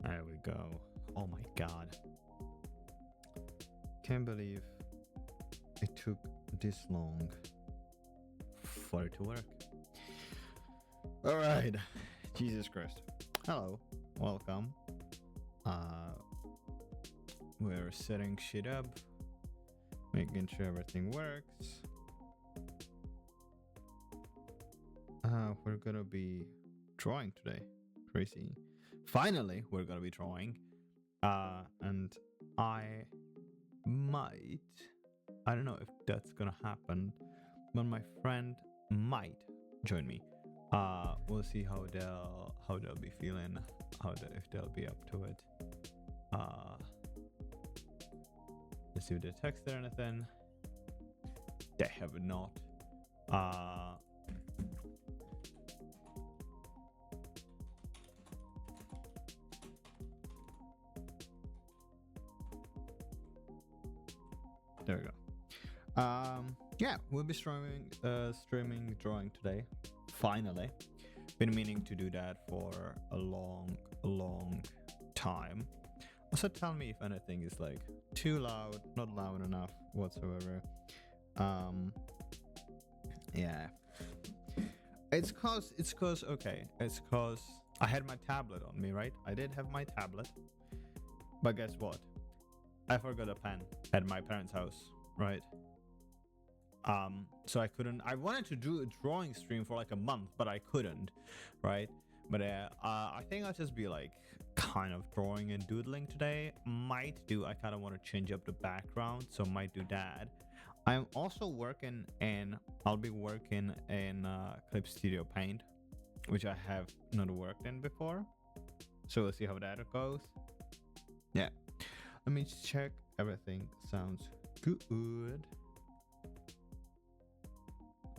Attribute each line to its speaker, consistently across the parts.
Speaker 1: There we go. Oh my god. Can't believe it took this long for it to work. Alright. Jesus Christ. Hello. Welcome. We're setting shit up, making sure everything works. We're gonna be drawing today. Crazy. Finally, we're gonna be drawing. And I don't know if that's gonna happen, but my friend might join me. We'll see how they'll be feeling, if they'll be up to it. Let's see if they texted or anything. They have not. There we go. Yeah, we'll be streaming drawing today. Finally, been meaning to do that for a long time. Also, tell me if anything is like too loud, not loud enough whatsoever. Yeah. It's cause I had my tablet on me, right? I did have my tablet, but guess what? I forgot a pen at my parents' house, right? So I couldn't. I wanted to do a drawing stream for like a month, but I couldn't, right? But I think I'll just be like kind of drawing and doodling today. I kind of want to change up the background, so might do that. I'm also I'll be working in Clip Studio Paint, which I have not worked in before. So we'll see how that goes. Yeah. Let me check. Everything sounds good.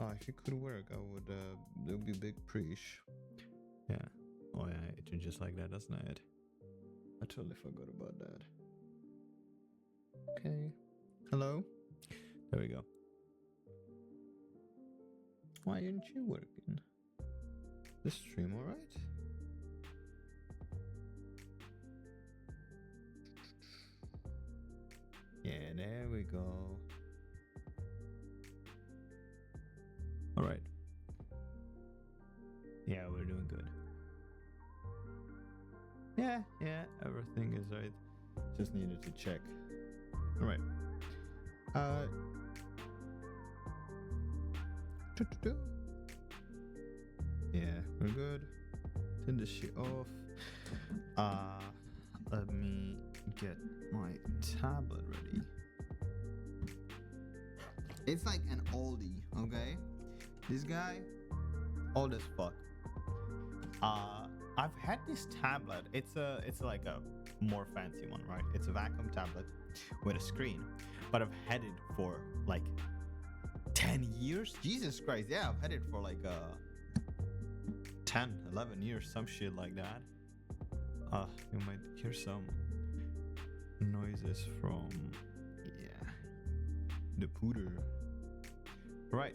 Speaker 1: Oh, if it could work, I would. There would be big preach. Yeah. Oh yeah, it just like that, doesn't it? I totally forgot about that. Okay. Hello. There we go. Why aren't you working? The stream, all right? Yeah, there we go. All right. Yeah, we're doing good. Yeah, everything is right. Just needed to check. All right. Yeah, we're good. Turn this shit off. Let me get my tablet ready. It's like an oldie, okay? This guy, old as fuck. I've had this tablet. It's like a more fancy one, right? It's a vacuum tablet with a screen, but I've had it for like 10 years. Jesus Christ, yeah, I've had it for like 10, 11 years, some shit like that. You might hear some noises from, yeah, the pooter. Right.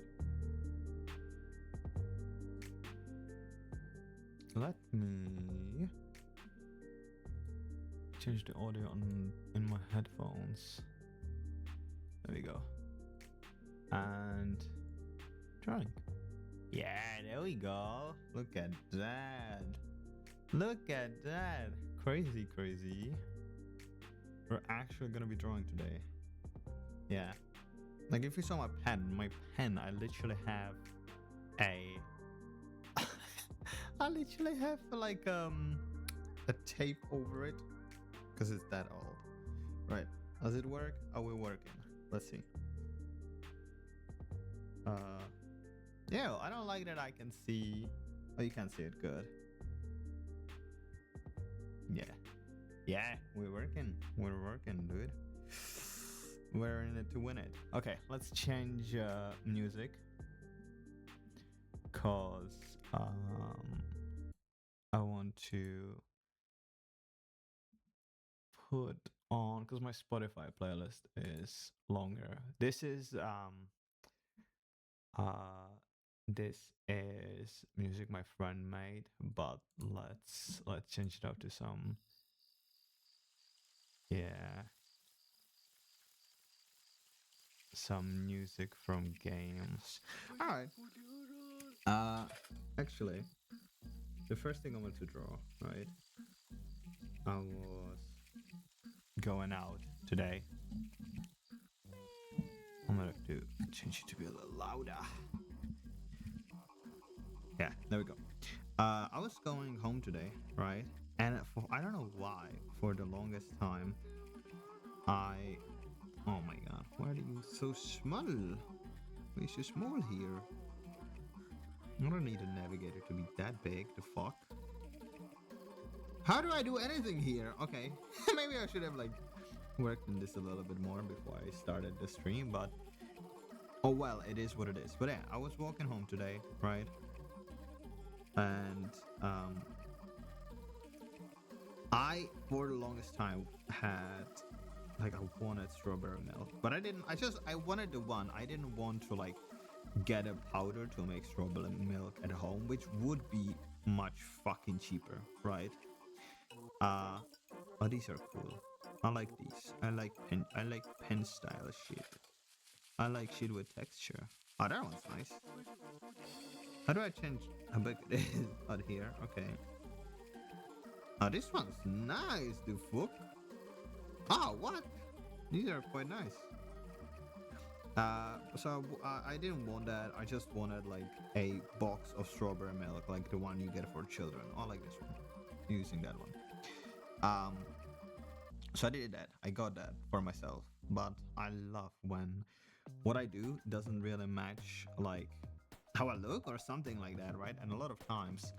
Speaker 1: Let me change the audio in my headphones. There we go. And drawing. Yeah, there we go. Look at that. Look at that. Crazy. We're actually gonna be drawing today. Yeah. Like if you saw my pen, I literally have like a tape over it because it's that old. Right. Does it work? Are we working? Let's see. Yeah, I don't like that I can see. Oh, you can't see it good. Yeah, we're working, dude. We're in it to win it. Okay, let's change music, cause I want to put on, because my Spotify playlist is longer. This is music my friend made, but let's change it up to some Yeah. Some music from games. All right. Uh, actually, the first thing I want to draw, right? I was going out today. I'm gonna do change it to be a little louder. Yeah, there we go. I was going home today, right? And for I don't know why, for the longest time, I oh my god, why are you so small? Why is you small here? I don't need a navigator to be that big. The fuck? How do I do anything here? Okay, maybe I should have like worked on this a little bit more before I started the stream, but oh well, it is what it is. But yeah, I was walking home today, right? And I for the longest time had like I wanted strawberry milk, but I didn't. I wanted the one. I didn't want to like get a powder to make strawberry milk at home, which would be much fucking cheaper, right? Uh, oh, these are cool. I like these. I like pen style shit. I like shit with texture. Oh, that one's nice. How do I change how big it is out here? Okay. Oh, this one's nice, the fuck. Oh, what? These are quite nice. I didn't want that. I just wanted like a box of strawberry milk, like the one you get for children. I like this one. Using that one. So I did that. I got that for myself. But I love when what I do doesn't really match like how I look or something like that, right? And a lot of times,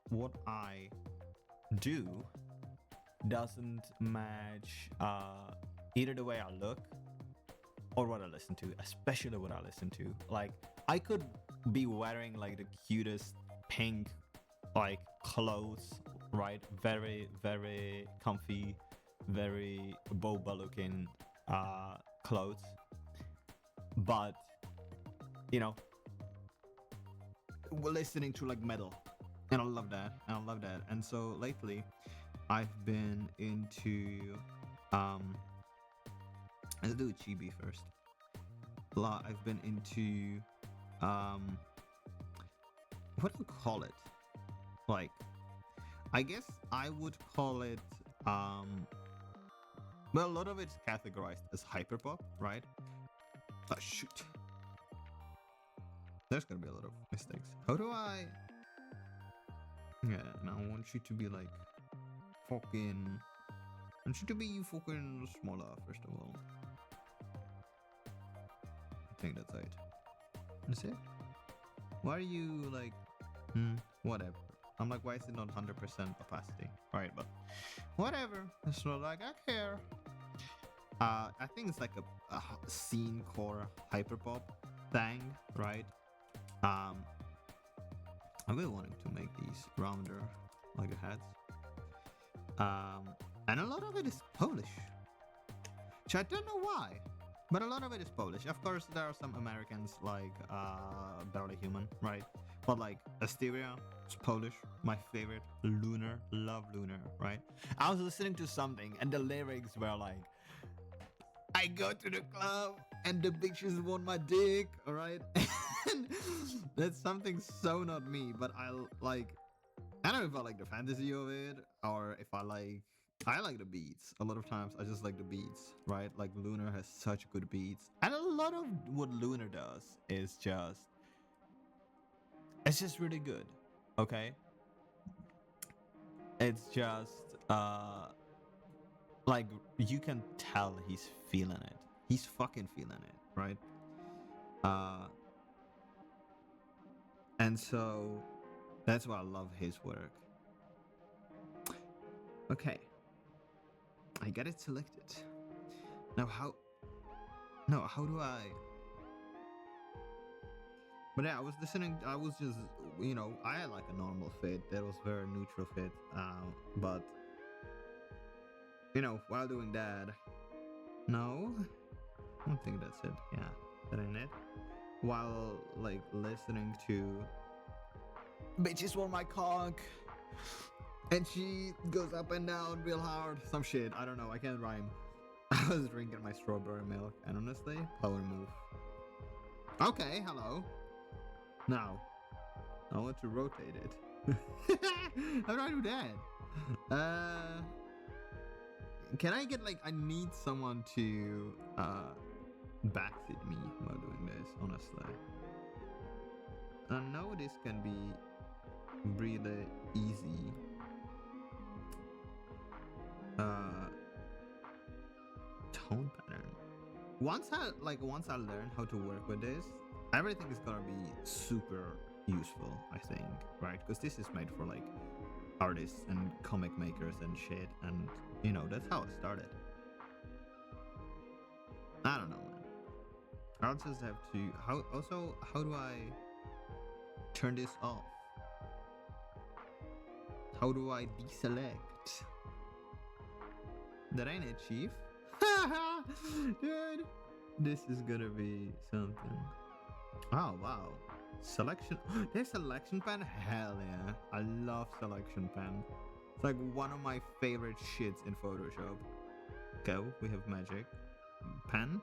Speaker 1: what I do doesn't match either the way I look or what I listen to, especially what I listen to. Like, I could be wearing like the cutest pink like clothes, right? Very, very comfy, very boba looking clothes. But, you know, we're listening to like metal. And I love that. And I love that. And so lately, I've been into let's do chibi first. I've been into what do you call it? Like, I guess I would call it well, a lot of it's categorized as hyperpop, right? Oh shoot. There's gonna be a lot of mistakes. How do I yeah, now I want you to be like fucking I want you to be fucking smaller first of all. I think that's it. That's it? Why are you like whatever. I'm like, why is it not 100% opacity? Alright, but whatever. It's not like I care. I think it's like a scene core hyperpop thing, right? I'm really wanting to make these rounder, like the heads. And a lot of it is Polish. Which I don't know why, but a lot of it is Polish. Of course, there are some Americans like Barely Human, right? But like Asteria, it's Polish. My favorite, Lunar, love Lunar, right? I was listening to something and the lyrics were like, I go to the club and the bitches want my dick, alright? And that's something so not me, but I don't know if I like the fantasy of it or if I like the beats. A lot of times I just like the beats, right? Like Lunar has such good beats. And a lot of what Lunar does is it's just really good, okay? It's just like you can tell he's feeling it. He's fucking feeling it, right? And so that's why I love his work. Okay. I got it selected. Now how do I But yeah, I was listening. I was just, I had like a normal fit. That was very neutral fit. But, while doing that, no, I don't think that's it. Yeah, that ain't it. While like listening to Bitches Want My Cock, And she goes up and down real hard. Some shit. I don't know. I can't rhyme. I was drinking my strawberry milk, and honestly, power move. Okay, hello. Now, I want to rotate it. How do I do that? Can I get like? I need someone to backseat me while doing this. Honestly, I know this can be really easy. Tone pattern. Once I learn how to work with this, everything is gonna be super useful, I think, right? Because this is made for like artists and comic makers and shit, and you know, that's how it started. I don't know, man. I'll just have to how do I turn this off? How do I deselect? That ain't it, chief. Dude, this is gonna be something. Oh wow, selection. There's selection pen. Hell yeah, I love selection pen. It's like one of my favorite shits in Photoshop. Go, we have magic pen.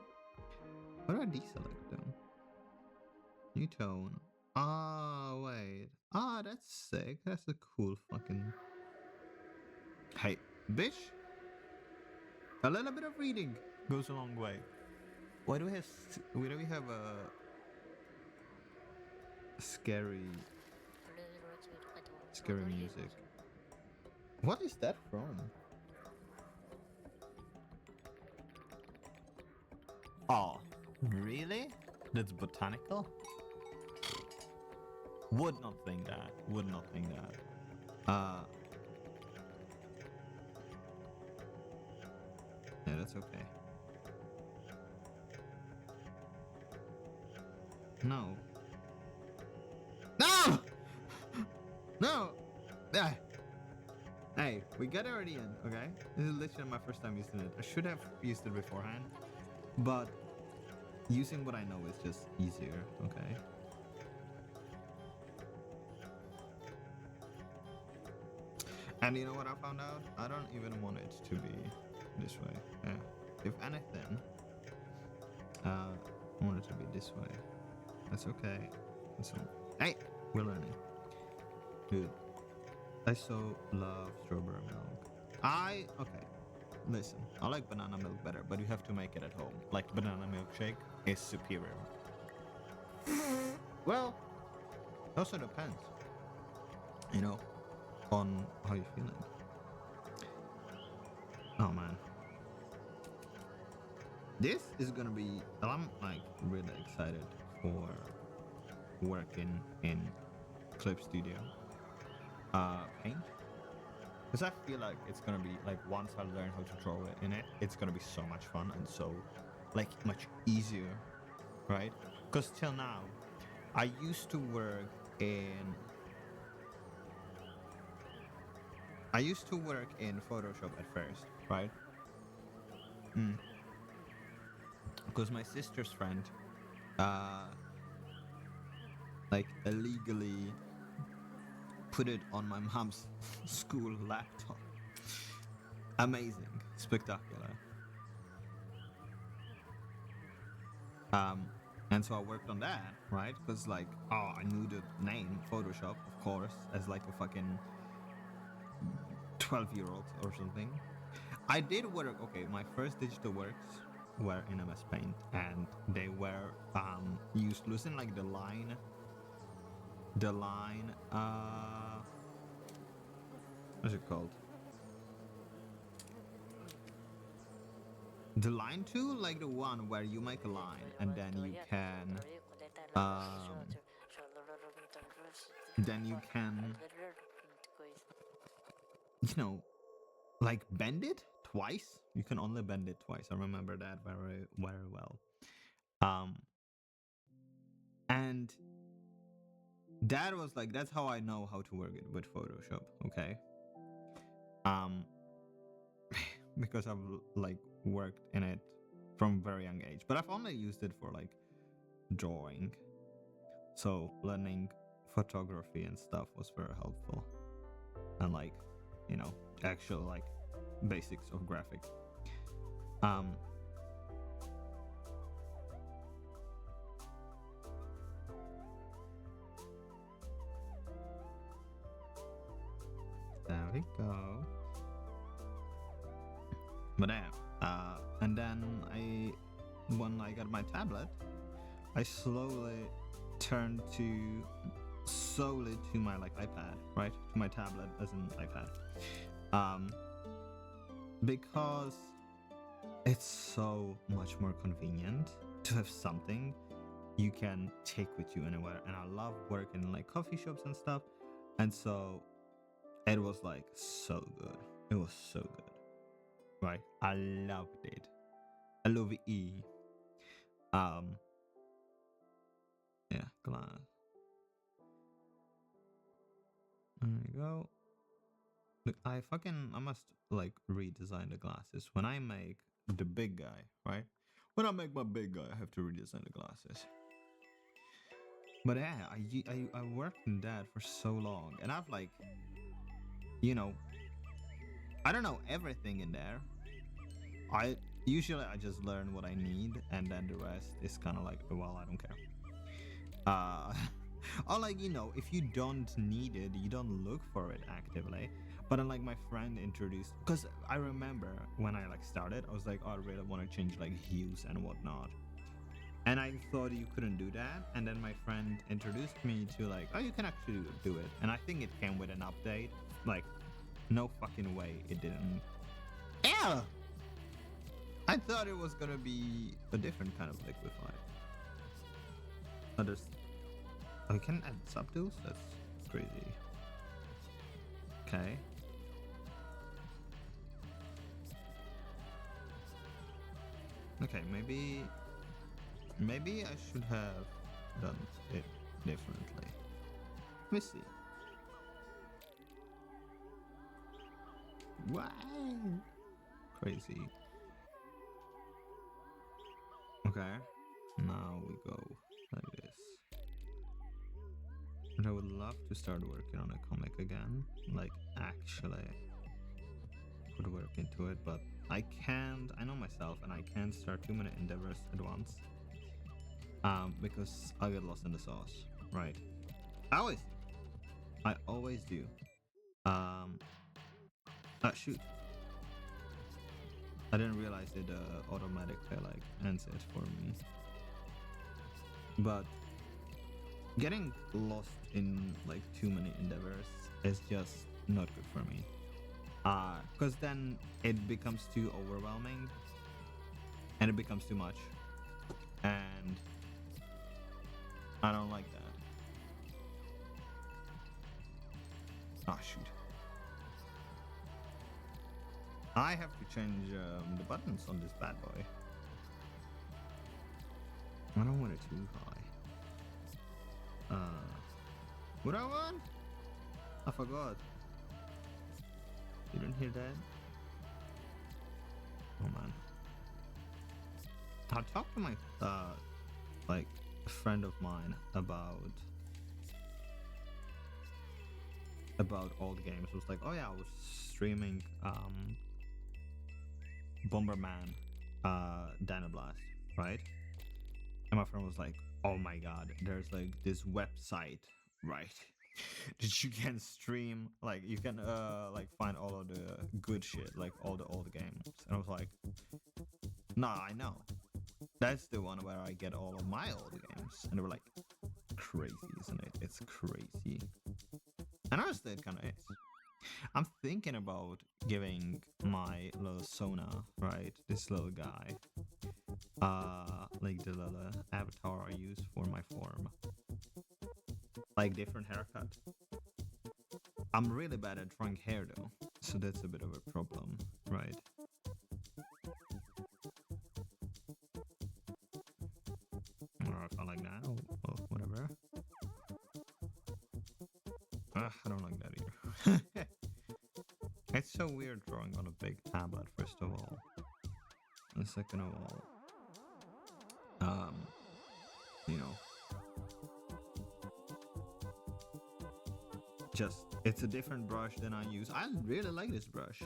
Speaker 1: What do I deselect though? New tone. Oh wait. Ah, that's sick. That's a cool fucking. Hey, bitch. A little bit of reading goes a long way. Why do we have a scary music? What is that from? Oh, really? That's botanical? Would not think that. Yeah, that's okay. No. No! No! Ah. Hey, we got it already in, okay? This is literally my first time using it. I should have used it beforehand, but using what I know is just easier, okay? And you know what I found out? I don't even want it to be this way. Yeah. If anything, I want it to be this way. That's okay. Hey, we're learning. Dude, I so love strawberry milk. Okay, listen, I like banana milk better, but you have to make it at home. Like banana milkshake is superior. Well, also depends, you know, on how you're feeling. Oh man. This is gonna be, I'm like really excited for working in Clip Studio Paint, because I feel like it's gonna be like, once I learn how to draw it in it, it's gonna be so much fun and so like much easier, right? Because till now, I used to work in Photoshop at first, right? Because my sister's friend like illegally put it on my mom's school laptop. Amazing, spectacular. And so I worked on that, right? Because like, oh, I knew the name Photoshop, of course, as like a fucking 12-year-old or something. I did work. Okay, my first digital works were in MS Paint, and they were used losing like the line. What's it called? The line tool, like the one where you make a line and then you can you know, like bend it twice. You can only bend it twice. I remember that very, very well. And that was like, that's how I know how to work it with Photoshop, okay? Because I've like worked in it from very young age, but I've only used it for like drawing. So learning photography and stuff was very helpful. And like actual like basics of graphics. Um, there we go. But yeah, and then when I got my tablet, I slowly turned solely to my like iPad, right? To my tablet as an iPad. Because it's so much more convenient to have something you can take with you anywhere. And I love working in like coffee shops and stuff. And so it was like so good. It was so good. Right? I loved it. I love it. Yeah, glass. There we go. Look, I must like redesign the glasses. When I make the big guy, right? When I make my big guy, I have to redesign the glasses. But yeah, I worked in that for so long, and I've like, I don't know everything in there. I just learn what I need, and then the rest is kind of like, well, I don't care. Or like, if you don't need it, you don't look for it actively. But then like my friend introduced, because I remember when I like started, I was like, oh, I really want to change like hues and whatnot. And I thought you couldn't do that. And then my friend introduced me to like, oh, you can actually do it. And I think it came with an update. Like, no fucking way it didn't. Yeah! I thought it was gonna be a different kind of liquify. Oh, you can add subtools? That's crazy. Okay. Okay, maybe I should have done it differently. Let me see. Wow! Crazy. Okay. Now we go like this. And I would love to start working on a comic again. Like, actually put work into it, but I can't. I know myself, and I can't start too many endeavors at once. Because I'll get lost in the sauce, right? I always do. Shoot. I didn't realize it automatically like ends it for me. But getting lost in like too many endeavors is just not good for me. Because then it becomes too overwhelming and it becomes too much. And I don't like that. Oh, shoot. I have to change the buttons on this bad boy. I don't want it too high. What I want? I forgot. You didn't hear that? Oh man. I talked to my like a friend of mine about old games. It was like, oh yeah, I was streaming Bomberman Dynablast, right? And my friend was like, oh my god, there's like this website, right, that you can stream, like you can like find all of the good shit, like all the old games. And I was like, nah, I know, that's the one where I get all of my old games. And they were like, crazy, isn't it? It's crazy. And honestly, it kind of is. I'm thinking about giving my little Sona, right, this little guy, like the little avatar I use for my form, like different haircut. I'm really bad at drawing hair though, so that's a bit of a problem, right? Or if I like that, oh, whatever. I don't like that either. It's so weird drawing on a big tablet, first of all. And second of all, you know, just It's a different brush than I use. I really like this brush.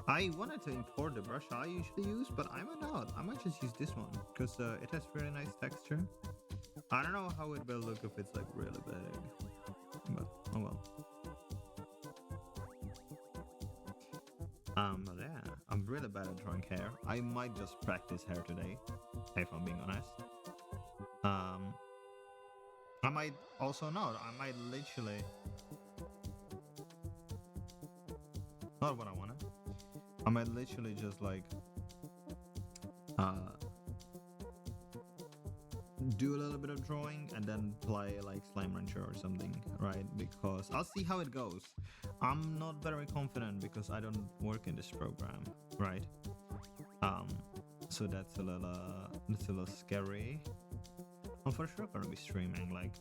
Speaker 1: I wanted to import the brush I usually use, but I might not. I might just use this one because it has really nice texture. I don't know how it will look if it's like really big, but oh well. But yeah, I'm really bad at drawing hair. I might just practice hair today, if I'm being honest. I might also not. I might literally not what I wanted. I might literally just like do a little bit of drawing and then play like Slime Rancher or something, right? Because I'll see how it goes. I'm not very confident because I don't work in this program, right? So that's a little scary. I'm for sure gonna be streaming like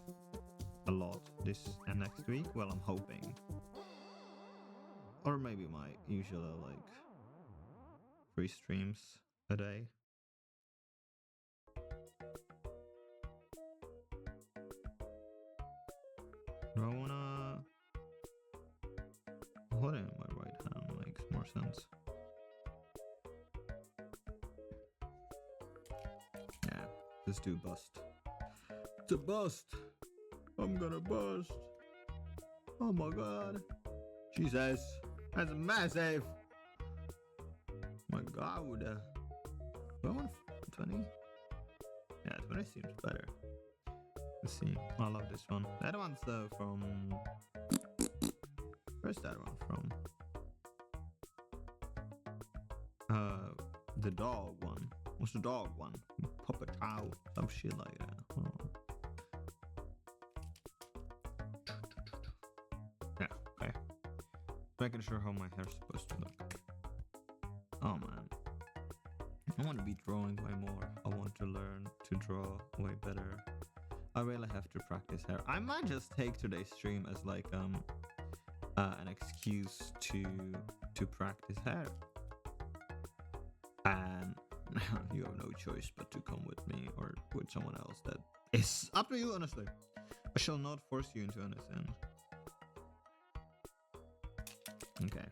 Speaker 1: a lot this and next week. Well, I'm hoping, or maybe my usual like 3 streams a day. Do I wanna hold it in my right hand? Makes more sense. Yeah, just do bust. It's a bust. I'm gonna bust. Oh my god. Jesus, that's massive. My god. Do I want 20? Yeah, 20 seems better. Let's see. I love this one. That one's from. Where's that one from? The dog one. What's the dog one? Puppet Chow. Some shit like that. Yeah, okay. Making sure how my hair's supposed to look. Oh man. I want to be drawing way more. I want to learn to draw way better. I really have to practice hair. I might just take today's stream as like an excuse to practice hair. And you have no choice but to come with me or with someone else. That is up to you, honestly. I shall not force you into anything. Okay.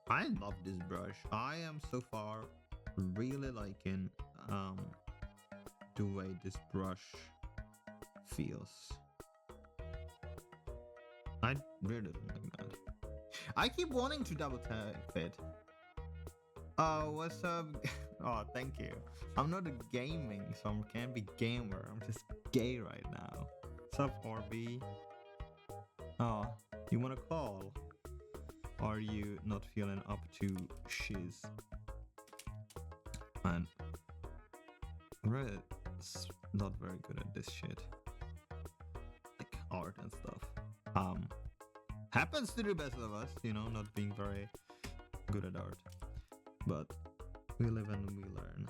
Speaker 1: I love this brush. I am so far really liking the way this brush feels. I really don't like that. I keep wanting to double tap it. Oh, what's up? Oh, thank you. I'm not a gaming, so I can't be gamer. I'm just gay right now. What's up, Orby? Oh, you wanna call? Are you not feeling up to shiz? Man, Reddit's not very good at this shit. Like art and stuff. Happens to the best of us, you know, not being very good at art. But we live and we learn.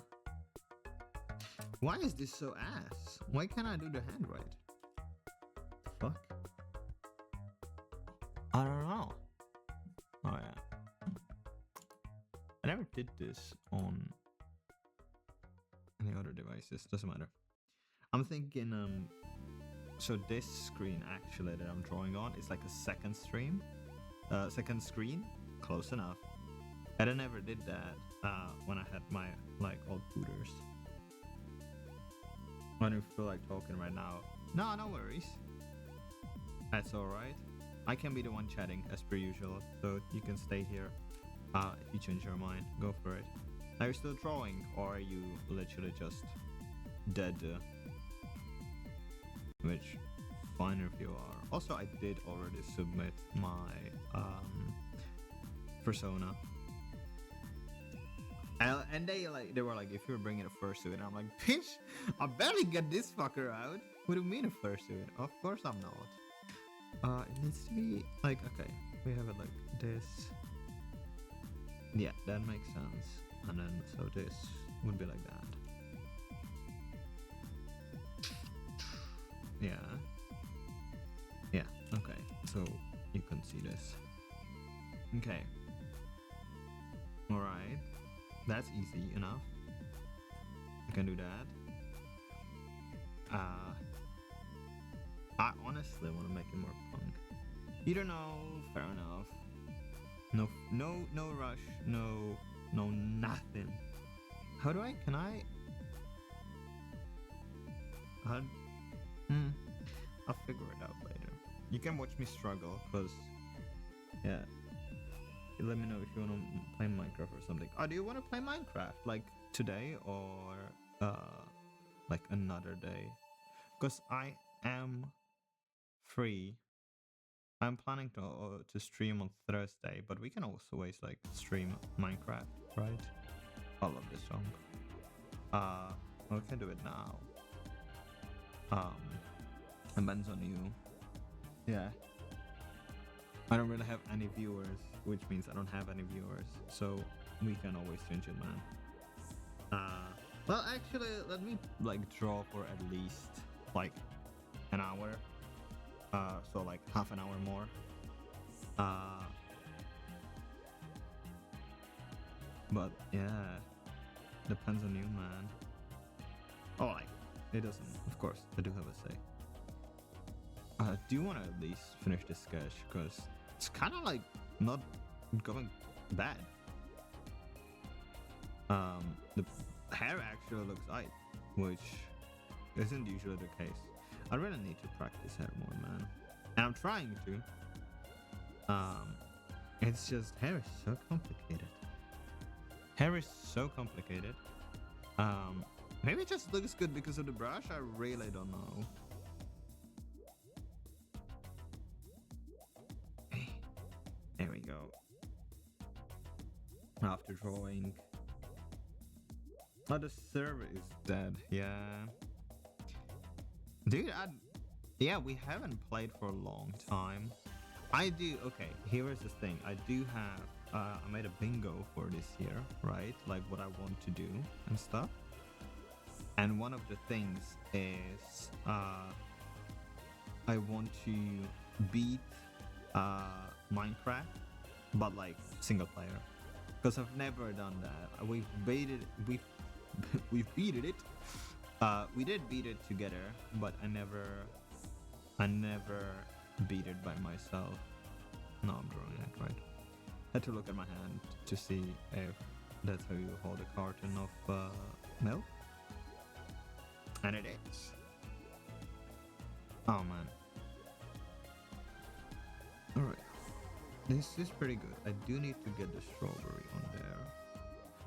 Speaker 1: Why is this so ass? Why can't I do the hand right? Fuck. I don't know. Oh yeah. I never did this on any other devices. Doesn't matter. I'm thinking so this screen actually that I'm drawing on is like a second screen. Close enough. And I never did that when I had my like old booters. I don't feel like talking right now. No, no worries. That's alright. I can be the one chatting as per usual, so you can stay here. If you change your mind, go for it. Are you still drawing, or are you literally just dead? Which, fine if you are. Also, I did already submit my persona. And they were like, if you're bringing a fursuit, and I'm like, bitch, I barely get this fucker out. What do you mean a fursuit? Of course I'm not. It needs to be like, okay, we have it like this. Yeah, that makes sense. And then so this would be like that. Yeah. Yeah, okay. So you can see this. Okay. Alright. That's easy enough. I can do that. I honestly want to make it more punk. You don't know. Fair enough. No, no rush. No, nothing. How do I? Can I? How? Hmm. I'll figure it out later. You can watch me struggle, cause yeah. Let me know if you wanna play Minecraft or something. Oh, do you wanna play Minecraft like today or like another day? Cause I am free. I'm planning to stream on Thursday, but we can also always like stream Minecraft, right? I love this song. We can do it now. Depends on you. Yeah. I don't really have any viewers, which means I don't have any viewers, so we can always change it, man. Well, actually, let me like draw for at least like an hour. So like half an hour more. But yeah, depends on you, man. Oh, like it doesn't. Of course, I do have a say. Do you want to at least finish this sketch? Because it's kind of like not going bad. The hair actually looks right, which isn't usually the case. I really need to practice hair more, man. And I'm trying to. It's just hair is so complicated. Hair is so complicated. Maybe it just looks good because of the brush. I really don't know. There we go. After drawing. Oh, the server is dead. Yeah. Dude, yeah, we haven't played for a long time. I do. Okay, here is the thing. I do have. I made a bingo for this year, right? Like what I want to do and stuff. And one of the things is I want to beat Minecraft, but like single player, because I've never done that. We've beaten it. We've beaten it. We did beat it together, but I never beat it by myself. No, I'm drawing it right. Had to look at my hand to see if that's how you hold a carton of milk. And it is. Oh man. Alright. This is pretty good. I do need to get the strawberry on there,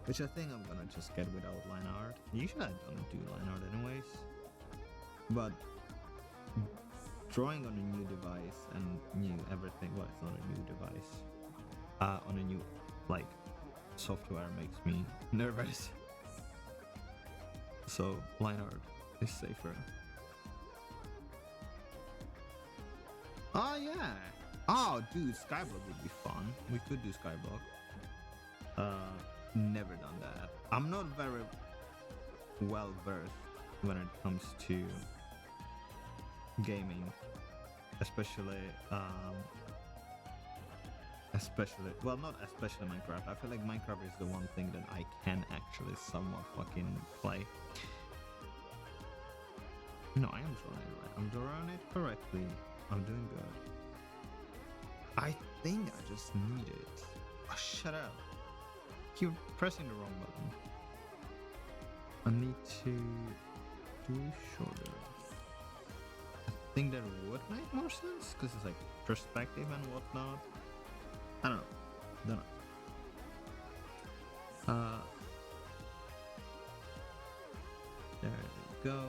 Speaker 1: which I think I'm gonna just get without line art. Usually I don't do line art anyways. But drawing on a new device and new everything, well, it's not a new device. On a new, like, software makes me nervous. So, line art is safer. Oh, yeah. Oh, dude, Skyblock would be fun. We could do Skyblock. Never done that. I'm not very well versed when it comes to gaming, especially well, not especially Minecraft. I feel like Minecraft is the one thing that I can actually somewhat fucking play. No, I am drawing it right. I'm drawing it correctly. I'm doing good. I think I just need it. Oh, shut up. You're pressing the wrong button. I need to do shorter. I think that would make more sense because it's like perspective and whatnot. I don't know. There we go.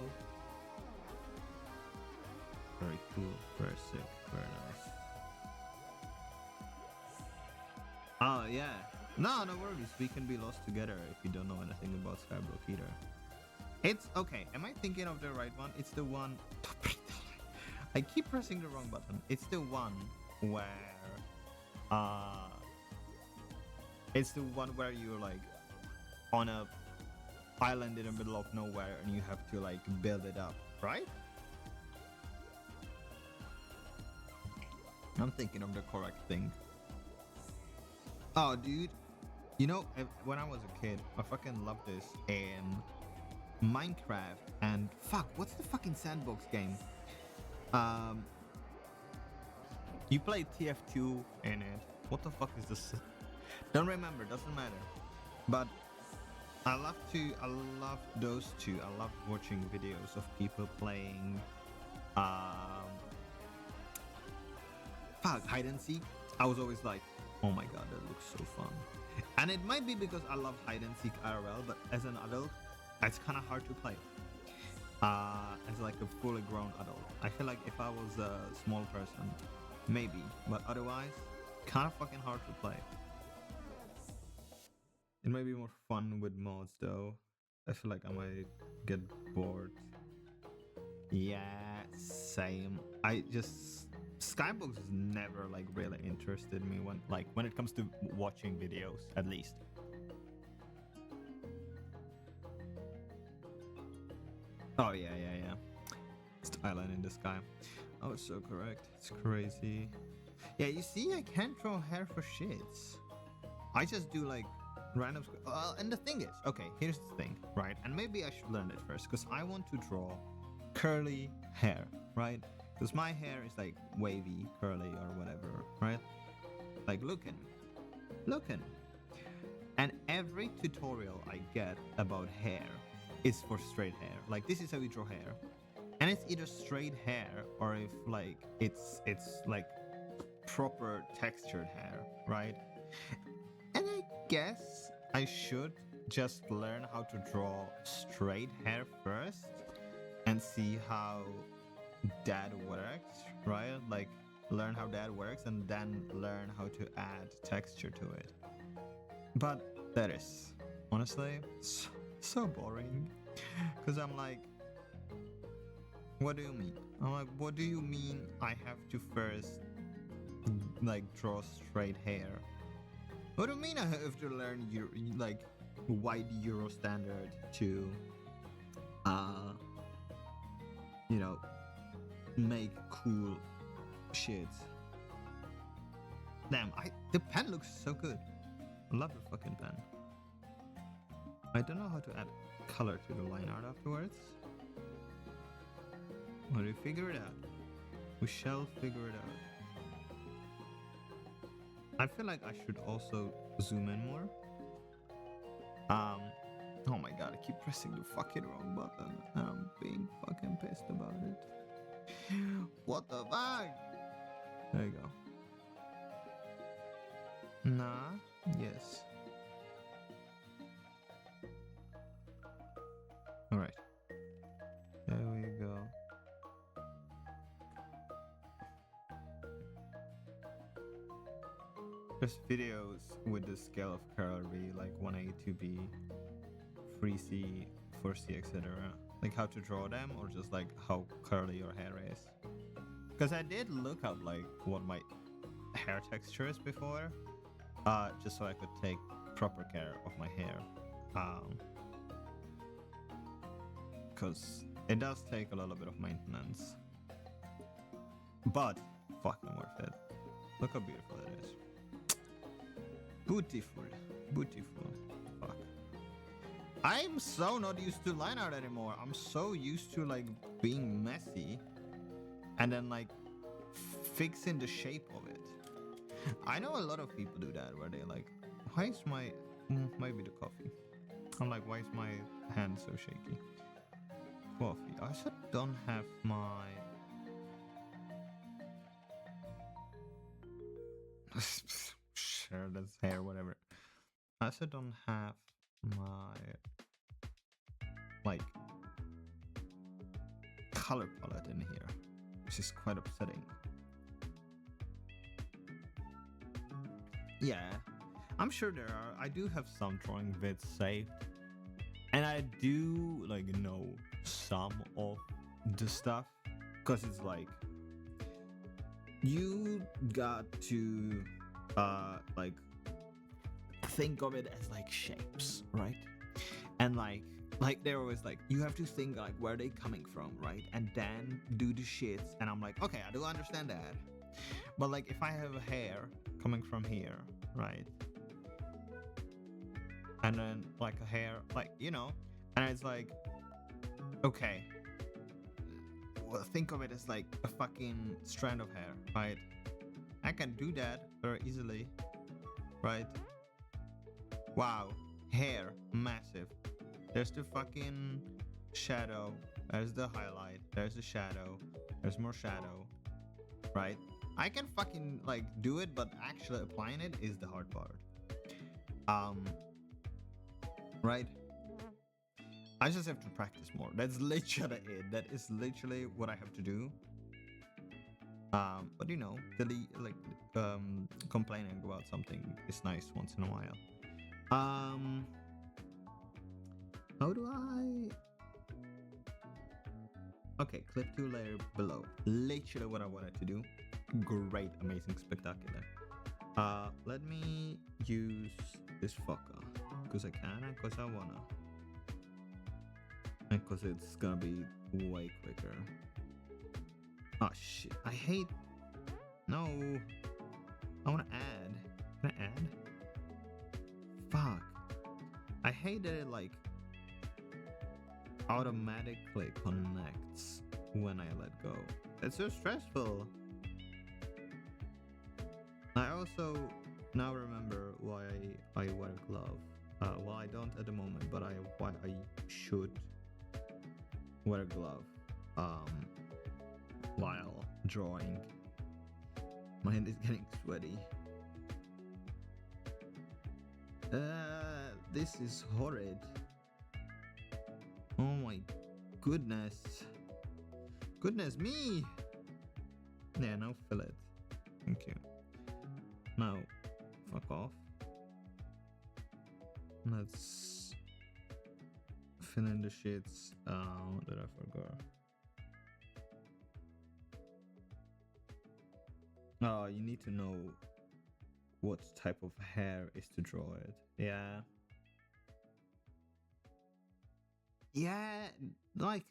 Speaker 1: Very cool, very sick, very nice. Oh yeah. No worries. We can be lost together if you don't know anything about Skyblock either. It's okay. Am I thinking of the right one? It's the one. I keep pressing the wrong button. It's the one where it's the one where you're like on a island in the middle of nowhere and you have to like build it up, right? I'm thinking of the correct thing. Oh, dude. You know, when I was a kid, I fucking loved this in Minecraft and fuck, what's the fucking sandbox game? You played TF2 in it. What the fuck is this? Don't remember, doesn't matter. But I love those two. I love watching videos of people playing um hide and seek. I was always like, oh my god, that looks so fun. And it might be because I love hide and seek IRL, but as an adult, it's kind of hard to play. As like a fully grown adult, I feel like if I was a small person, maybe, but otherwise, kind of fucking hard to play. It might be more fun with mods though. I feel like I might get bored. Yeah, same. Skybox has never like really interested me when it comes to watching videos, at least. Oh yeah. It's the island in the sky. Oh, it's so correct. It's crazy. Yeah, you see, I can't draw hair for shits. I just do like random. And the thing is, okay, here's the thing, right? And maybe I should learn it first, because I want to draw curly hair, right? Because my hair is like wavy, curly, or whatever, right? Like looking. And every tutorial I get about hair is for straight hair. Like, this is how you draw hair. And it's either straight hair or if like it's like proper textured hair, right? And I guess I should just learn how to draw straight hair first and see how that works, right? Like learn how that works and then learn how to add texture to it. But that is honestly so boring, because I'm like, what do you mean? I'm like, what do you mean I have to first like draw straight hair? What do you mean I have to learn like white Euro standard to you know, make cool shit? Damn, the pen looks so good. I love the fucking pen. I don't know how to add color to the line art afterwards. But we figure it out. We shall figure it out. I feel like I should also zoom in more. Oh my god, I keep pressing the fucking wrong button. I'm being fucking pissed about it. What the fuck? There you go. Nah, yes. Alright. There we go. There's videos with the scale of curly, like 1A, 2B, 3C, 4C, etc. Like how to draw them, or just like how curly your hair is. Because I did look up like what my hair texture is before, just so I could take proper care of my hair. Because it does take a little bit of maintenance, but fucking worth it. Look how beautiful it is. Beautiful. Fuck. I'm so not used to line art anymore. I'm so used to like being messy and then like fixing the shape of it. I know a lot of people do that, where they like, why is my maybe the coffee. I'm like, why is my hand so shaky? Coffee. I also don't have my sure, that's hair, whatever. I also don't have my like color palette in here, which is quite upsetting. Yeah, I'm sure there are. I do have some drawing vids saved, and I do like know some of the stuff, because it's like you got to like think of it as like shapes, right? And like they're always like, you have to think like where they coming from, right? And then do the shits. And I'm like, okay, I do understand that, but like if I have a hair coming from here, right, and then like a hair, like, you know, and it's like, okay, well, think of it as like a fucking strand of hair, right? I can do that very easily, right? Wow, hair, massive. There's the fucking shadow. There's the highlight. There's the shadow. There's more shadow, right? I can fucking like do it, but actually applying it is the hard part. Right? I just have to practice more. That's literally it. That is literally what I have to do. But you know, complaining about something is nice once in a while. How do I? Okay, clip 2 layer below. Literally what I wanted to do. Great, amazing, spectacular. Let me use this fucker because I can and because I wanna, and because it's gonna be way quicker. Oh shit! I hate. No, I wanna add. Can I add? Fuck! I hate that it like automatically connects when I let go. It's so stressful. I also now remember why I wear a glove. Well, I don't at the moment, but why I should wear a glove while drawing. My hand is getting sweaty. This is horrid. Oh my goodness. Goodness me! Yeah, now fill it. Thank you. Now, fuck off. Let's fill in the shits. What did I forgot? Oh, you need to know what type of hair is to draw it. Yeah. Yeah, like,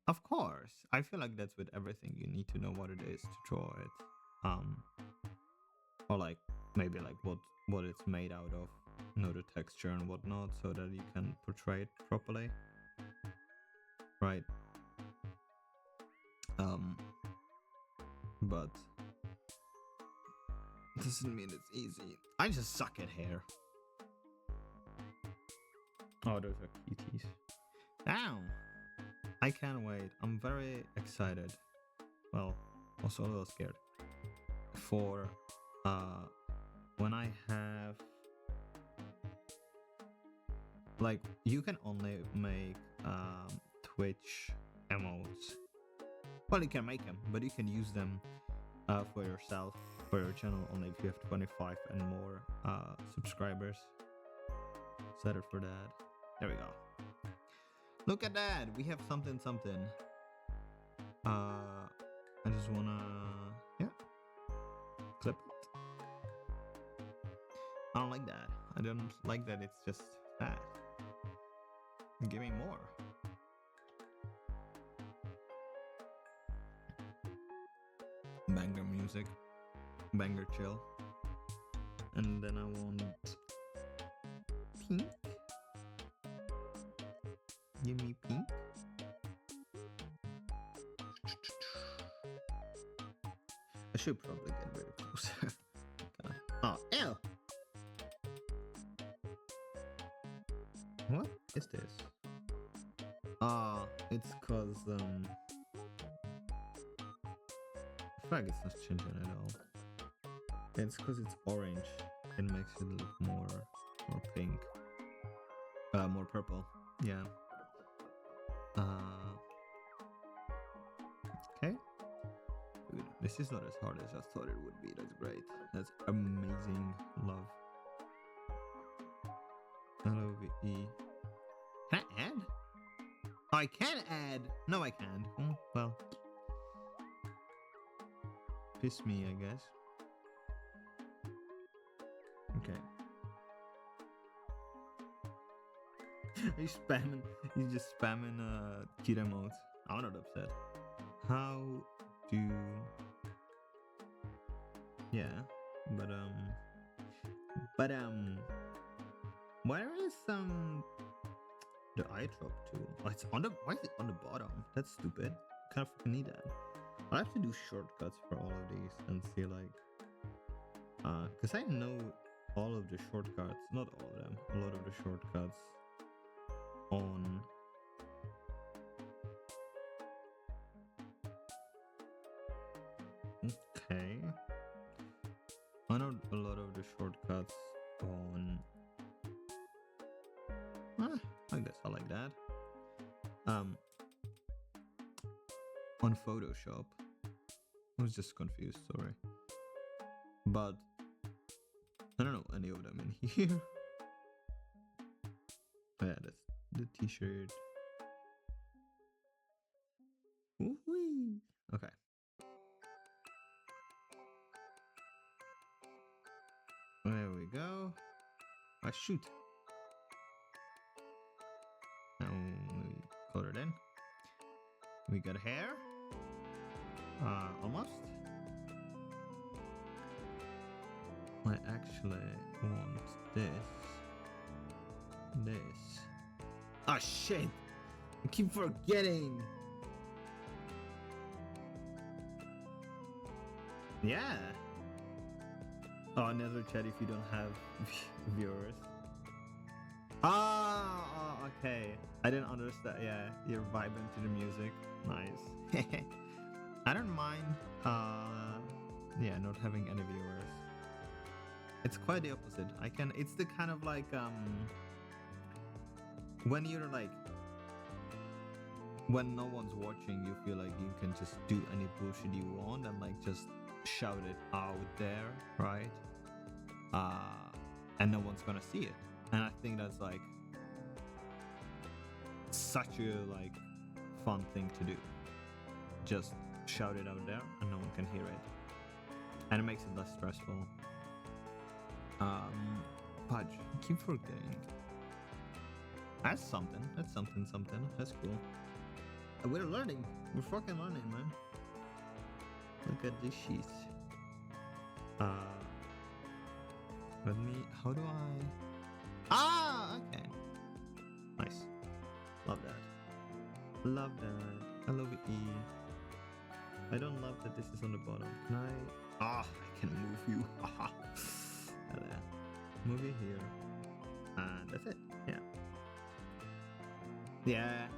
Speaker 1: of course. I feel like that's with everything. You need to know what it is to draw it. Or like maybe like what it's made out of, know the texture and whatnot, so that you can portray it properly. Right. But doesn't mean it's easy. I just suck at hair. Oh, those are cuties. Ow! I can't wait. I'm very excited. Well, also a little scared. For when I have like you can only make Twitch emotes. Well, you can make them, but you can use them for yourself, for your channel only if you have 25 and more subscribers. Set it for that. There we go. Look at that. We have something. I just wanna clip it. I don't like that. I don't like that it's just that. Give me more. Banger music. Banger chill. And then I want pink. Give me pink. I should probably get very close. Oh, ew! What is this? Ah, it's cause I feel like it's not changing at all. It's cause it's orange. It makes it look more pink. More purple. Yeah. Okay. Dude, this is not as hard as I thought it would be. That's great. That's amazing. Love. LOVE. Can I add? Oh, I can add. No, I can't. Oh, well. Piss me, I guess. Okay. He's just spamming cute emotes. I'm not upset. How do yeah, but where is the eye drop tool? Oh, it's on the why is it on the bottom? That's stupid. Kind of fucking need that. I have to do shortcuts for all of these and see like, because I know all of the shortcuts, not all of them, a lot of the shortcuts on okay. I know a lot of the shortcuts on I guess I like that. On Photoshop. I was just confused, sorry. But I don't know any of them in here. Oh, yeah, that's the t-shirt. Woo-wee. Okay. There we go. I shoot. Now we color it in. We got hair. Almost. I actually want this. This. Ah, shit! I keep forgetting. Yeah. Oh, another chat if you don't have viewers. Ah, oh, okay. I didn't understand. Yeah, you're vibing to the music. Nice. I don't mind. Yeah, not having any viewers. It's quite the opposite. It's the kind of like when you're like when no one's watching, you feel like you can just do any bullshit you want and like just shout it out there, right? And no one's gonna see it. And I think that's like such a like fun thing to do. Just shout it out there and no one can hear it. And it makes it less stressful. Pudge, I keep forgetting. That's something. That's something. That's cool. We're learning. We're fucking learning, man. Look at this sheet. Let me. How do I? Ah, okay. Nice. Love that. Love that. I love it. I don't love that this is on the bottom. Can I? Ah, I can move you. Haha. Move it here. And that's it. Yeah. Yeah.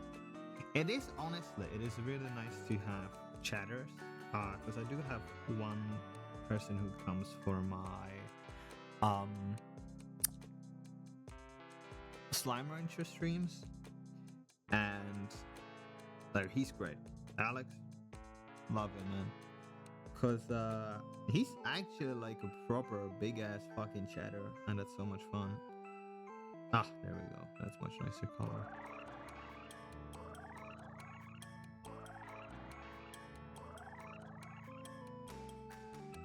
Speaker 1: It is honestly. It is really nice to have chatters. Because I do have one person who comes for my Slime Rancher streams, and like he's great. Alex, love him, man. Cause he's actually like a proper big ass fucking chatter, and that's so much fun. Ah, there we go. That's much nicer color.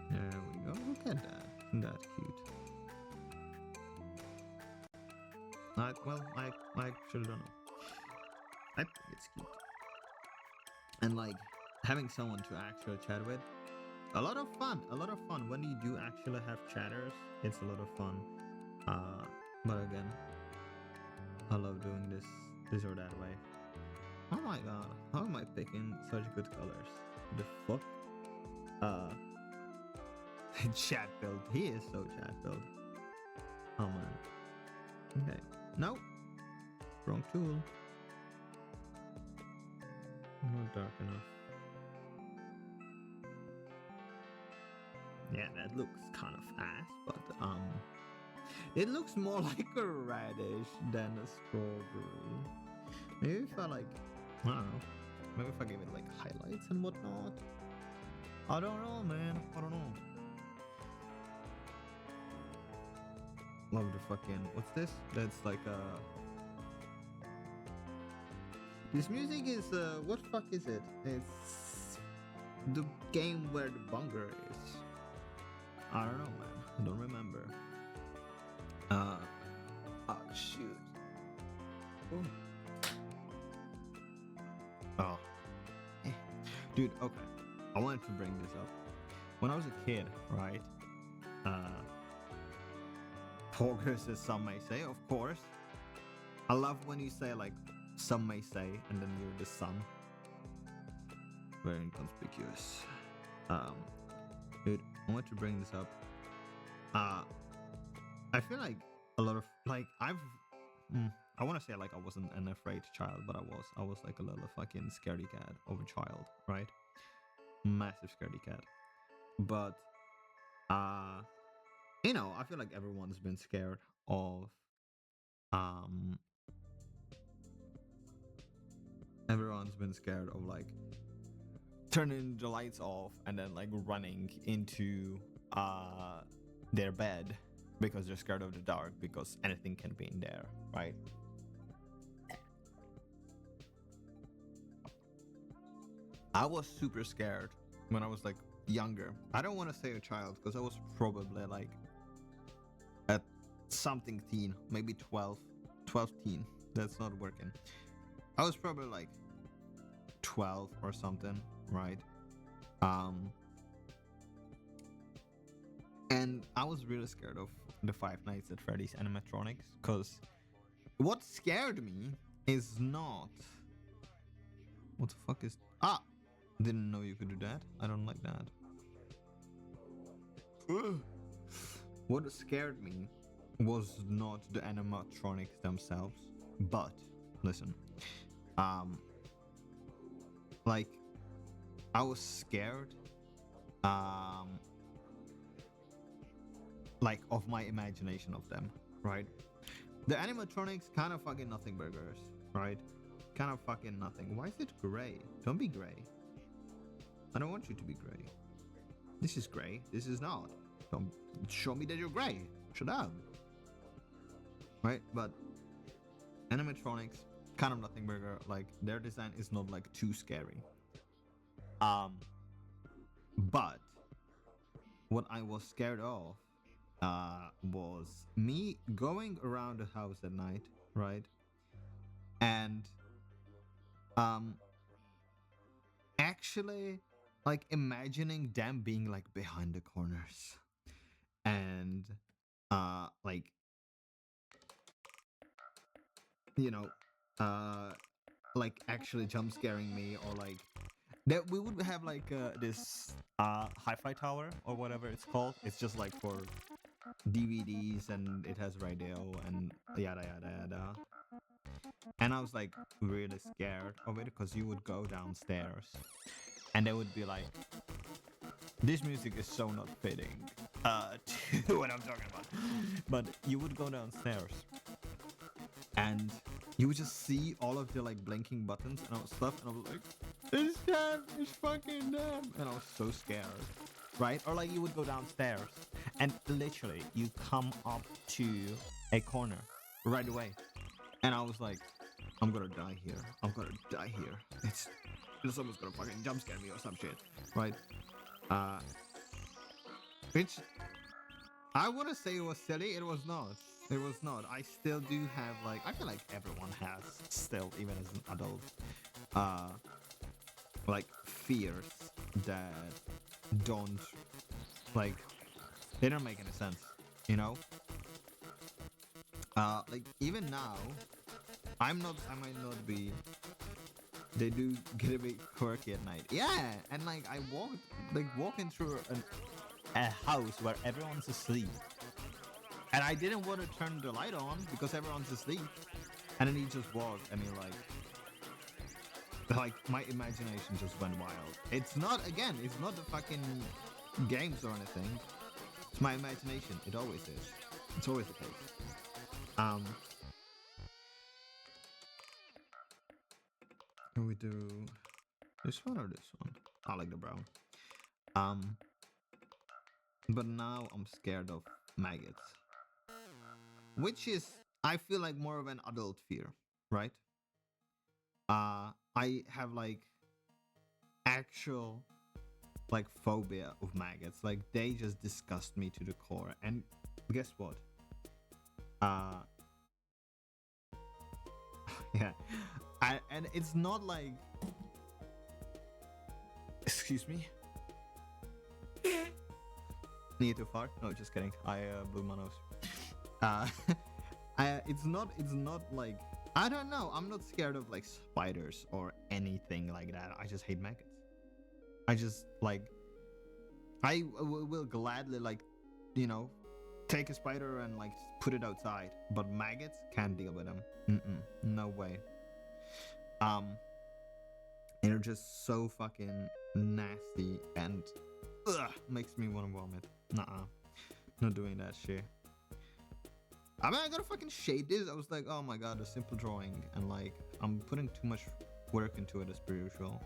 Speaker 1: There we go. Look at that. Isn't that cute? I actually don't know. I think it's cute. And like having someone to actually chat with, a lot of fun. When you do actually have chatters, it's a lot of fun. But again, I love doing this or that way. Oh my god, how am I picking such good colors? The fuck? Chat build. He is so chat build. Oh man. Okay. Nope. Wrong tool. Not dark enough. Yeah, that looks kind of fast, but it looks more like a radish than a strawberry. Maybe if I like, I don't know. Maybe if I give it like highlights and whatnot. I don't know, man. I don't know. Love the fucking, what's this? That's like this music is what fuck is it? It's the game where the bunger is. I don't know, man. I don't remember. Oh shoot. Ooh. Oh. Dude, okay. I wanted to bring this up. When I was a kid, right? Poggers, as some may say, of course. I love when you say like some may say and then you're the some. very inconspicuous. Um, dude, I want to bring this up. I feel like a lot of like I want to say like I wasn't an afraid child, but I was like a little fucking scaredy cat of a child, right? Massive scaredy cat. But you know, I feel like everyone's been scared of um everyone's been scared of like turning the lights off and then like running into their bed because they're scared of the dark because anything can be in there, right? I was super scared when I was like younger. I don't want to say a child because I was probably like at something teen, maybe 12 teen. That's not working. I was probably like 12 or something, right? And I was really scared of the Five Nights at Freddy's animatronics because what scared me is not what the fuck is didn't know you could do that. I don't like that. What scared me was not the animatronics themselves, but listen, like I was scared, like of my imagination of them, right? The animatronics kind of fucking nothing burgers, right? Kind of fucking nothing. Why is it gray? Don't be gray. I don't want you to be gray. This is gray. This is not. Don't show me that you're gray. Shut up. Right? But animatronics, kind of nothing burger. Like their design is not like too scary. But what I was scared of was me going around the house at night, right? And actually like imagining them being like behind the corners and like you know like actually jump scaring me, or like that we would have like this hi-fi tower or whatever it's called. It's just like for DVDs and it has radio and yada yada yada. And I was like really scared of it because you would go downstairs and they would be like, this music is so not fitting to what I'm talking about. But you would go downstairs and you would just see all of the like blinking buttons and all stuff, and I was like, it's them, it's fucking them. And I was so scared, right? Or like you would go downstairs and literally you come up to a corner right away. And I was like, I'm gonna die here. I'm gonna die here. It's someone's gonna fucking jump scare me or some shit, right? Which I wanna say it was silly. It was not. It was not. I still do have like, I feel like everyone has still, even as an adult, like fears that don't like, they don't make any sense, you know? Like even now, I might not be, they do get a bit quirky at night. Yeah, and like I walking through a house where everyone's asleep. And I didn't want to turn the light on because everyone's asleep. And then he just walked and he like my imagination just went wild. It's not, again, it's not the fucking games or anything. It's my imagination. It always is. It's always the case. Can we do this one or this one? I like the brown. But now I'm scared of maggots. Which is, I feel like more of an adult fear, right? I have like actual like phobia of maggots. Like they just disgust me to the core. And guess what? Yeah. And it's not like, excuse me. Need to fart? No, just kidding. I blew my nose. It's not like, I don't know. I'm not scared of like spiders or anything like that. I just hate maggots. I just like will gladly like, you know, take a spider and like put it outside, but maggots can't deal with them. No way. And they're just so fucking nasty and makes me want to vomit. Nuh-uh. Not doing that shit. I mean, I gotta fucking shade this. I was like, oh my god, a simple drawing, and like I'm putting too much work into it as per usual.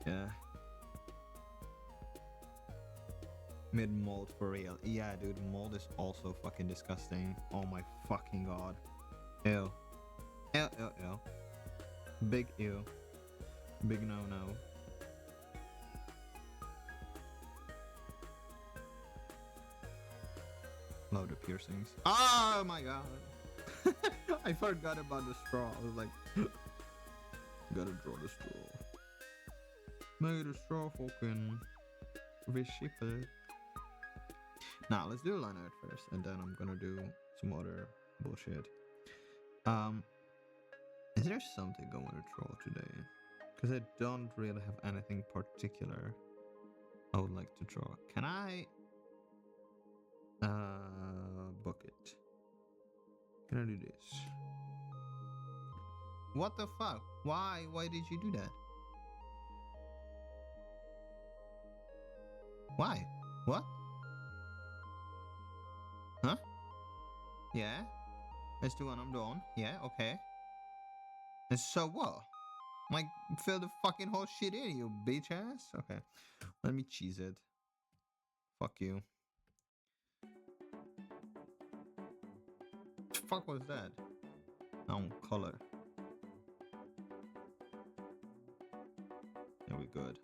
Speaker 1: Yeah. Mid mold for real. Yeah, dude, mold is also fucking disgusting. Oh my fucking god. Ew. Ew, ew, ew. Big ew. Big no no. Load of piercings. Oh my god. I forgot about the straw. I was like, gotta draw the straw. Make the straw fucking visible. Now let's do a line art first, and then I'm gonna do some other bullshit. Is there something I want to draw today? Because I don't really have anything particular I would like to draw. Can I book it? Can I do this? What the fuck? Why did you do that? Why? What? Huh? Yeah? Let's do one, I'm done. Yeah, okay. And so what? Like, fill the fucking whole shit in, you bitch ass? Okay. Let me cheese it. Fuck you. The fuck was that? Oh, color. Yeah, we're good.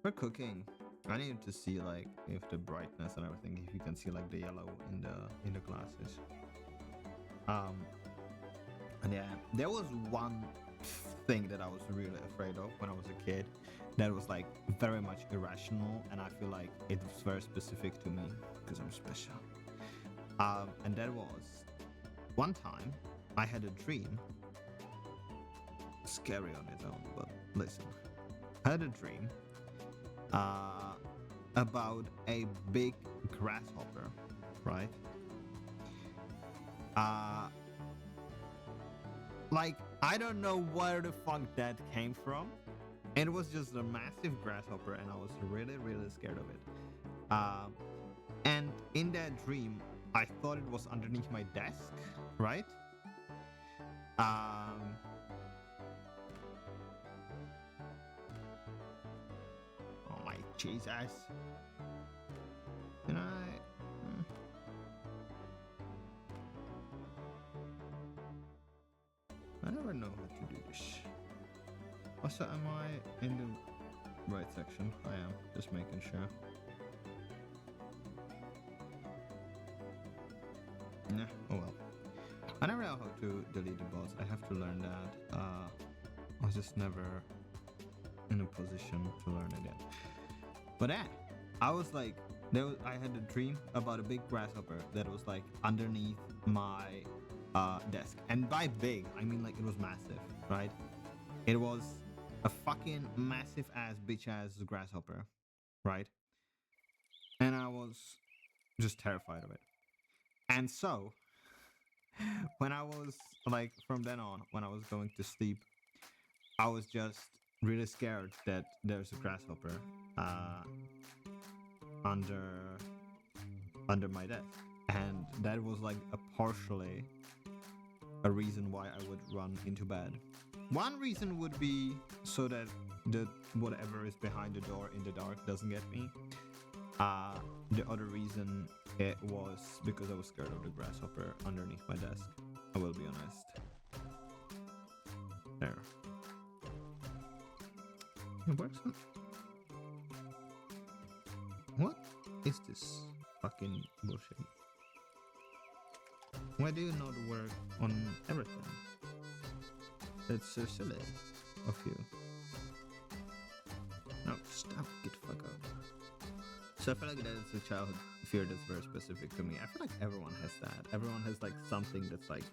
Speaker 1: We're cooking. I need to see like if the brightness and everything, if you can see like the yellow in the glasses. And yeah, there was one thing that I was really afraid of when I was a kid that was like very much irrational, and I feel like it was very specific to me because I'm special. And that was one time I had a dream, scary on its own, but listen, I had a dream about a big grasshopper, right? Like, I don't know where the fuck that came from. It was just a massive grasshopper, and I was really, really scared of it. And in that dream, I thought it was underneath my desk, right? Oh my Jesus. Can I? I never know how to do this. Also, am I in the right section? I am, just making sure. Yeah, oh well. I never know how to delete the bots. I have to learn that. I was just never in a position to learn it yet. But yeah, I was like, I had a dream about a big grasshopper that was like underneath my desk. And by big, I mean like it was massive, right? It was a fucking massive ass bitch ass grasshopper, right? And I was just terrified of it. And so, when I was like, from then on, when I was going to sleep, I was just really scared that there's a grasshopper under my desk. And that was like partially a reason why I would run into bed. One reason would be so that whatever is behind the door in the dark doesn't get me. The other reason it was because I was scared of the grasshopper underneath my desk. I will be honest. There. It works. What is this fucking bullshit? Why do you not work on everything? That's so silly of you. No, stop, get the fuck out. So I feel like that is a childhood fear that's very specific to me. I feel like everyone has that. Everyone has like something that's like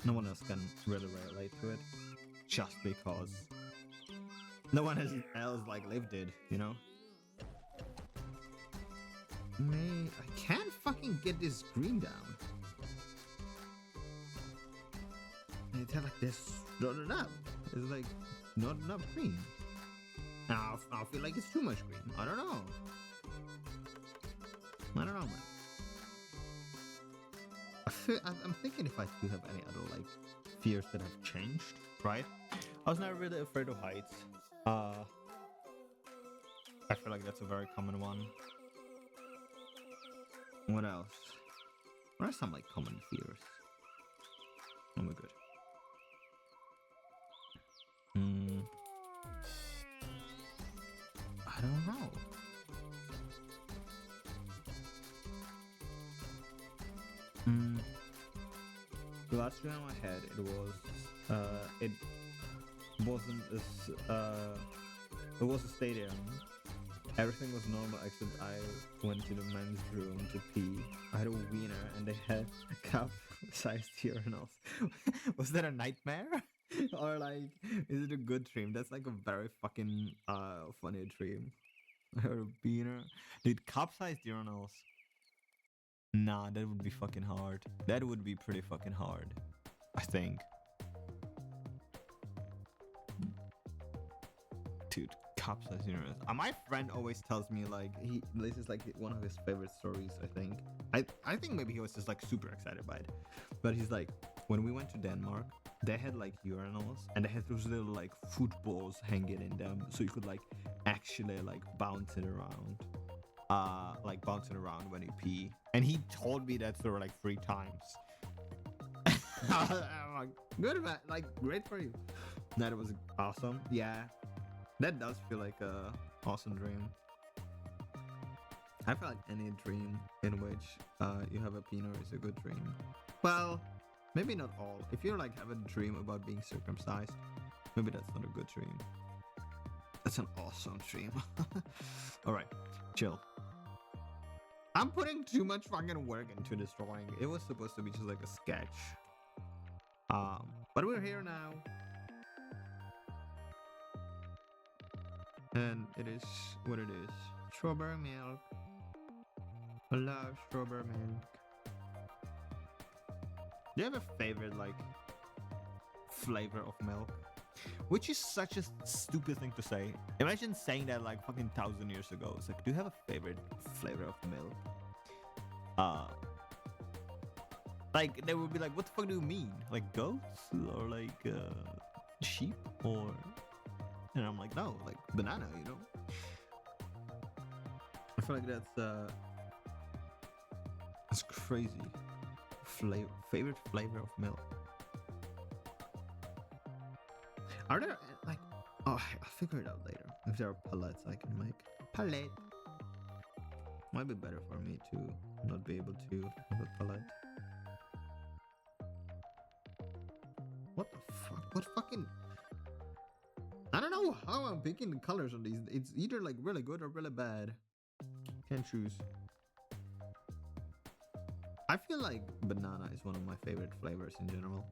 Speaker 1: no one else can really relate to it, just because No one else like lived it, you know. I can't fucking get this green down. It's like this not enough. It's like not enough green. Now I feel like it's too much green. I don't know. I don't know, man. I'm thinking if I do have any other like fears that have changed, right? I was never really afraid of heights. I feel like that's a very common one. What else? What are some like common fears? Oh my god. I don't know. The last year in my head, it wasn't it was a stadium. Everything was normal except I went to the men's room to pee. I had a wiener and they had cup-sized urinals. Was that a nightmare? Or like, is it a good dream? That's like a very fucking funny dream. I had a wiener. Dude, cup-sized urinals. Nah, that would be fucking hard. That would be pretty fucking hard, I think. Dude, cup-sized urinals. My friend always tells me like this is like one of his favorite stories. I think maybe he was just like super excited by it, but he's like, when we went to Denmark, they had like urinals and they had those little like footballs hanging in them, so you could like actually like bounce it around. Like bouncing around when you pee, and he told me that story like 3 times. I'm like, good man, like great for you. That was awesome. Yeah, that does feel like a awesome dream. I feel like any dream in which you have a penis is a good dream. Well, maybe not all. If you like have a dream about being circumcised, maybe that's not a good dream. That's an awesome dream. All right, chill. I'm putting too much fucking work into this drawing. It was supposed to be just like a sketch. But we're here now. And it is what it is. Strawberry milk. I love strawberry milk. Do you have a favorite like flavor of milk? Which is such a stupid thing to say. Imagine saying that like fucking 1,000 years ago. It's like, do you have a favorite flavor of milk? Like they would be like, what the fuck do you mean? Like goats or like sheep or? And I'm like, no, like banana, you know. I feel like that's crazy. Favorite flavor of milk. Are there like, oh, I'll figure it out later. If there are pellets I can make. Pellet. Might be better for me to not be able to have a pellet. What the fuck? What fucking... I don't know how I'm picking the colors on these. It's either like really good or really bad. Can't choose. I feel like banana is one of my favorite flavors in general.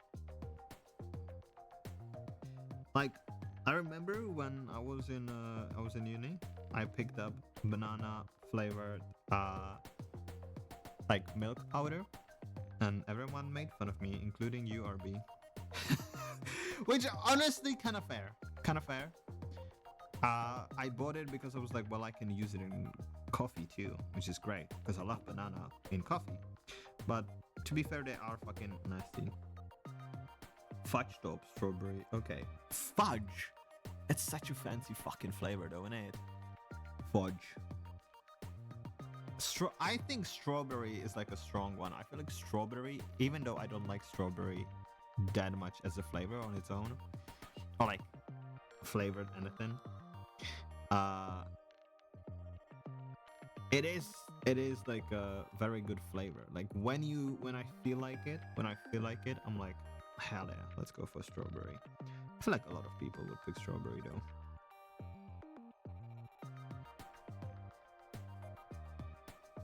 Speaker 1: Like, I remember when I was in uni, I picked up banana flavored like milk powder, and everyone made fun of me, including you, RB. Which honestly kind of fair. I bought it because I was like, well, I can use it in coffee too, which is great because I love banana in coffee. But to be fair, they are fucking nasty. Fudge top strawberry. Okay. Fudge. It's such a fancy fucking flavor though, isn't it? Fudge. I think strawberry is like a strong one. I feel like strawberry, even though I don't like strawberry that much as a flavor on its own, or like flavored anything, it is like a very good flavor. Like when I feel like it, I'm like, hell yeah, let's go for strawberry. I feel like a lot of people would pick strawberry though.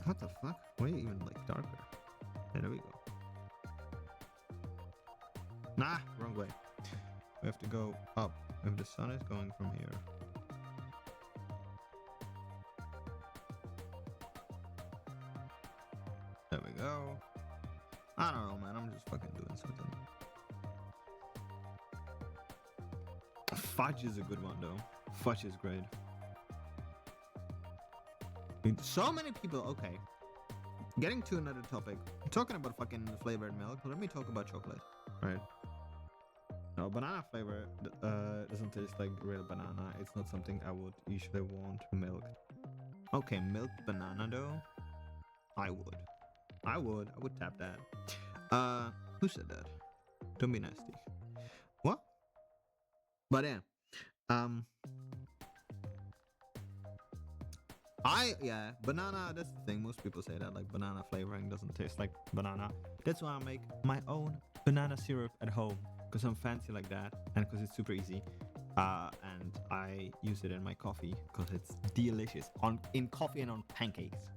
Speaker 1: What the fuck? Why even like darker? Yeah, there we go. Nah, wrong way. We have to go up if the sun is going from here. go. I don't know, man. I'm just fucking doing something. Fudge is a good one, though. Fudge is great. So many people. Okay. Getting to another topic. Talking about fucking flavored milk. Let me talk about chocolate. Right. No, banana flavor doesn't taste like real banana. It's not something I would usually want milk. Okay, milked banana though. I would tap that. Who said that? Don't be nasty. What? But yeah. Banana, that's the thing. Most people say that, like, banana flavoring doesn't taste like banana. That's why I make my own banana syrup at home, because I'm fancy like that, and because it's super easy. And I use it in my coffee because it's delicious in coffee and on pancakes.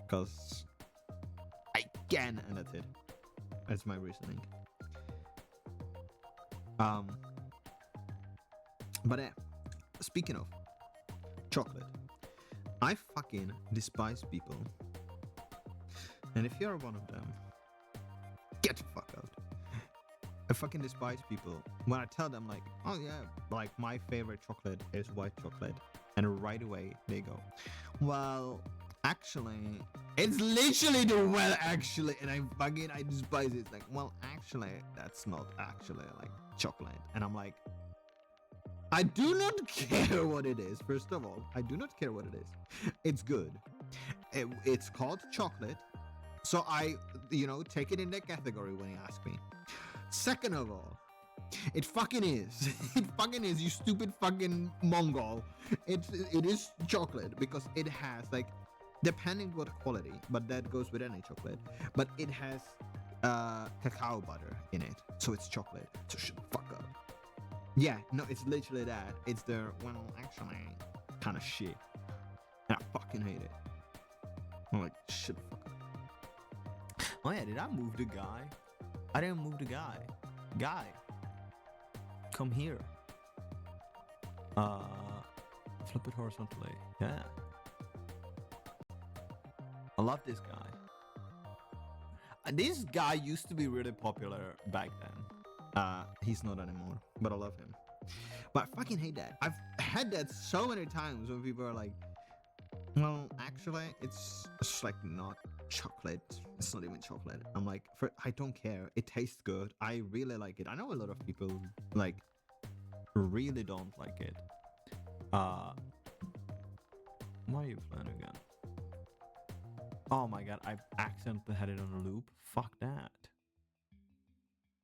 Speaker 1: Because I can, and that's it. That's my reasoning. But yeah, speaking of chocolate, I fucking despise people. And if you're one of them, get the fuck out. I fucking despise people when I tell them, like, oh yeah, like, my favorite chocolate is white chocolate. And right away they go, well, actually, it's literally actually, and I despise it. It's like, well, actually, that's not actually like chocolate. And I'm like, I do not care what it is. First of all, I do not care what it is. It's good. It's called chocolate. So I, take it in that category when you ask me. Second of all, it fucking is. It fucking is, you stupid fucking Mongol. It is chocolate because it has, like, depending what quality, but that goes with any chocolate, but it has cacao butter in it. So it's chocolate. So shut the fuck up. Yeah, no, it's literally that. It's the, well, actually, kind of shit. And I fucking hate it. I'm like, shit, fuck up. Oh yeah, did I move the guy? I didn't move the guy. Guy, come here. Flip it horizontally. Yeah. I love this guy. This guy used to be really popular back then. He's not anymore, but I love him. But I fucking hate that. I've had that so many times when people are like, well, actually, it's like not chocolate. It's not even chocolate. I'm like, I don't care. It tastes good. I really like it. I know a lot of people, like, really don't like it. Why are you playing again? Oh my god, I've accidentally had it on a loop. Fuck that.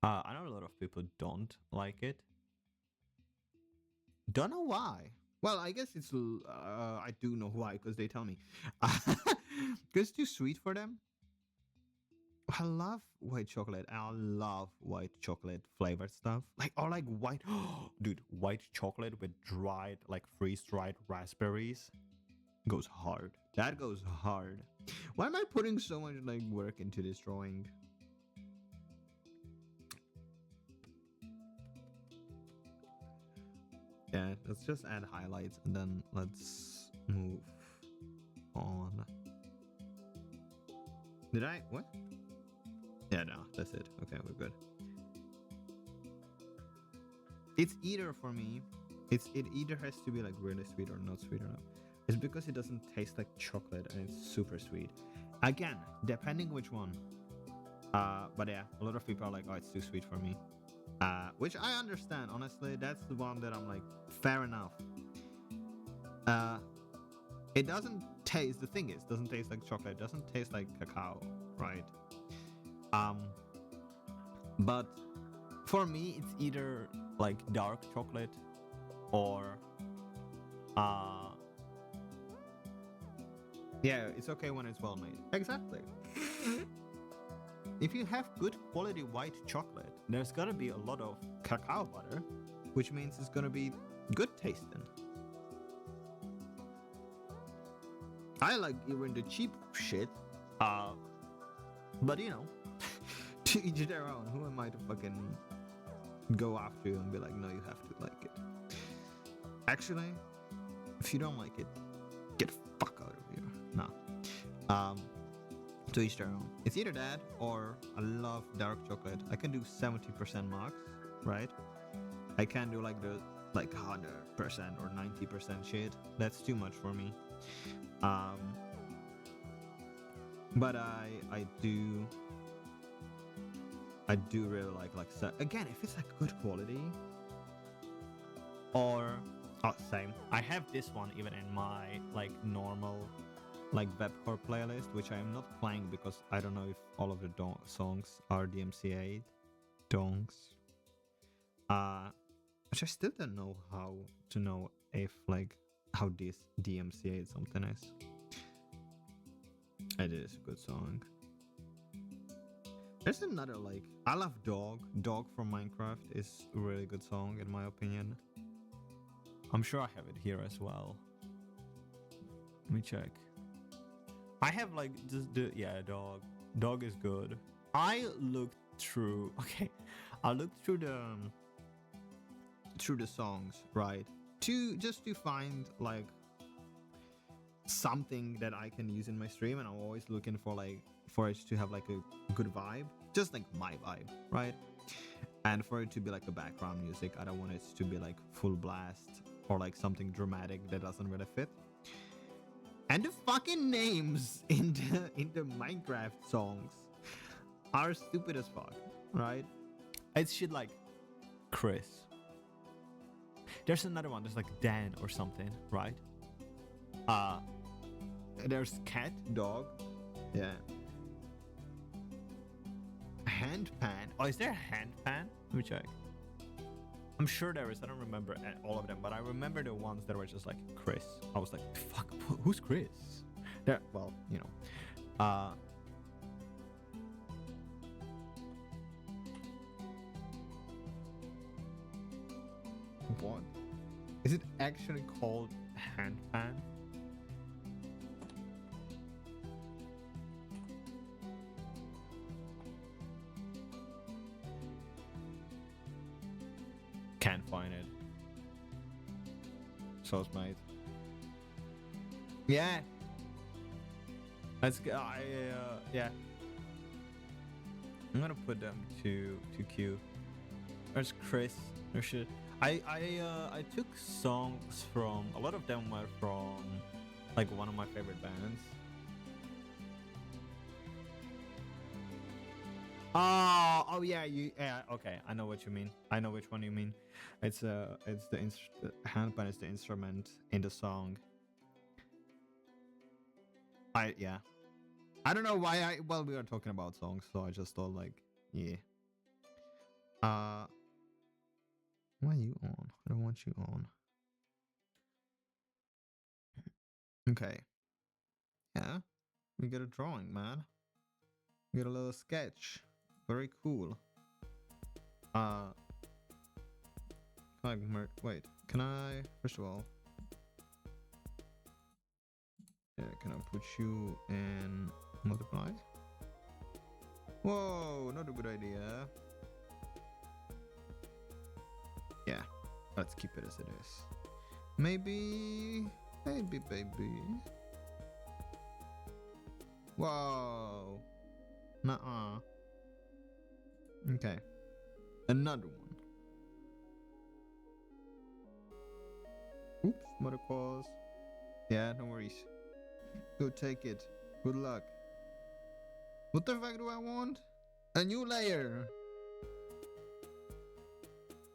Speaker 1: I know a lot of people don't like it. Don't know why. Well, I guess it's, I do know why, because they tell me. Because it's too sweet for them. I love white chocolate. I love white chocolate flavored stuff. Like, or like white, dude, white chocolate with dried, like freeze-dried raspberries goes hard. That goes hard. Why am I putting so much, like, work into this drawing? Yeah, let's just add highlights and then let's move on. Did I? What? Yeah, no, that's it. Okay, we're good. It's either, for me, it either has to be like really sweet or not sweet enough. It's because it doesn't taste like chocolate and it's super sweet. Again, depending which one. But yeah, a lot of people are like, oh, it's too sweet for me. Which I understand, honestly. That's the one that I'm like, fair enough. It doesn't taste, the thing is, doesn't taste like chocolate. It doesn't taste like cacao, right? But for me, it's either like dark chocolate or, yeah, it's okay when it's well made. Exactly. If you have good quality white chocolate, there's gonna be a lot of cacao butter, which means it's gonna be good tasting. I like even the cheap shit, but to each their own. Who am I to fucking go after you and be like, no, you have to like it? Actually, if you don't like it, get the fuck out of here. No. To each their own. It's either that or I love dark chocolate. I can do 70% max, right? I can't do like the 100% or 90% shit. That's too much for me. But I do really like again, if it's like good quality or same. I have this one even in my like normal like webcore playlist, which I am not playing because I don't know if all of the songs are DMCA dongs. Which I still don't know how to know if like how this DMCA something is. It is a good song. There's another like I love Dog from Minecraft is a really good song in my opinion. I'm sure I have it here as well. Let me check. I have like just the Dog is good. I looked through I looked through the songs, right? To find like something that I can use in my stream, and I'm always looking for it to have like a good vibe, just like my vibe, right? And for it to be like a background music. I don't want it to be like full blast or like something dramatic that doesn't really fit. And the fucking names in the Minecraft songs are stupid as fuck, right? It's shit like Chris. There's another one. There's like Dan or something, right? There's cat, dog, yeah. Handpan. Oh, is there a handpan? Let me check. I'm sure there is. I don't remember all of them, but I remember the ones that were just like Chris. I was like, fuck, who's Chris? There. Well, you know. What? Is it actually called handpan? Can't find it. Sauce mate. Yeah. Let's go. Yeah. I'm gonna put them to Q. There's Chris. There's shit. I took songs from a lot of them were from like one of my favorite bands. Oh yeah, okay, I know what you mean. I know which one you mean. It's the handpan is the instrument in the song. I don't know why we are talking about songs, so I just thought like, yeah. Why are you on? I don't want you on. Okay. Yeah. We got a drawing, man. We got a little sketch. Very cool. Wait, can I first of all, yeah, can I put you in multiply? Whoa, not a good idea. Yeah, let's keep it as it is. Maybe. Whoa. Nuh-uh. Okay. Another one. Oops, mother calls. Yeah, no worries. Go take it. Good luck. What the fuck do I want? A new layer.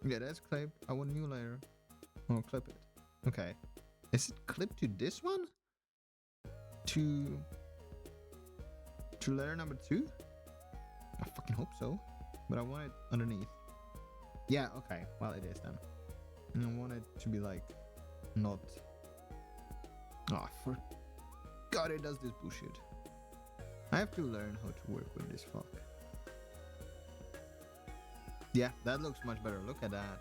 Speaker 1: Yeah, that's clip. I want a new layer. Oh, clip it. Okay. Is it clipped to this one? To layer number 2? I fucking hope so. But I want it underneath. Yeah, okay. Well, it is then. And I want it to be like not. Oh, for God, it does this bullshit. I have to learn how to work with this fuck. Yeah, that looks much better. Look at that.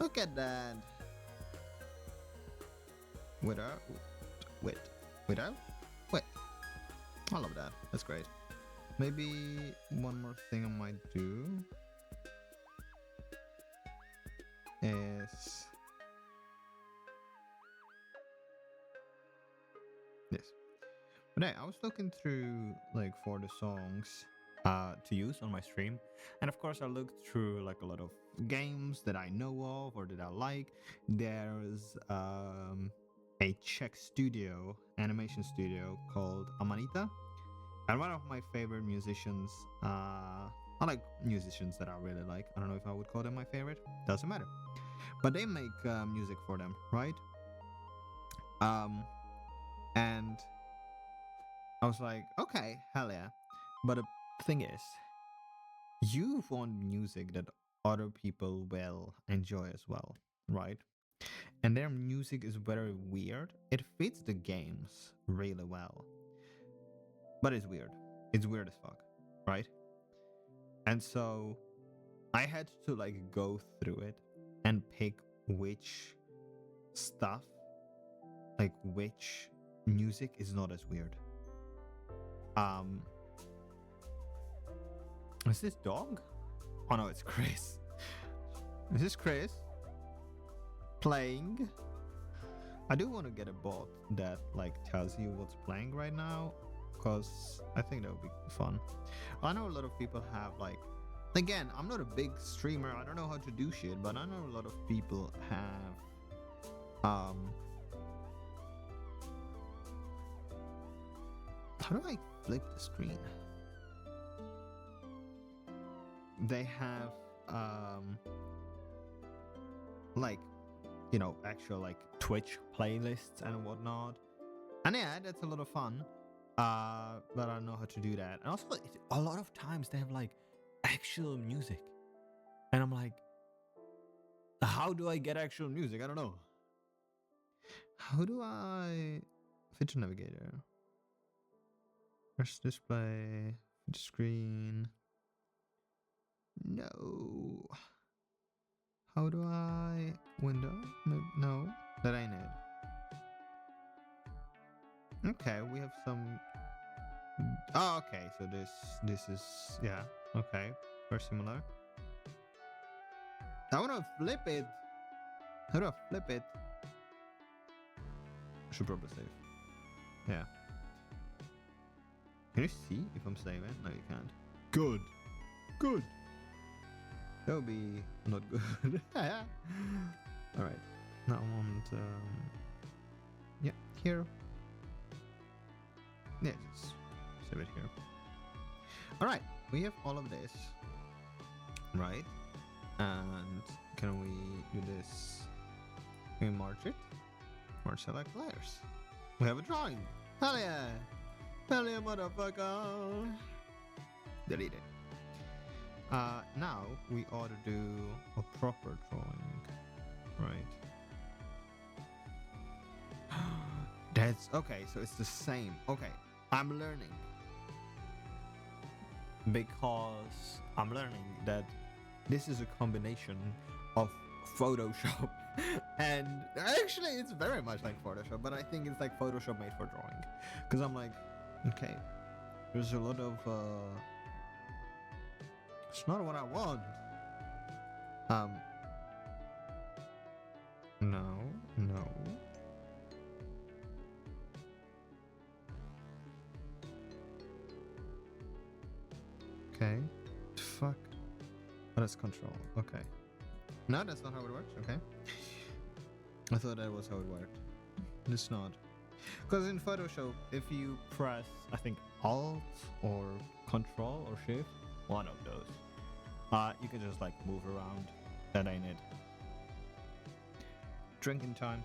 Speaker 1: Look at that. Without. I love that. That's great. Maybe one more thing I might do is this. But hey, I was looking through like for the songs to use on my stream, and of course I looked through like a lot of games that I know of or that I like. There's a Czech studio, animation studio called Amanita, and one of my favorite musicians. I like musicians that I really like. I don't know if I would call them my favorite. Doesn't matter. But they make music for them, right? And I was like, okay, hell yeah. But the thing is, you want music that other people will enjoy as well, right? And their music is very weird. It fits the games really well, but it's weird. It's weird as fuck, right? And so I had to like go through it and pick which stuff, like which music is not as weird. Is this dog? Oh no, it's Chris. Is this Chris playing? I do want to get a bot that like tells you what's playing right now, because I think that would be fun. I know a lot of people have like, again, I'm not a big streamer, I don't know how to do shit, but I know a lot of people have how do I flip the screen? They have like, you know, actual like Twitch playlists and whatnot, and yeah, that's a lot of fun, but I don't know how to do that. And also a lot of times they have like actual music, and I'm like, how do I get actual music? I don't know. How do I fit navigator? First display, fit screen. No. How do I window? No, that ain't it. Okay, we have some. Oh, okay. So this is, yeah. Okay, very similar. I wanna flip it. How do I flip it? I should probably save. Yeah. Can you see if I'm saving? No, you can't. Good. Good. That would be not good. Alright. Now I want yeah, here. Yeah, just save it here. Alright, we have all of this. Right? And can we do this? Can we march it? March select layers. We have a drawing. Hell yeah! Hell yeah, motherfucker! Delete it. Now we ought to do a proper drawing, right? That's okay, so it's the same. Okay, I'm learning. Because I'm learning that this is a combination of Photoshop and actually it's very much like Photoshop, but I think it's like Photoshop made for drawing. Because I'm like, okay, there's a lot of it's not what I want. No. Okay. Fuck. Oh, that's control. Okay. No, that's not how it works. Okay. I thought that was how it worked. It's not. Because in Photoshop, if you press, I think, Alt or Control or Shift, one of those, you can just like move around. That ain't it. Drinking time.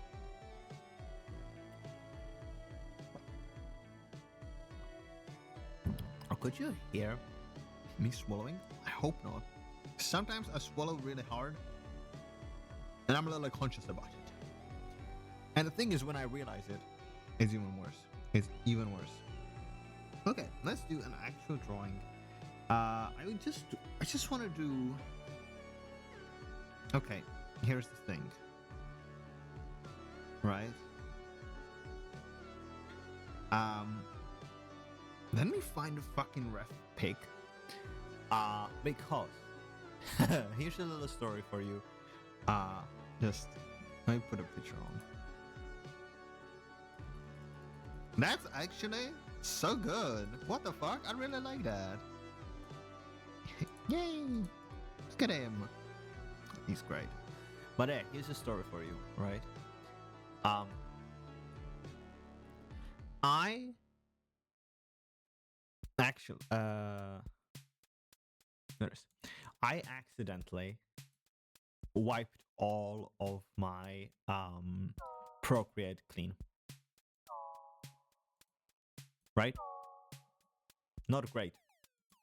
Speaker 1: Or could you hear me swallowing? I hope not. Sometimes I swallow really hard, and I'm a little conscious about it. And the thing is, when I realize it, it's even worse. It's even worse. Okay, let's do an actual drawing. I just want to do. Okay, here's the thing. Right. Let me find a fucking ref pic. Because here's a little story for you. Just let me put a picture on. That's actually So good. What the fuck? I really like that. Yay! Look at him. He's great. But hey, here's a story for you, right? I actually notice I accidentally wiped all of my Procreate clean. Right? Not great.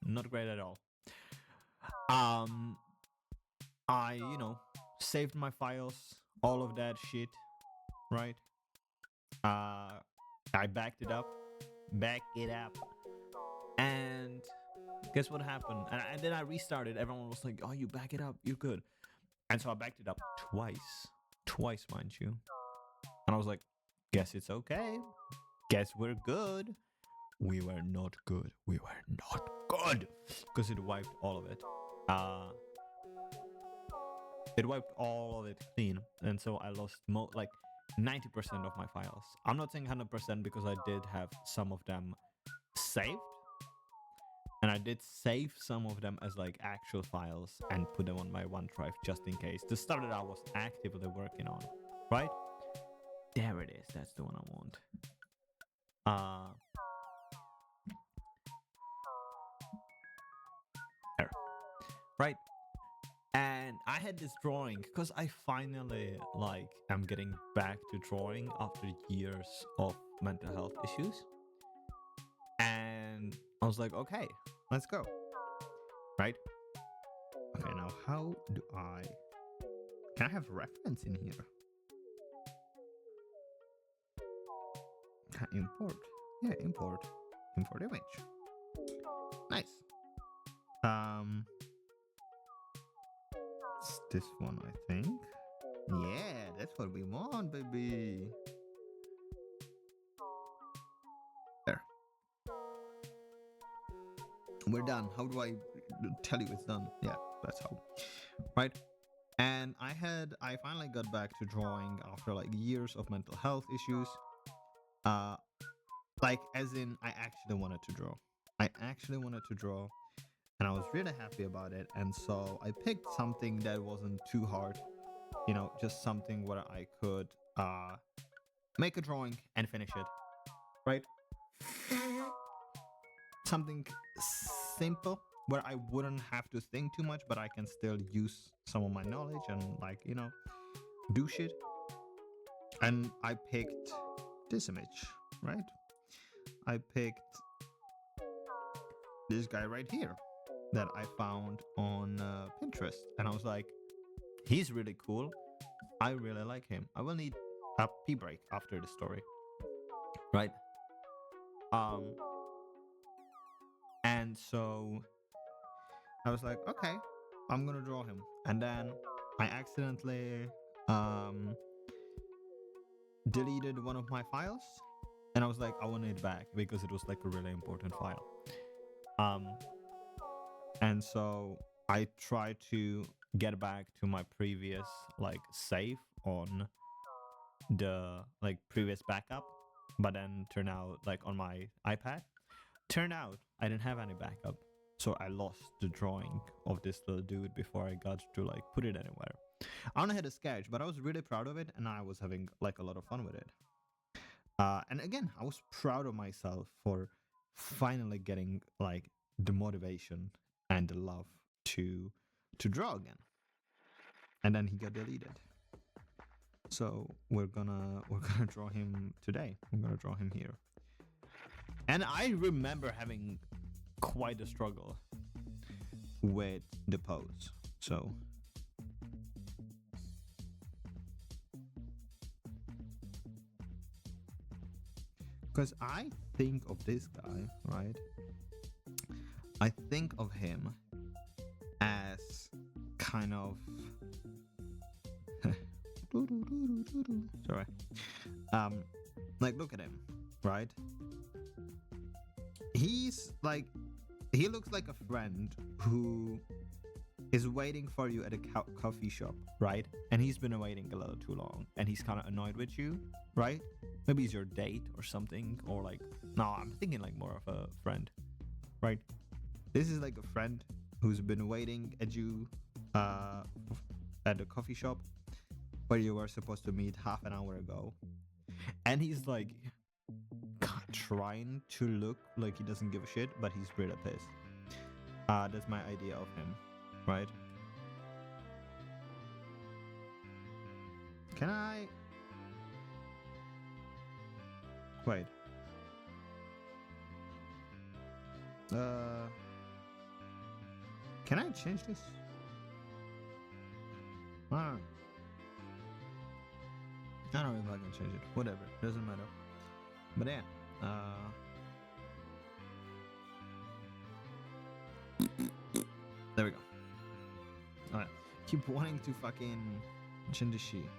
Speaker 1: Not great at all. I, saved my files, all of that shit, right? I backed it up, and guess what happened? And then I restarted. Everyone was like, "Oh, you back it up, you're good." And so I backed it up twice, mind you. And I was like, "Guess it's okay. Guess we're good." We were not good. We were not good because it wiped all of it. It wiped all of it clean, and so I lost like 90% of my files. I'm not saying 100% because I did have some of them saved, and I did save some of them as like actual files and put them on my OneDrive just in case. The stuff that I was actively working on, right? There it is. That's the one I want. There. Right. And I had this drawing because I finally am getting back to drawing after years of mental health issues. And I was like, okay, let's go. Right? Okay, now how do can I have reference in here? Import. Yeah, import. Import image. Nice. It's this one, I think. Yeah, that's what we want, baby. There. We're done. How do I tell you it's done? Yeah, that's how. Right? And I finally got back to drawing after like years of mental health issues. As in, I actually wanted to draw. And I was really happy about it. And so I picked something that wasn't too hard, just something where I could make a drawing and finish it, right? Something simple where I wouldn't have to think too much, but I can still use some of my knowledge and do shit. And I picked this image, right? I picked this guy right here that I found on Pinterest, and I was like, he's really cool. I really like him. I will need a pee break after the story, right? And so I was like, okay, I'm gonna draw him. And then I accidentally deleted one of my files, and I was like, I want it back because it was like a really important file. And so I tried to get back to my previous save on the previous backup, but then turned out on my iPad, I didn't have any backup. So I lost the drawing of this little dude before I got to put it anywhere. I only had a sketch, but I was really proud of it, and I was having a lot of fun with it. And again, I was proud of myself for finally getting the motivation and the love to draw again. And then he got deleted. So we're gonna draw him today. I'm gonna draw him here. And I remember having quite a struggle with the pose. So because I think of this guy, right? I think of him as kind of sorry. Look at him, right? He looks like a friend who is waiting for you at a coffee shop, right? And he's been waiting a little too long, and he's kind of annoyed with you, right? Maybe he's your date or something, or like, no, I'm thinking like more of a friend, right? This is like a friend who's been waiting at you at the coffee shop where you were supposed to meet half an hour ago, and he's like trying to look like he doesn't give a shit, but he's really pissed. That's my idea of him, right? Can I wait? Can I change this? I don't know if I can change it. Whatever, doesn't matter. But yeah, there we go. Alright. Keep wanting to fucking change the sheet.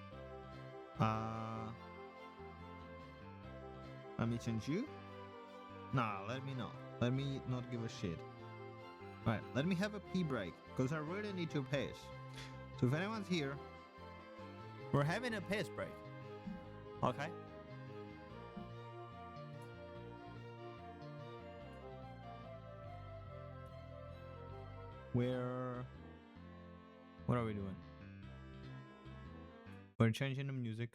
Speaker 1: Let me change you? Nah, let me not. Let me not give a shit. Alright, let me have a pee break, because I really need to piss. So if anyone's here, we're having a piss break. Okay? What are we doing? We're changing the music.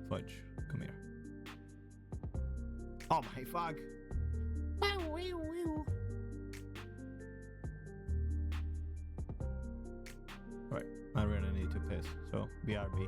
Speaker 1: Fudge, come here. Oh my fuck! Right, I really need to piss, so BRB.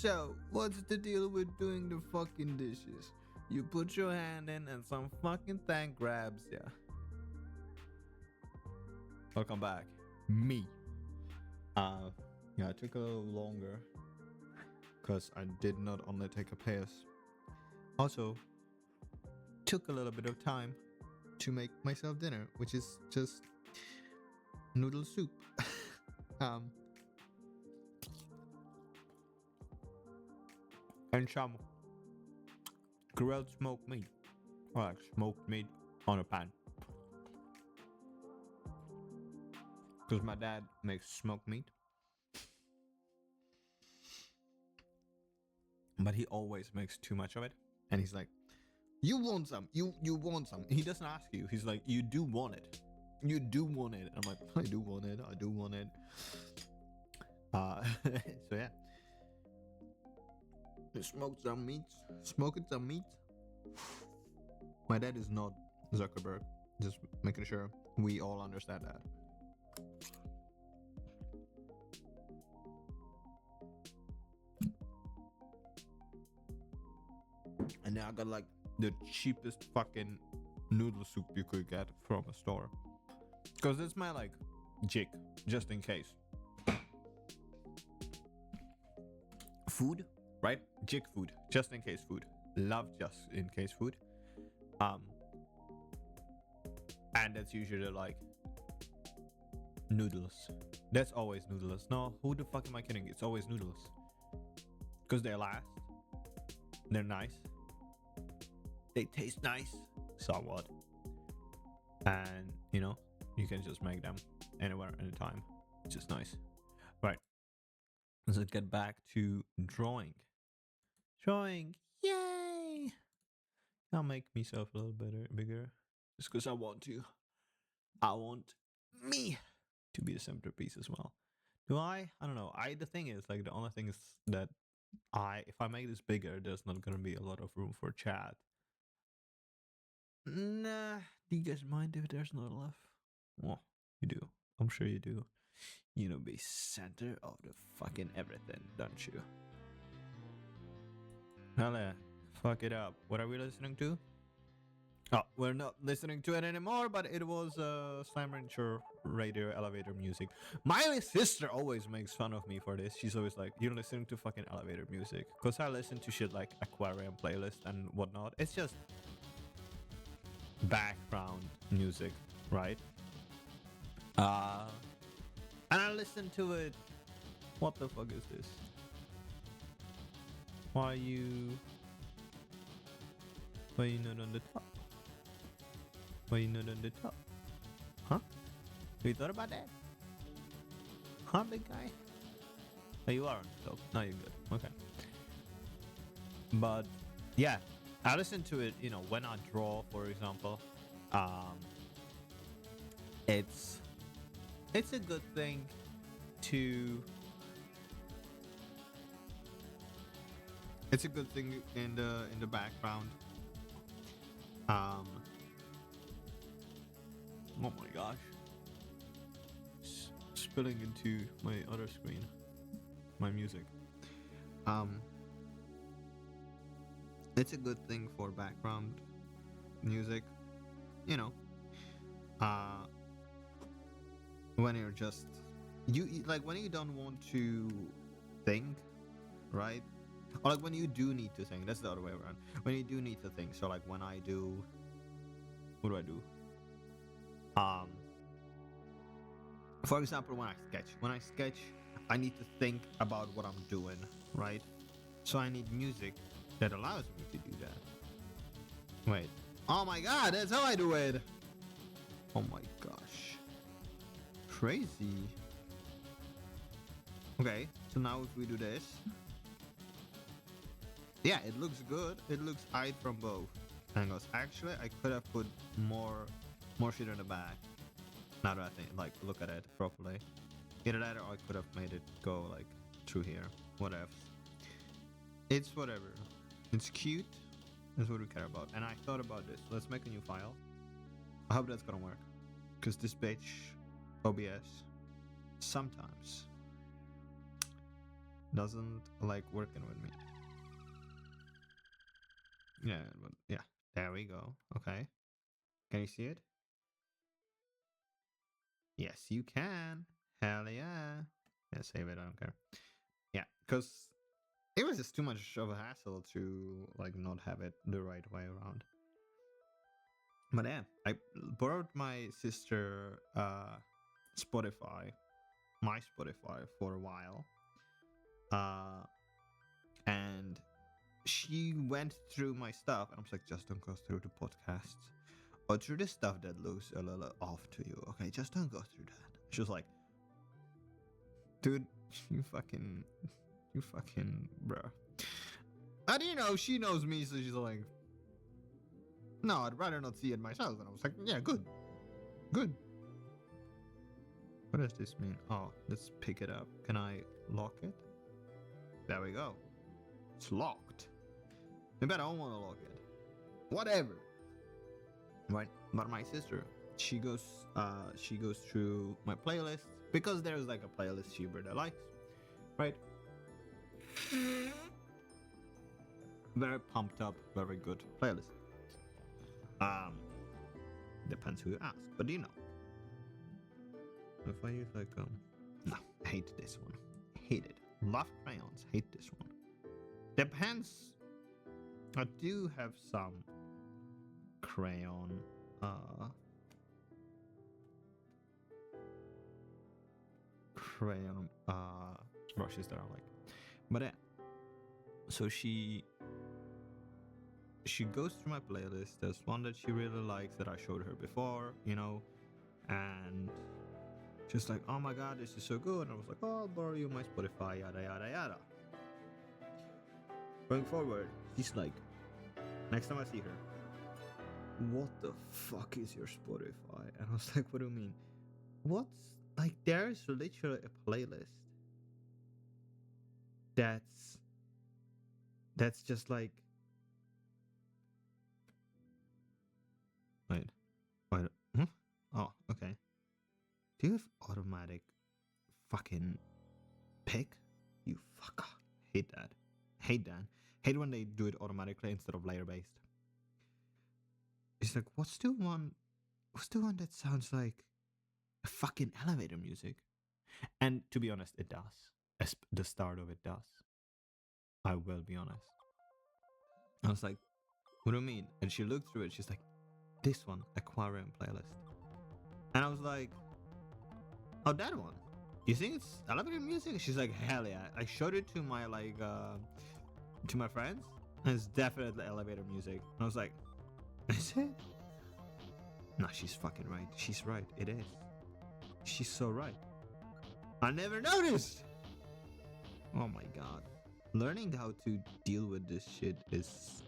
Speaker 1: So, what's the deal with doing the fucking dishes? You put your hand in and some fucking thing grabs ya. Welcome back. Me. Yeah, it took a little longer because I did not undertake a pace. Also, took a little bit of time to make myself dinner, which is just noodle soup. And some grilled smoked meat, or like smoked meat on a pan. Because my dad makes smoked meat, but he always makes too much of it, and he's like, "You want some? You want some?" He doesn't ask you. He's like, "You do want it. You do want it." I'm like, "I do want it. I do want it." So yeah. Smoked some meat. Smoking some meat. My dad is not Zuckerberg. Just making sure we all understand that. And now I got like the cheapest fucking noodle soup you could get from a store. Because it's my like jig, just in case. Food, right? Jig food, just in case food. Love just in case food. And that's usually like noodles. That's always noodles. No, who the fuck am I kidding? It's always noodles. Because they last. They're nice. They taste nice. Somewhat. And, you know, you can just make them anywhere, anytime. It's just nice. Right. Let's get back to drawing. Drawing. Yay! I'll make myself a little bigger. Just because I want to. I want me to be the centerpiece as well. Do I? I don't know. The thing is, like, the only thing is that if I make this bigger, there's not gonna be a lot of room for chat. Nah. Do you guys mind if there's not enough? Well, you do. I'm sure you do. You know, be center of the fucking everything, don't you? Hell, fuck it up. What are we listening to? Oh, we're not listening to it anymore, but it was Slam Rancher radio elevator music. My sister always makes fun of me for this. She's always like, "You're listening to fucking elevator music." Because I listen to shit like Aquarium playlist and whatnot. It's just background music, right? And I listen to it. What the fuck is this? Why you not on the top? Why you not on the top? Huh? You thought about that? Huh, big guy? Oh, you are on the top. No, you're good. Okay. But yeah, I listen to it, you know, when I draw, for example. It's a good thing to. It's a good thing in the background. Oh my gosh. Spilling into my other screen. My music. It's a good thing for background music. You know. When you're just like when you don't want to think, right? Or like when you do need to think. That's the other way around. When you do need to think. So like when I do, what do I do? For example, when I sketch, I need to think about what I'm doing, right? So I need music that allows me to do that. Wait. Oh my god, that's how I do it. Oh my gosh. Crazy. Okay, so now if we do this. Yeah, it looks good. It looks eyed from both angles. Actually, I could have put more shit in the back. Now that I think, like, look at it properly. Either that or I could have made it go, like, through here. Whatever. It's whatever. It's cute. That's what we care about. And I thought about this. Let's make a new file. I hope that's gonna work. Because this bitch, OBS, sometimes doesn't like working with me. Yeah, but yeah, there we go. Okay, can you see it? Yes, you can. Hell yeah. Yeah, save it. I don't care. Yeah, because it was just too much of a hassle to like not have it the right way around. But yeah, I borrowed my sister Spotify, my Spotify for a while. And she went through my stuff and I was like, just don't go through the podcasts or through the stuff that looks a little off to you. Okay, just don't go through that. She was like, dude, you fucking bruh. And you know, she knows me, so she's like, no, I'd rather not see it myself. And I was like, yeah, good. Good. What does this mean? Oh, let's pick it up. Can I lock it? There we go. It's locked. Maybe I don't want to lock it. Whatever. Right? But my sister, she goes through my playlist because there's like a playlist she really likes. Right? Very pumped up, very good playlist. Depends who you ask, but you know. If I use like no, hate this one. Hate it. Love crayons, hate this one. Depends. I do have some crayon brushes that I like. But yeah. So she goes through my playlist. There's one that she really likes that I showed her before, you know, and she's like, oh my god, this is so good. And I was like, oh, I'll borrow you my Spotify, yada yada yada. Going forward, she's like, next time I see her, what the fuck is your Spotify? And I was like, what do you mean? What's like, there's literally a playlist that's just like, wait, oh, okay. Do you have automatic fucking pick? You fucker. Hate that. Hate that. Hate when they do it automatically instead of layer based. It's like, what's the one that sounds like a fucking elevator music? And to be honest, it does. The start of it does. I will be honest. I was like, what do you mean? And she looked through it. She's like, this one, aquarium playlist. And I was like, oh, that one. You think it's elevator music? She's like, hell yeah. I showed it to my to my friends, and it's definitely elevator music. And I was like, is it? No, she's fucking right. She's right. It is. She's so right. I never noticed. Oh my god. Learning how to deal with this shit is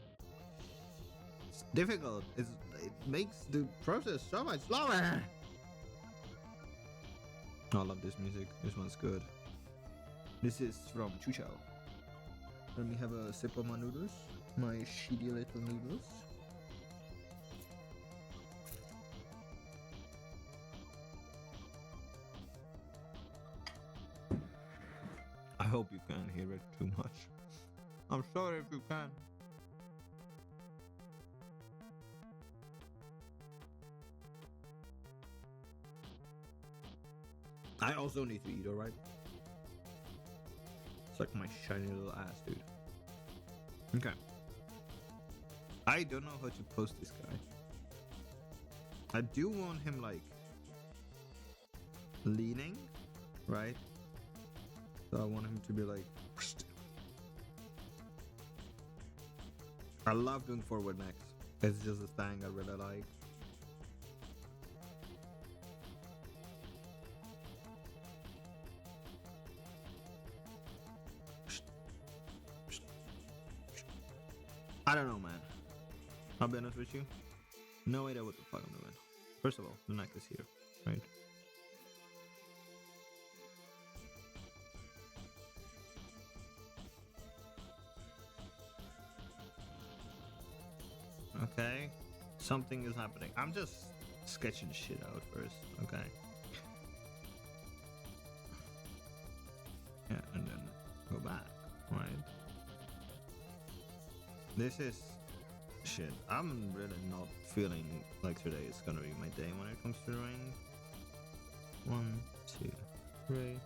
Speaker 1: difficult. It makes the process so much slower. I love this music. This one's good. This is from Chucho. Let me have a sip of my noodles. My shitty little noodles. I hope you can't hear it too much. I'm sorry if you can. I also need to eat, alright? It's like my shiny little ass, dude. Okay. I don't know how to post this guy. I do want him like leaning, right? So I want him to be like. I love doing forward max. It's just a thing I really like. I don't know, man. I'll be honest with you. No idea what the fuck I'm doing. First of all, the neck is here, right? Okay. Something is happening. I'm just sketching shit out first, okay? Yeah, and then go back. This is shit. I'm really not feeling like today is gonna be my day when it comes to drawing. 1, 2, 3.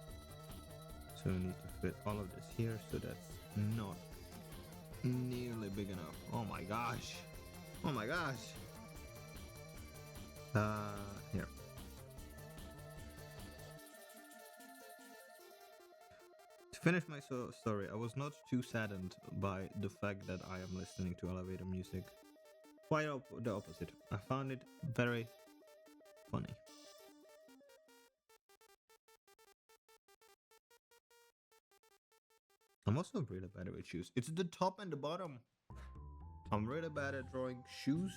Speaker 1: So we need to fit all of this here, so that's not nearly big enough. Oh my gosh. Oh my gosh. Here. To finish my story, I was not too saddened by the fact that I am listening to elevator music. Quite the opposite. I found it very funny. I'm also really bad at shoes. It's the top and the bottom. I'm really bad at drawing shoes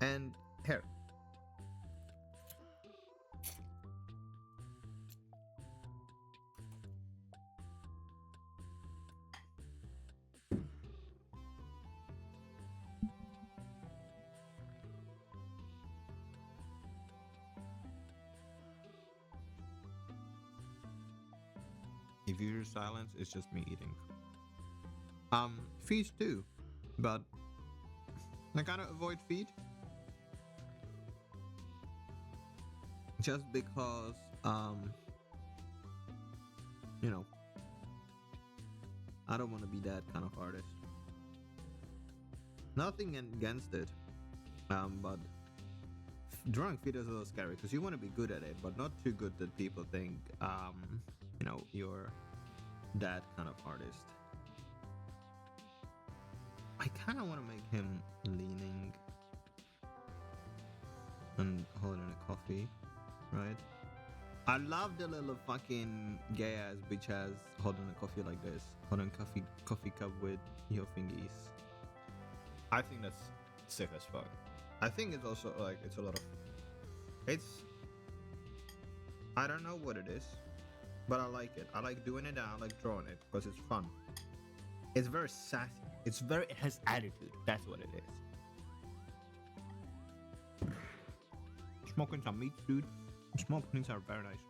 Speaker 1: and hair. If you hear silence, it's just me eating. Feet too, but I kind of avoid feet just because, you know, I don't want to be that kind of artist. Nothing against it, but drawing feet is a little scary because you want to be good at it, but not too good that people think, you know, you're that kind of artist. I kind of want to make him leaning and holding a coffee, right? I love the little fucking gay ass bitch ass holding a coffee like this, holding coffee cup with your fingies. I think that's sick as fuck. I think it's also like it's a lot of, I don't know what it is, but I like it. I like doing it and I like drawing it because it's fun. It's very sassy. It has attitude. That's what it is. Smoking some meat, dude. Small puddings are very nice.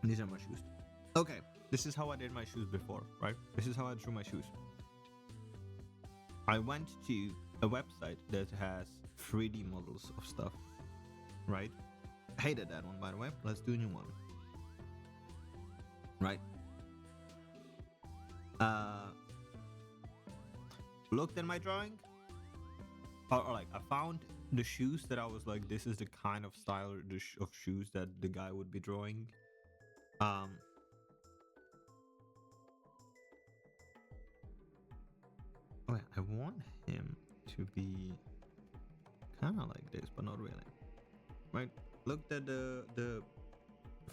Speaker 1: These are my shoes. Okay, this is how I did my shoes before, right? This is how I drew my shoes. I went to a website that has 3D models of stuff, right? Hated that one, by the way. Let's do a new one. Right? Looked at my drawing, or like I found the shoes that I was like, this is the kind of style of shoes that the guy would be drawing. Oh yeah, I want him to be kind of like this, but not really. Right? Looked at the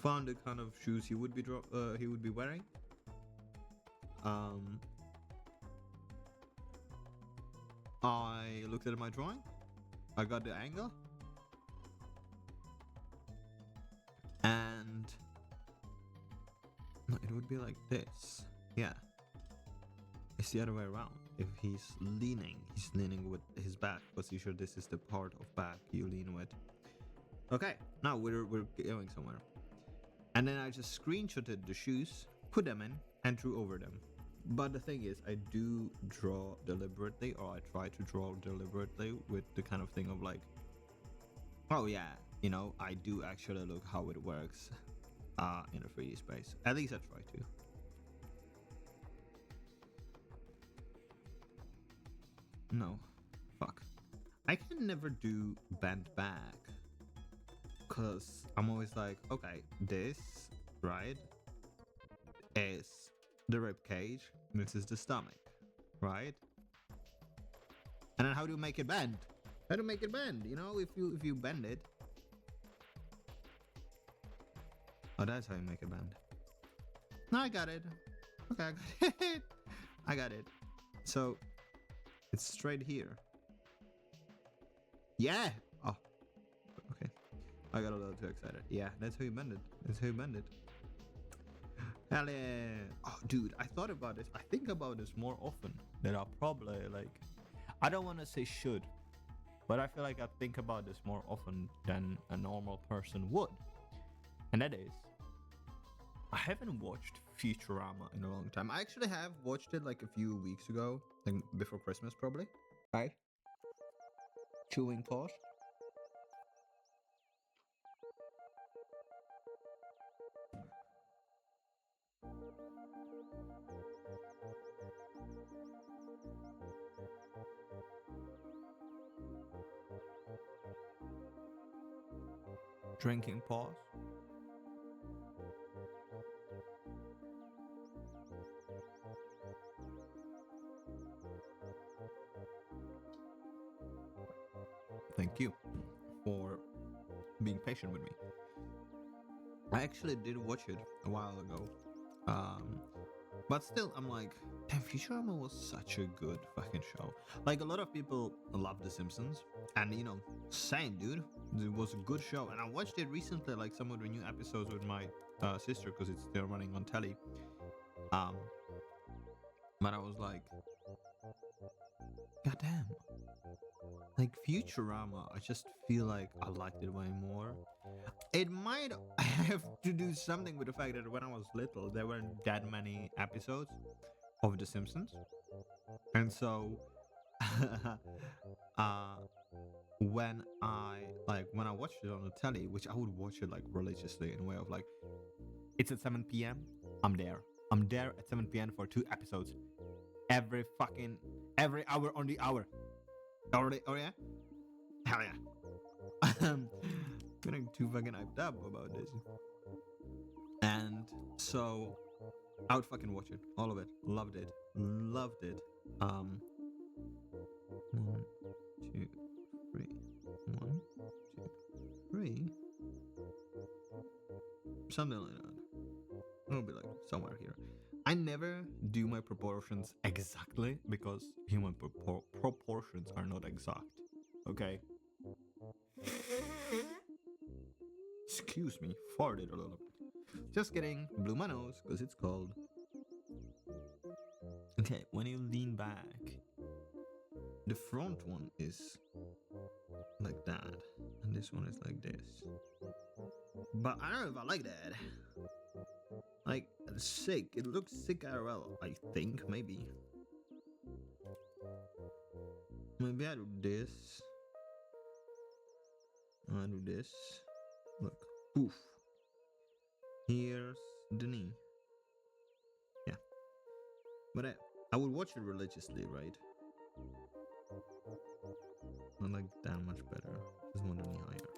Speaker 1: found the kind of shoes he would be wearing. I looked at my drawing. I got the angle, and no, it would be like this. Yeah, it's the other way around. If he's leaning with his back, because you sure this is the part of back you lean with. Okay, now we're going somewhere. And then I just screenshotted the shoes, put them in, and drew over them. But the thing is, I do draw deliberately, or I try to draw deliberately with the kind of thing of like, oh yeah, you know, I do actually look how it works in a 3D space. At least I try to. No, fuck. I can never do bent back. Because I'm always like, okay, this, right, is the rib cage, this is the stomach, right? And then how do you make it bend? How do you make it bend? You know, if you bend it. Oh, that's how you make it bend. No, I got it. Okay, I got it. I got it. So, it's straight here. Yeah! Oh, okay. I got a little too excited. Yeah, that's how you bend it. That's how you bend it. Hell yeah. Oh, dude, I thought about this. I think about this more often than I probably, like, I don't want to say should, but I feel like I think about this more often than a normal person would. And that is, I haven't watched Futurama in a long time. I actually have watched it like a few weeks ago, like before Christmas probably. Right? Chewing pause. Drinking pause. Thank you for being patient with me. I actually did watch it a while ago. But still, I'm like, damn, Futurama was such a good fucking show. Like, a lot of people love The Simpsons, and you know, same dude, it was a good show. And I watched it recently, like some of the new episodes with my sister, because it's still running on telly. But I was like, goddamn, like Futurama, I just feel like I liked it way more. It might have to do something with the fact that when I was little, there weren't that many episodes of The Simpsons, and so uh, when I watched it on the telly, which I would watch it like religiously in a way of like, it's at 7 p.m. I'm there. I'm there at 7 p.m. for 2 episodes. Every hour on the hour. Already? Oh yeah? Hell yeah. I'm getting too fucking hyped up about this. And so I would fucking watch it. All of it. Loved it. Loved it. 1, 2, 3. 1, 2, 3. Something like that. It'll be like somewhere here. I never do my proportions exactly because human proportions are not exact. Okay? Excuse me, farted a little bit. Just kidding, blew my nose because it's cold. Okay, when you lean back, the front one is like that, and this one is like this. But I don't know if I like that. Like, it's sick. It looks sick IRL, I think, maybe. Maybe I do this. I do this. Look, poof. Here's the knee. Yeah. But I would watch it religiously, right? Not like that much better. Just want the knee higher.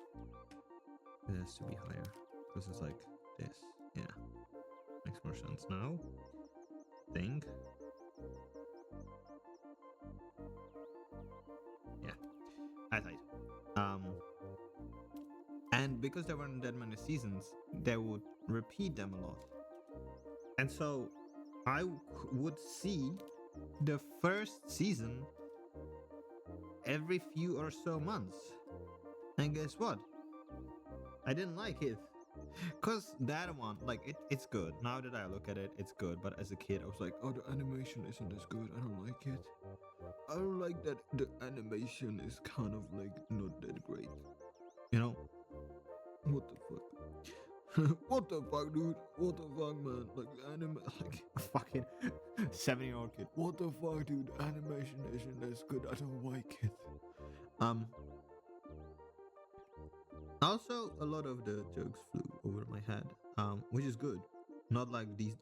Speaker 1: It has to be higher. Because it's like this. Yeah. Makes more sense now. Think. Yeah. I tight. And because there weren't that many seasons, they would repeat them a lot. And so I would see the first season every few or so months. And guess what? I didn't like it. Because that one, like, it's good. Now that I look at it, it's good. But as a kid, I was like, oh, the animation isn't as good. I don't like it. I don't like that the animation is kind of like not that great. You know? What the fuck? What the fuck, dude? What the fuck, man? Like, like a fucking 7-year-old kid. What the fuck, dude? Animation isn't as good. I don't like it. Also, a lot of the jokes flew over my head, which is good. Not like these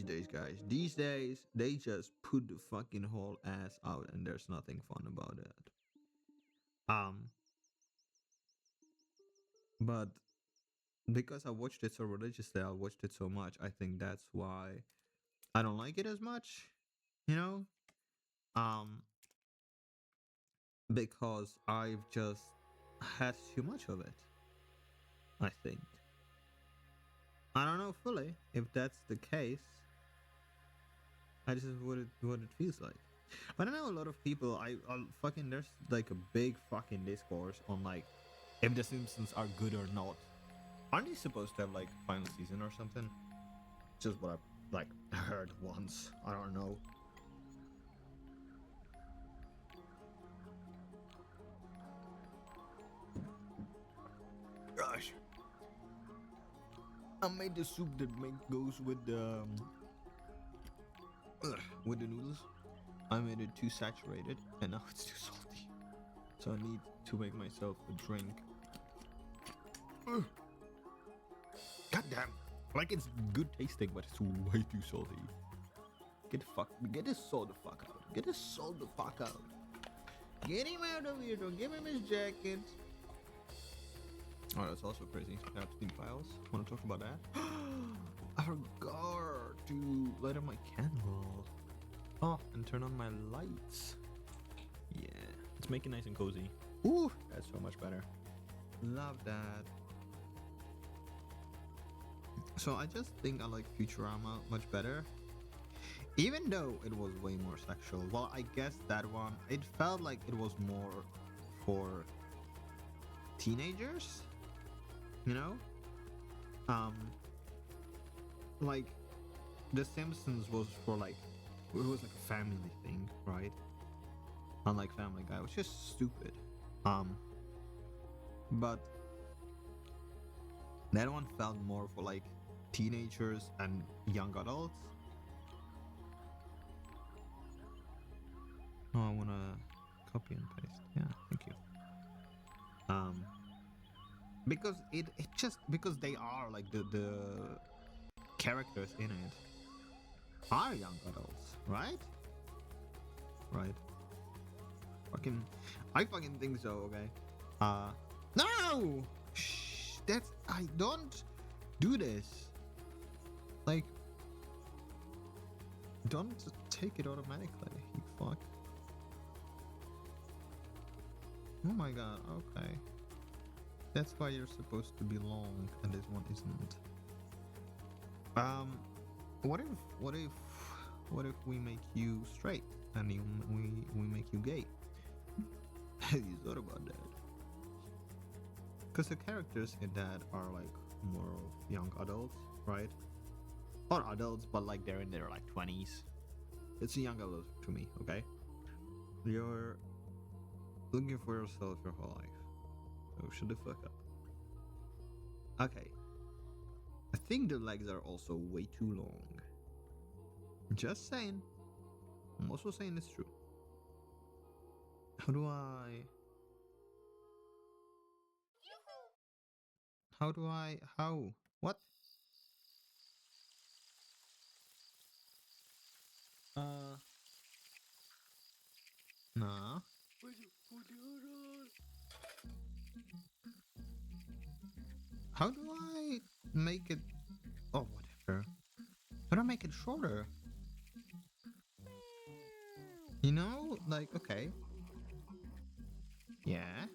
Speaker 1: days, guys. These days, they just put the fucking whole ass out, and there's nothing fun about it. But because I watched it so religiously, I watched it so much. I think that's why I don't like it as much. You know, because I've just had too much of it. I think. I don't know fully if that's the case. I just what it feels like. But I know a lot of people. I fucking there's like a big fucking discourse on like if the Simpsons are good or not. Aren't they supposed to have like final season or something? Just what I've like heard once. I don't know. I made the soup that goes with the noodles. I made it too saturated, and now it's too salty. So I need to make myself a drink. Ugh. God damn! Like it's good tasting, but it's way too salty. Get this salt the fuck out. Get this salt the fuck out. Get him out of here! Don't give him his jacket. Oh, that's also crazy. Epstein files. Want to talk about that? I forgot to light up my candle. Oh, and turn on my lights. Yeah, let's make it nice and cozy. Ooh, that's so much better. Love that. So I just think I like Futurama much better. Even though it was way more sexual. Well, I guess that one, it felt like it was more for teenagers. You know? Like, The Simpsons was for like, it was like a family thing, right? Unlike Family Guy, which is stupid. But that one felt more for like teenagers and young adults. Oh, I wanna copy and paste. Yeah, thank you. Because it just because they are like the characters in it are young adults, right? Right. I fucking think so. Okay. No. Shh. I don't do this. Like, don't take it automatically. You fuck. Oh my god. Okay. That's why you're supposed to be long, and this one isn't. What if we make you straight and we make you gay? Have you thought about that? Because the characters in that are like more of young adults, right? Or adults, but like they're in their like 20s. It's a young adult to me, okay? You're looking for yourself your whole life. So shut the fuck up. Okay. I think the legs are also way too long. Just saying. I'm also saying it's true. How? What? Nah. How do I make it? Oh, whatever. How do I make it shorter? You know, like, okay. Yeah.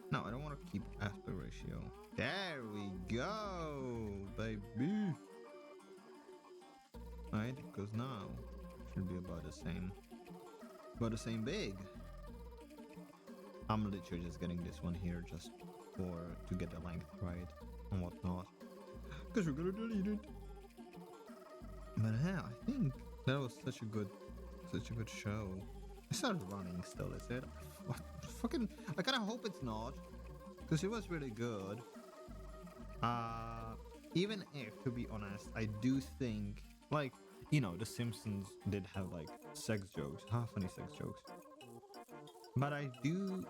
Speaker 1: No, I don't want to keep aspect ratio. There we go, baby. Right, because now should be about the same. About the same big. I'm literally just getting this one here just to get the length right and whatnot. Because we're gonna delete it. But yeah, I think that was such a good show. It's not running still, is it? What fucking? I kind of hope it's not, because it was really good. Even if, to be honest, I do think, like, you know, The Simpsons did have like sex jokes, funny sex jokes. But I do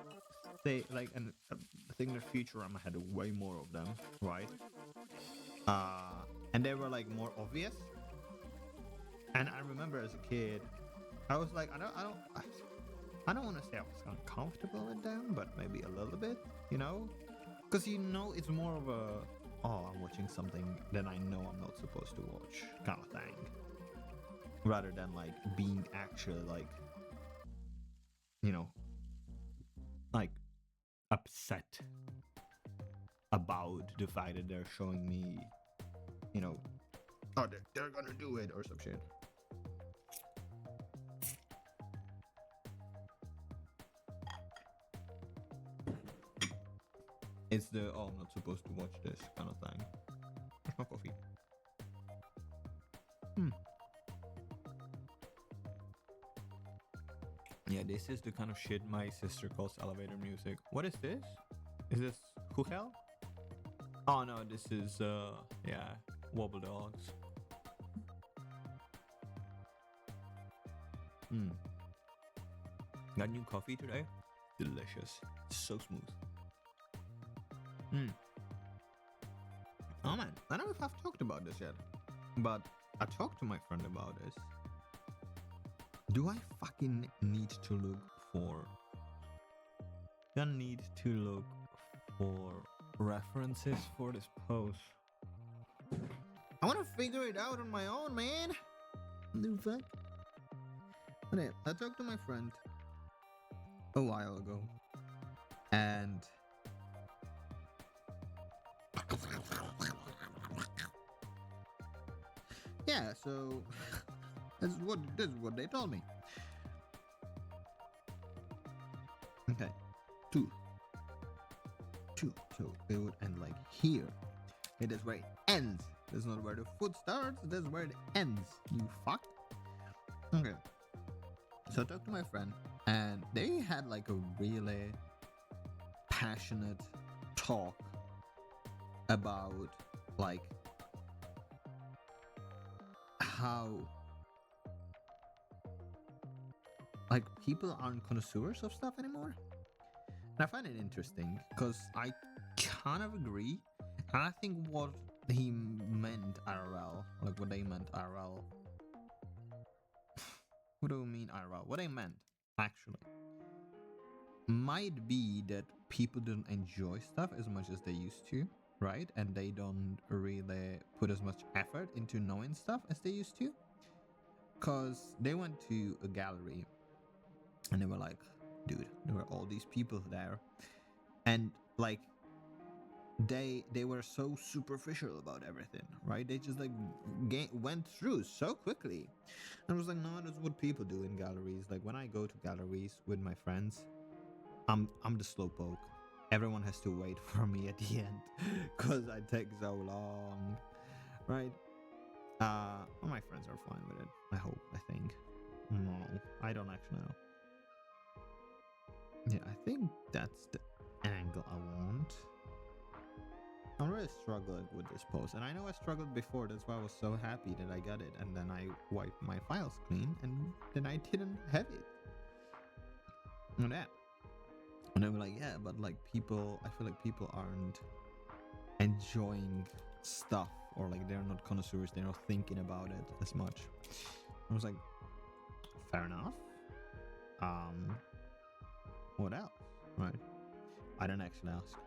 Speaker 1: say, like, and I think the Futurama had way more of them, right? And they were like more obvious. And I remember as a kid, I was like, I don't want to say I was uncomfortable with them, but maybe a little bit, you know? Because, you know, it's more of a, oh, I'm watching something that I know I'm not supposed to watch kind of thing. Rather than, like, being actually, like, you know, like, upset about the fact that they're showing me, you know, oh, they're gonna do it or some shit. It's the, oh, I'm not supposed to watch this kind of thing. Where's my coffee? Yeah, this is the kind of shit my sister calls elevator music. What is this? Is this Kuchel? Oh no, this is yeah, Wobble Dogs. Got new coffee today. Delicious. So smooth. Oh man, I don't know if I've talked about this yet, but I talked to my friend about this. Do I fucking need to look for... I need to look for references for this post. I want to figure it out on my own, man. The fuck? But yeah, I talked to my friend a while ago, and yeah, so this is what they told me. Okay, two. So it would end like here. It is where it ends. That's not where the foot starts. That's where it ends. You fuck. Okay. So I talked to my friend, and they had like a really passionate talk about like how like people aren't connoisseurs of stuff anymore. And I find it interesting because I kind of agree. And I think what he meant IRL, like what they meant IRL. What do I mean IRL? What they meant, actually, might be that people don't enjoy stuff as much as they used to, right? And they don't really put as much effort into knowing stuff as they used to. Because they went to a gallery and they were like, dude, there were all these people there. And like, they were so superficial about everything, right? They just like went through so quickly. And I was like, no, that's what people do in galleries. Like when I go to galleries with my friends, I'm the slowpoke. Everyone has to wait for me at the end because I take so long, right? Well, my friends are fine with it. I hope. I think. No, I don't actually know. Yeah, I think that's the angle I want. I'm really struggling with this post, and I know I struggled before. That's why I was so happy that I got it, and then I wiped my files clean, and then I didn't have it. And that, and they were like, yeah, but like people, I feel like people aren't enjoying stuff, or like they're not connoisseurs. They're not thinking about it as much. I was like, fair enough. What else? Right? I don't actually ask.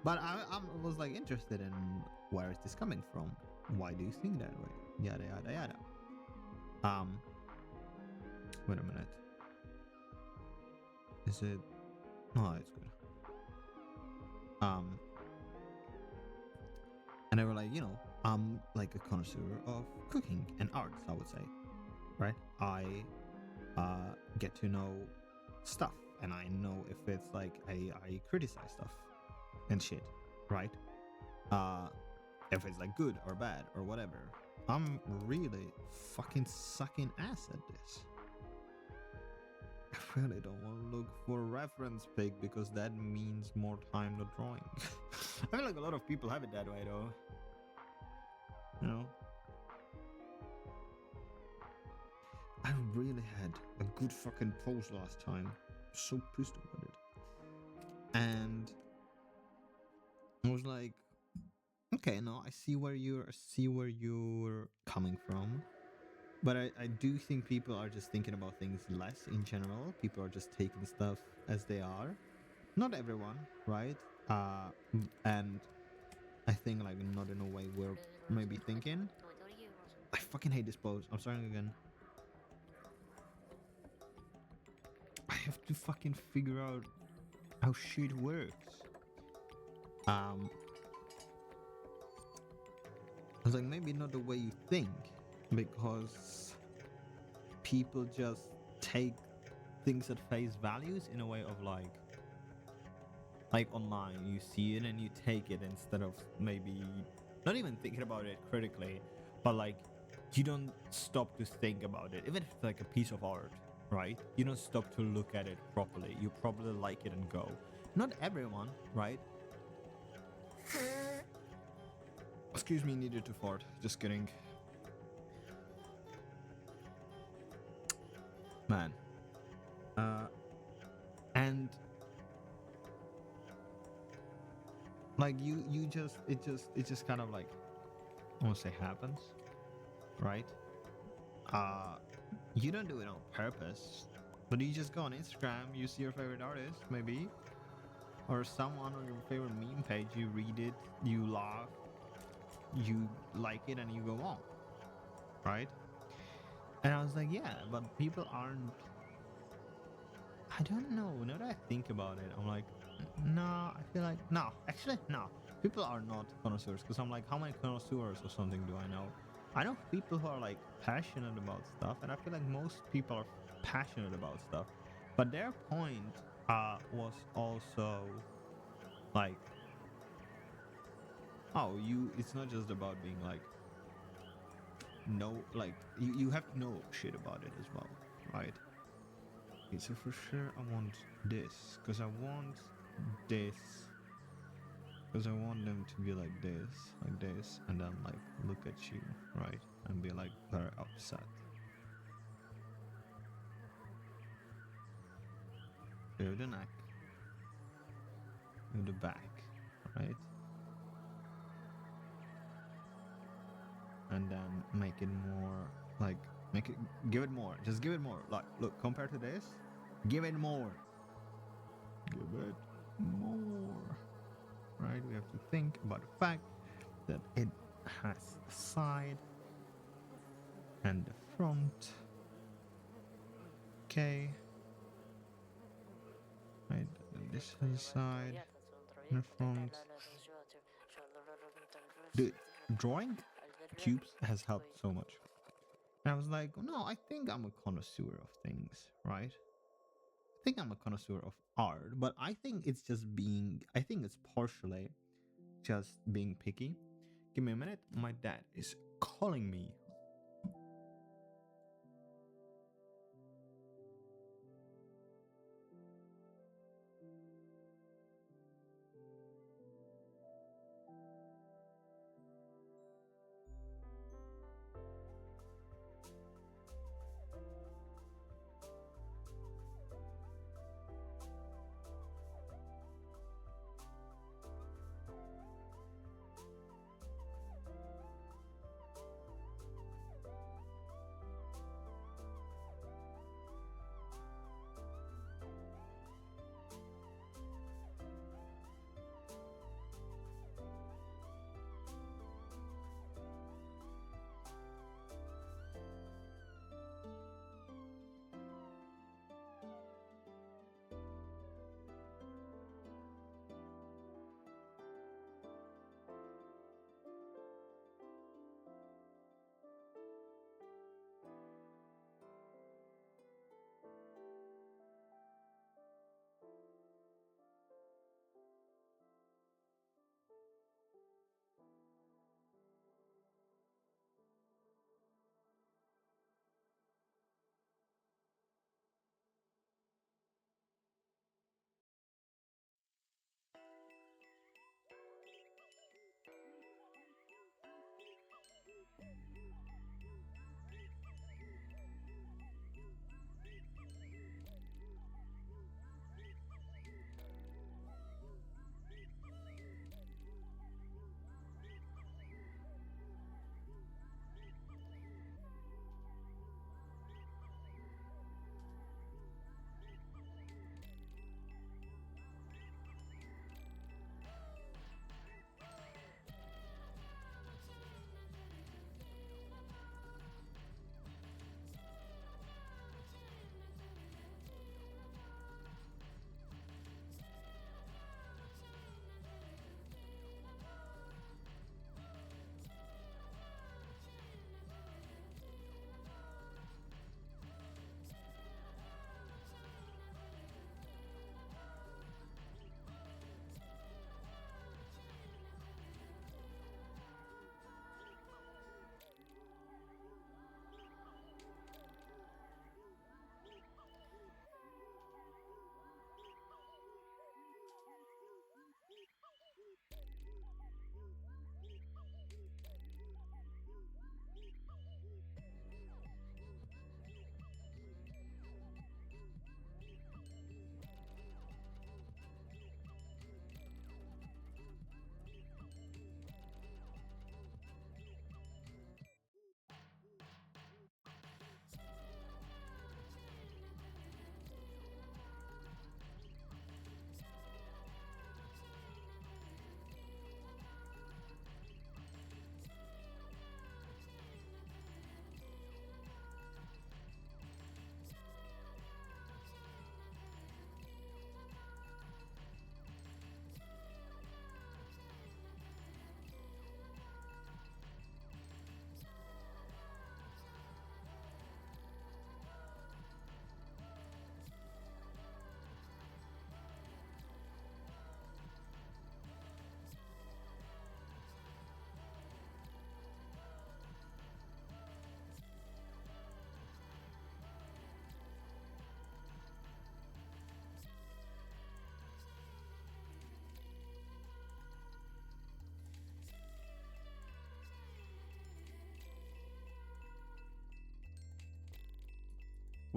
Speaker 1: But I was like interested in where is this coming from? Why do you think that way? Yada yada yada. Wait a minute. Is it? Oh, it's good. And they were like, I'm like a connoisseur of cooking and arts, I would say, right? I get to know stuff, and I know if it's like I criticize stuff and shit, right? If it's like good or bad or whatever. I'm really fucking sucking ass at this. I really don't want to look for a reference pic because that means more time not drawing. I feel like a lot of people have it that way though. You know? I really had a good fucking pose last time. So pissed about it. And I was like, okay, no, I see where you're coming from. But I do think people are just thinking about things less in general. People are just taking stuff as they are. Not everyone, right? And I think like not in a way we're maybe thinking. I fucking hate this pose. I'm starting again. I have to fucking figure out how shit works. I was like, maybe not the way you think, because people just take things at face values in a way of like online, you see it and you take it instead of maybe not even thinking about it critically, but like you don't stop to think about it, even if it's like a piece of art, right? You don't stop to look at it properly. You probably like it and go. Not everyone, right? Excuse me, needed to fart. Just kidding. Man. And like you just it just kind of like I won't say happens, right? Uh you don't do it on purpose, but you just go on Instagram, you see your favorite artist, maybe, or someone on your favorite meme page, you read it, you laugh, you like it, and you go on, right? And I was like, yeah, but people aren't. I don't know. Now that I think about it, I'm like, no, I feel like no. Actually, no. People are not connoisseurs because I'm like, how many connoisseurs or something do I know? I know people who are like passionate about stuff, and I feel like most people are passionate about stuff. But their point was also like, oh, you. It's not just about being like, no, like you have to know shit about it as well, right? Okay, so for sure I want this because I want this because I want them to be like this, and then like look at you, right, and be like very upset. Do the neck, do the back, right, and then make it more like make it give it more, just give it more. Like look, compared to this, give it more, give it more. Right, we have to think about the fact that it has the side and the front. Okay. Right, this is the side and the front. The drawing cubes has helped so much. And I was like, no, I think I'm a connoisseur of things, right? I think I'm a connoisseur of art, but I think it's just being, I think it's partially just being picky. Give me a minute. My dad is calling me.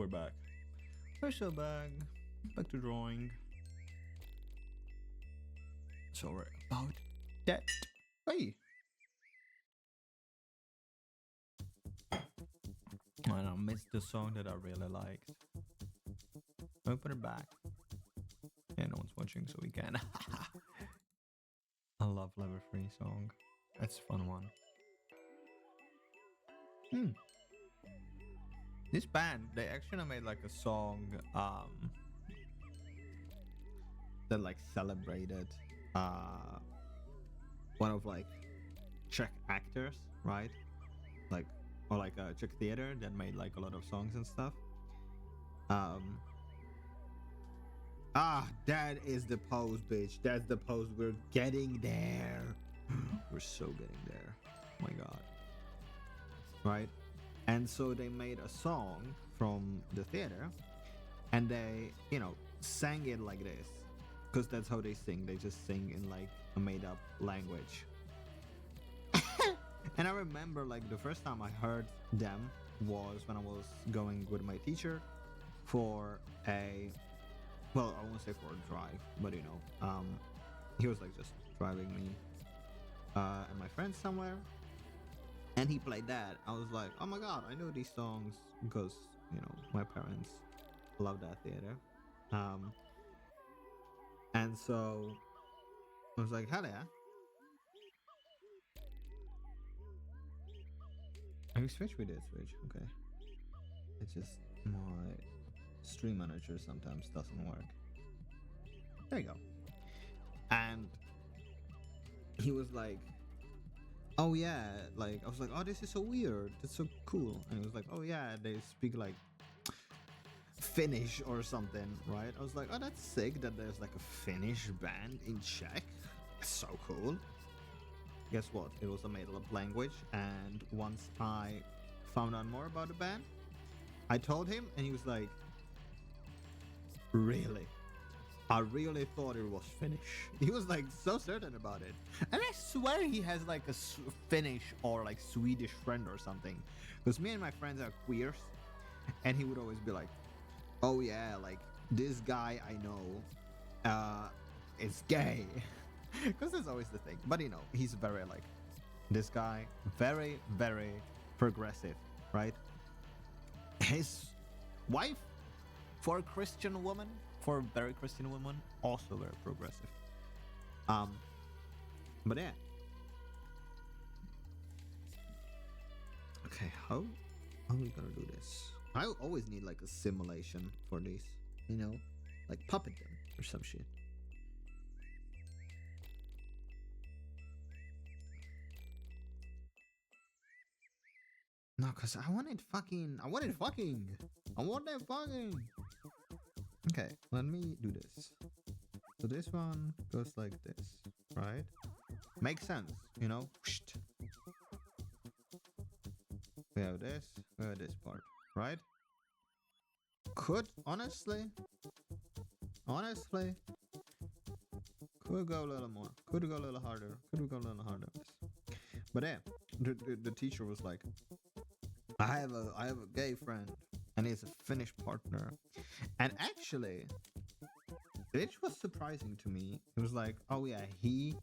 Speaker 1: we're back. We're so back. Back to drawing. Sorry about that. Hey. And I missed the song that I really liked. I'll put it back. Yeah, no one's watching, so we can. I love Level 3 song. It's a fun one. This band, they actually made like a song that like celebrated one of like Czech actors, right? Like, or like a Czech theater that made like a lot of songs and stuff. That is the pose, bitch. That's the pose. We're getting there. We're so getting there. Oh my god. Right? And so they made a song from the theater and they, you know, sang it like this. Because that's how they sing. They just sing in like a made up language. And I remember like the first time I heard them was when I was going with my teacher for a, well, I won't say for a drive, but you know, he was like just driving me and my friends somewhere. And he played that. I was like, oh my god, I know these songs because, you know, my parents love that theater. And so I was like, hell yeah. I switch with it, switch. Okay. It's just my stream manager sometimes doesn't work. There you go. And he was like, oh yeah, like I was like, oh, this is so weird. That's so cool. And he was like, oh yeah, they speak like Finnish or something, right? I was like, oh, that's sick that there's like a Finnish band in Czech. So cool. Guess what? It was a made-up language, and once I found out more about the band, I told him, and he was like, really? I really thought it was Finnish. He was like so certain about it. And I swear he has like a Finnish or like Swedish friend or something. Because me and my friends are queers, and he would always be like, oh yeah, like this guy I know is gay. Because that's always the thing. But you know, he's very like, this guy, very, very progressive, right? His wife, for a Christian woman, for a very Christian woman, also very progressive. But yeah. Okay, how are we gonna do this? I always need like a simulation for these, you know? Like puppet them or some shit. No, cause I want that fucking. Okay, let me do this. So this one goes like this, right? Makes sense, you know? We have this part, right? Could, honestly, could go a little more. Could go a little harder. But yeah, the teacher was like, I have a gay friend, and he's a Finnish partner. And actually, which was surprising to me, it was like, oh yeah, he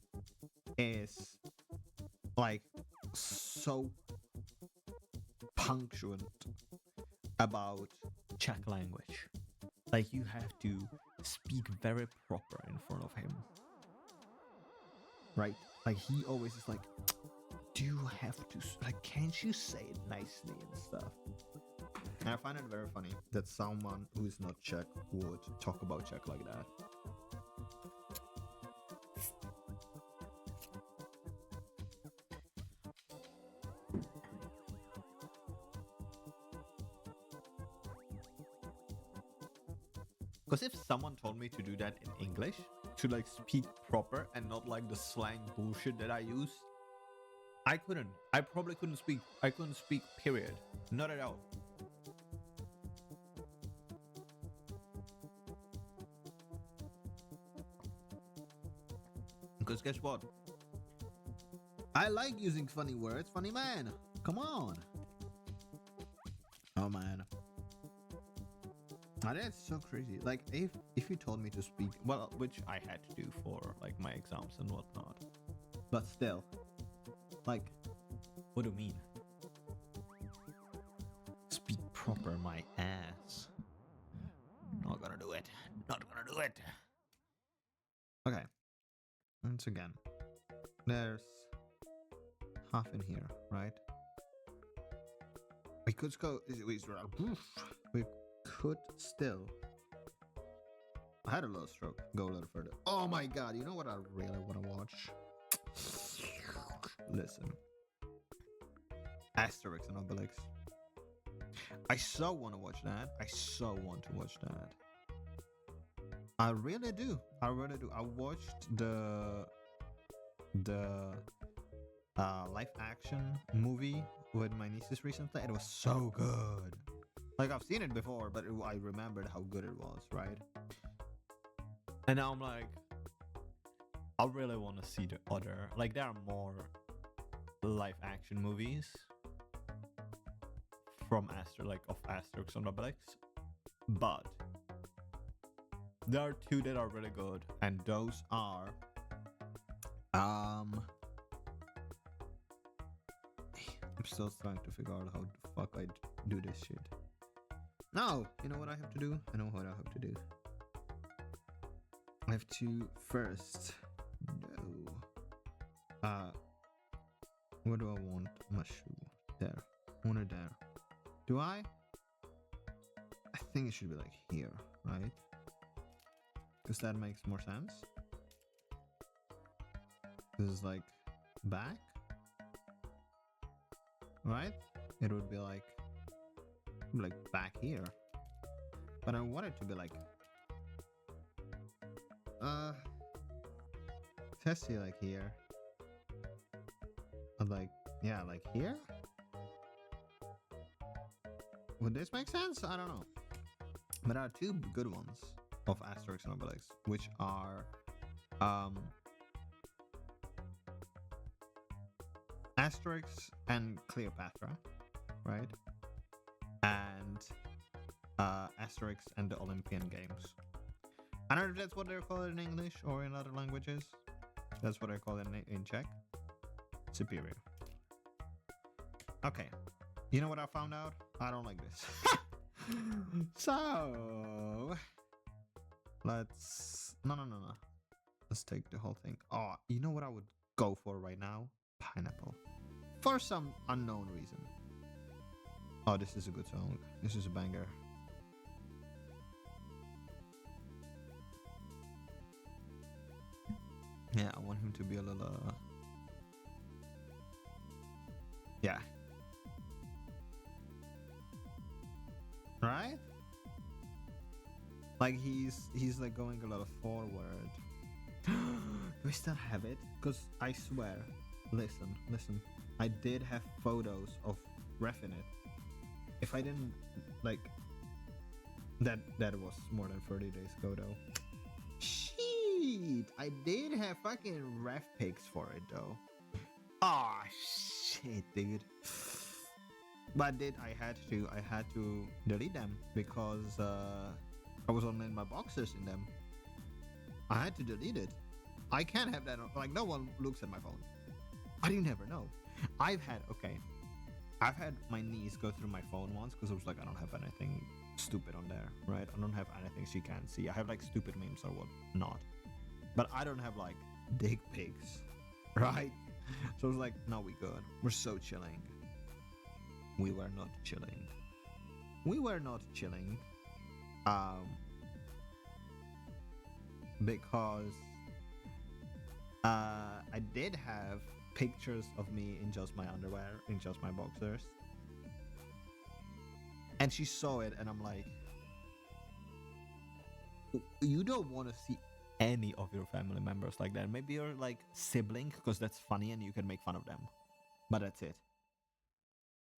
Speaker 1: is like so punctuant about Czech language. Like you have to speak very proper in front of him. Right? Like he always is like, do you have to, like, can't you say it nicely and stuff? And I find it very funny that someone who is not Czech would talk about Czech like that. Because if someone told me to do that in English, to like speak proper and not like the slang bullshit that I use, I couldn't. I probably couldn't speak. I couldn't speak, period. Not at all. Because guess what? I like using funny words, funny man. Come on. Oh man. That's so crazy. Like, if you told me to speak, well, which I had to do for like my exams and whatnot, but still, like, what do you mean? Speak proper, my ass. Not gonna do it. Not gonna do it. Okay. Once again, there's half in here, right? We could go. We could still. I had a little stroke. Go a little further. Oh my god! You know what I really want to watch? Listen, Asterix and Obelix. I so want to watch that. I so want to watch that. I really do. I really do. I watched the live action movie with my nieces recently. It was so good. Like, I've seen it before, but I remembered how good it was, right? And now I'm like, I really want to see the other. Like, there are more live action movies from Asterix and Obelix, but there are two that are really good, and those are I'm still trying to figure out how the fuck I do this shit. No, you know what I have to do? I know what I have to do. I have to first where do I want my shoe? There. One or there. Do I? I think it should be like here, right? Because that makes more sense. This is like back, right? It would be like back here, but I want it to be like let's see, like here, or like, yeah, like here. Would this make sense? I don't know. But there are two good ones of Asterix and Obelix, which are Asterix and Cleopatra, right? And Asterix and the Olympian Games. I don't know if that's what they're called in English or in other languages. That's what I call it in Czech. Superior. Okay. You know what I found out? I don't like this. So let's no. Let's take the whole thing. Oh, you know what I would go for right now? Pineapple. For some unknown reason. Oh, this is a good song. This is a banger. Yeah, I want him to be a little yeah. Right? Like he's like going a little forward. Do I still have it? Because I swear, listen. I did have photos of reffing it. If I didn't, like, that was more than 30 days ago though. Shit, I did have fucking ref pics for it though. Ah, shit, dude. But I had to delete them because I was on in my boxers in them. I had to delete it. I can't have that on, like, no one looks at my phone. I didn't ever know. I've had my niece go through my phone once because I was like, I don't have anything stupid on there, right? I don't have anything she can't see. I have like stupid memes or what not, but I don't have like dick pics, right? So I was like, no, we good. We're so chilling. We were not chilling. Because I did have pictures of me in just my underwear, in just my boxers. And she saw it, and I'm like, you don't want to see any of your family members like that. Maybe you're like sibling, because that's funny and you can make fun of them. But that's it.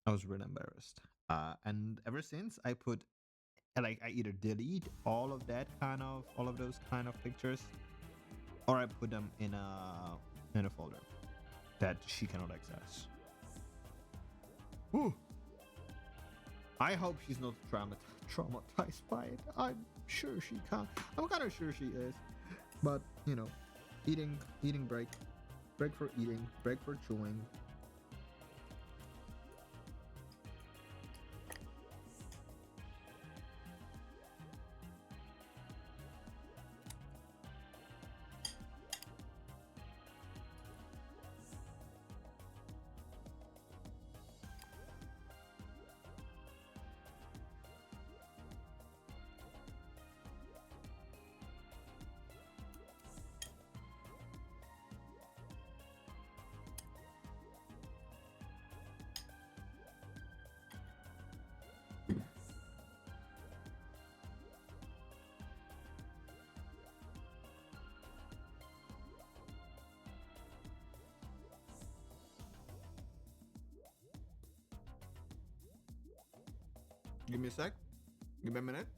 Speaker 1: I was really embarrassed. And ever since, I either delete all of those kind of pictures, or I put them in a folder that she cannot access. Whew. I hope she's not
Speaker 2: traumatized by it. I'm sure she can't. I'm kind of sure she is. But, you know, eating break. Break for eating, break for chewing. Give me a sec. Give me a minute.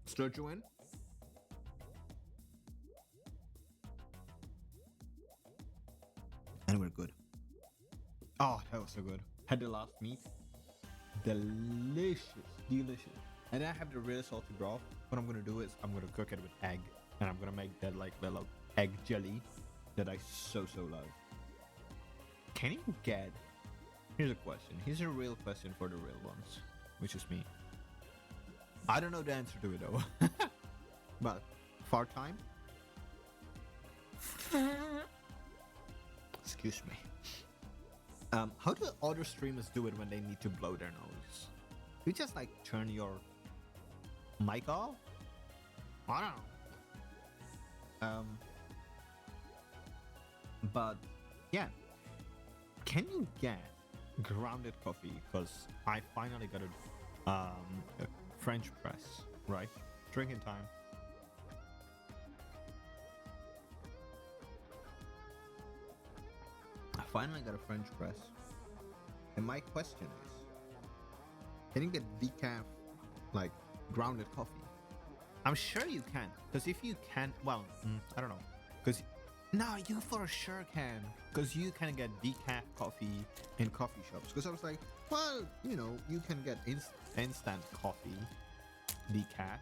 Speaker 2: Start you in. And we're good. Oh, that was so good. Had the last meat. Delicious. Delicious. And then I have the really salty broth. What I'm gonna do is I'm gonna cook it with egg. And I'm gonna make that like little egg jelly that I so love. Can you get... Here's a question. Here's a real question for the real ones. Which is me. I don't know the answer to it though. But fart time. Excuse me. How do other streamers do it when they need to blow their nose? You just like turn your mic off? I don't know. But yeah. Can you get grounded coffee? Because I finally got a French press, right? Drinking time. I finally got a French press. And my question is, can you get decaf, like, grounded coffee? I'm sure you can. Because if you can, well, I don't know. Because, no, you for sure can. Because you can get decaf coffee in coffee shops. Because I was like, well, you know, you can get instant coffee, decaf.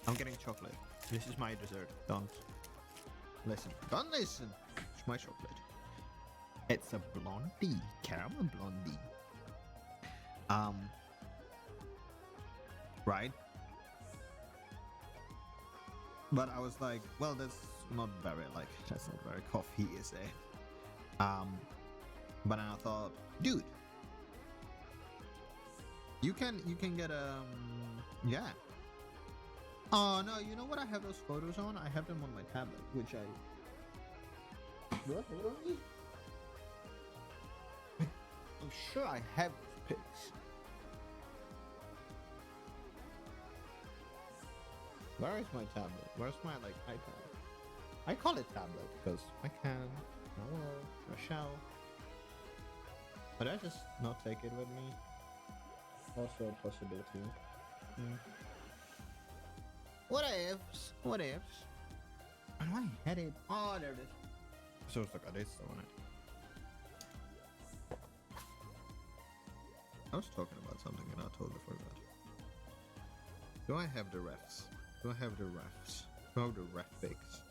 Speaker 2: I'm getting chocolate. This is my dessert. Don't listen. Don't listen. It's my chocolate. It's a blondie. Caramel blondie. Right? But I was like, well, that's not very, like, that's not very coffee, is it? But then I thought, dude, you can get yeah. Oh no, you know what I have those photos on? I have them on my tablet, which I... Do I have it on me? I'm sure I have those pics. Where is my tablet? Where's my, like, iPad? I call it tablet because I can, I will, I shall. But I just not take it with me. Also a possibility. What ifs? What ifs? And I had it. Oh, there it is. So it's like I did still on it. I was talking about something and I totally forgot. Do I have the refs? Do I have the refs? Do I have the ref pics?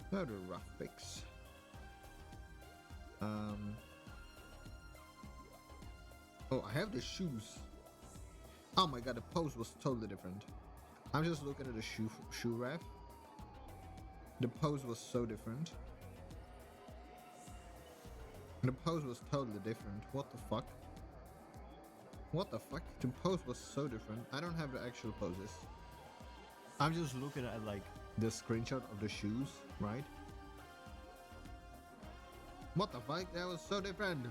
Speaker 2: Do I have the rough pics? Oh, I have the shoes. Oh my god, the pose was totally different. I'm just looking at the shoe ref. The pose was so different. The pose was totally different. What the fuck? What the fuck? The pose was so different. I don't have the actual poses. I'm just looking at like the screenshot of the shoes, right? What the fuck? That was so different.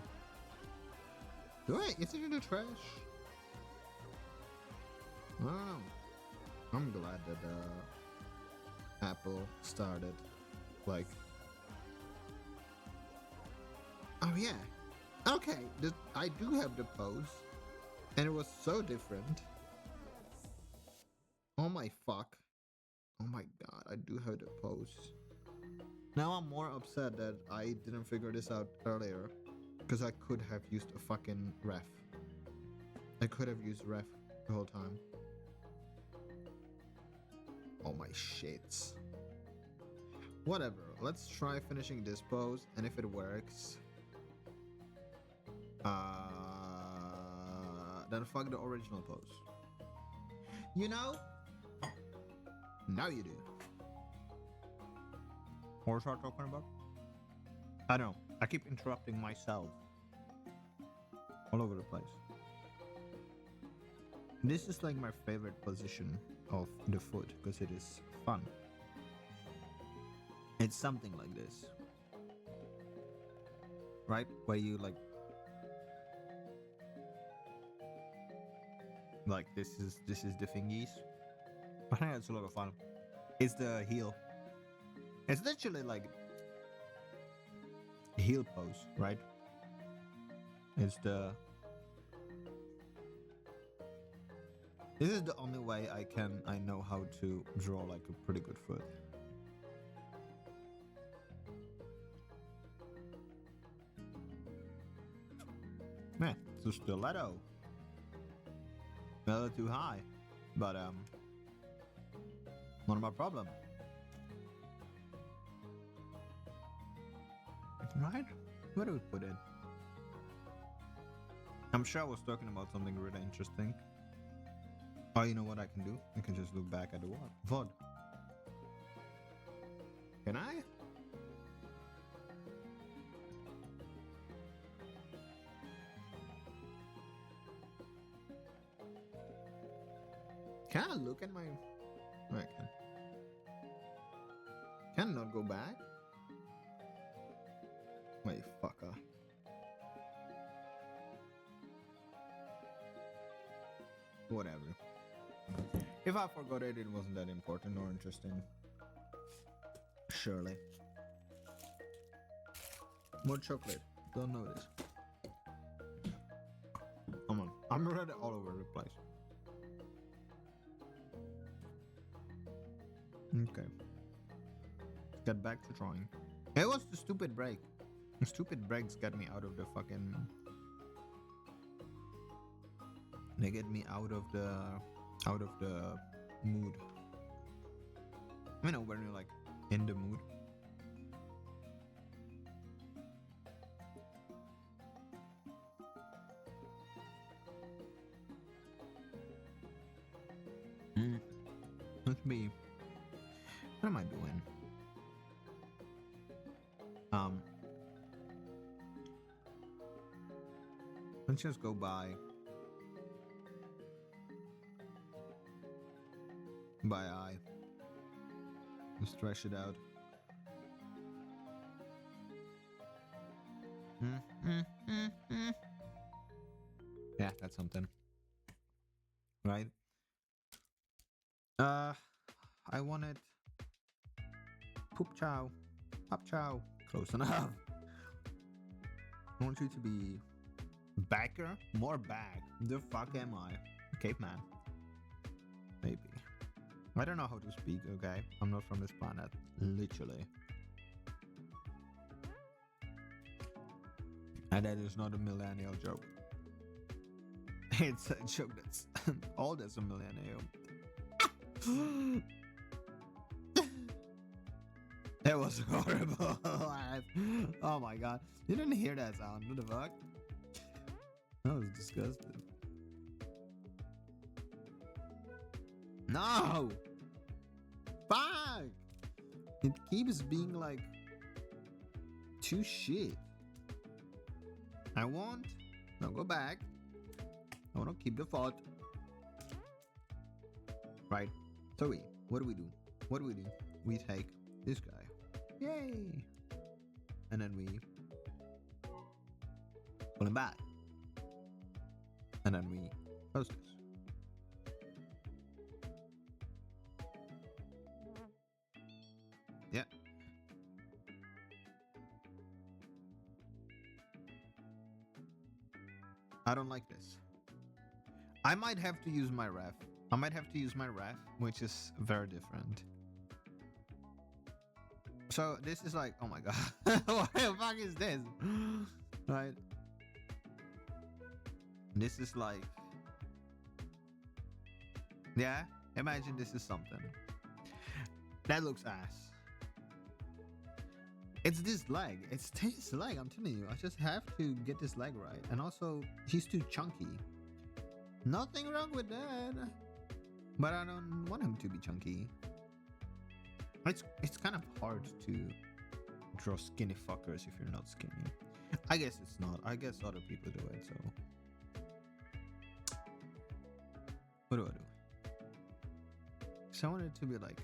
Speaker 2: Wait, is it in the trash? I don't know. I'm glad that Apple started like... Oh yeah. Okay, I do have the pose. And it was so different. Oh my fuck. Oh my god, I do have the pose. Now I'm more upset that I didn't figure this out earlier. Because I could have used a fucking ref. I could have used ref the whole time. Oh my shits. Whatever. Let's try finishing this pose, and if it works, then fuck the original pose. You know? Now you do. What was I talking about? I don't know. I keep interrupting myself. All over the place. This is like my favorite position of the foot because it is fun. It's something like this. Right? Where you like this is the thingies. I think it's a lot of fun. It's the heel. It's literally like a heel pose, right? It's the This is the only way I know how to draw like a pretty good foot. Man, it's a stiletto. A little too high, but not my problem. Right? What do we put in? I'm sure I was talking about something really interesting. Oh, you know what I can do? I can just look back at the VOD. Can I? Can I look at my... Oh, I can. Can I not go back? Wait, fucker. Whatever. If I forgot it, it wasn't that important or interesting. Surely. More chocolate. Don't notice. Come on. I'm already all over the place. Okay. Get back to drawing. It was the stupid break. The stupid breaks get me out of the fucking... They get me out of the mood. You know, when you're like in the mood. Let's be... What am I doing? Let's just go by eye and stretch it out. Yeah, that's something, right? I wanted poop chow, pop chow, close enough. I want you to be backer, more back. The fuck am I? Caveman. Maybe. I don't know how to speak, okay? I'm not from this planet. Literally. And that is not a millennial joke. It's a joke that's all that's a millennial. That was horrible. Oh my god. You didn't hear that sound. What the fuck? That was disgusting. No! Fuck! It keeps being like too shit. I want... No, go back. I want to keep the thought. Right. So what do we do? What do we do? We take this guy. Yay! And then we pull him back. And then we close this. Yeah. I don't like this. I might have to use my ref. Which is very different. So this is like, oh my god. What the fuck is this? Right? This is like Yeah, imagine this is something. That looks ass. It's this leg. It's this leg, I'm telling you. I just have to get this leg right. And also, he's too chunky. Nothing wrong with that. But I don't want him to be chunky. It's kind of hard to draw skinny fuckers if you're not skinny. I guess it's not. I guess other people do it, so. What do I do? So I want it to be like.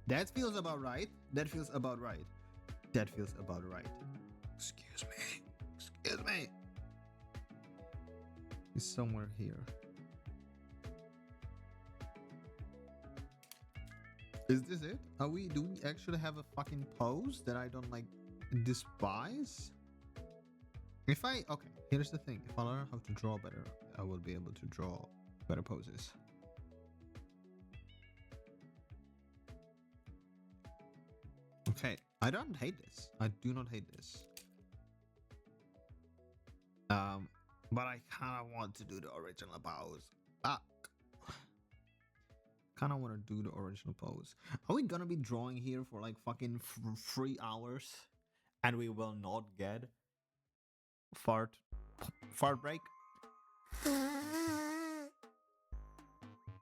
Speaker 2: That feels about right. That feels about right. That feels about right. Excuse me. Excuse me. It's somewhere here. Is this it? Do we actually have a fucking pose that I don't like despise? Okay, here's the thing. If I learn how to draw better, I will be able to draw better poses. Okay, I don't hate this. I do not hate this. But I kind of want to do the original pose. Kind of want to do the original pose. Are we gonna be drawing here for like fucking 3 hours, and we will not get fart break?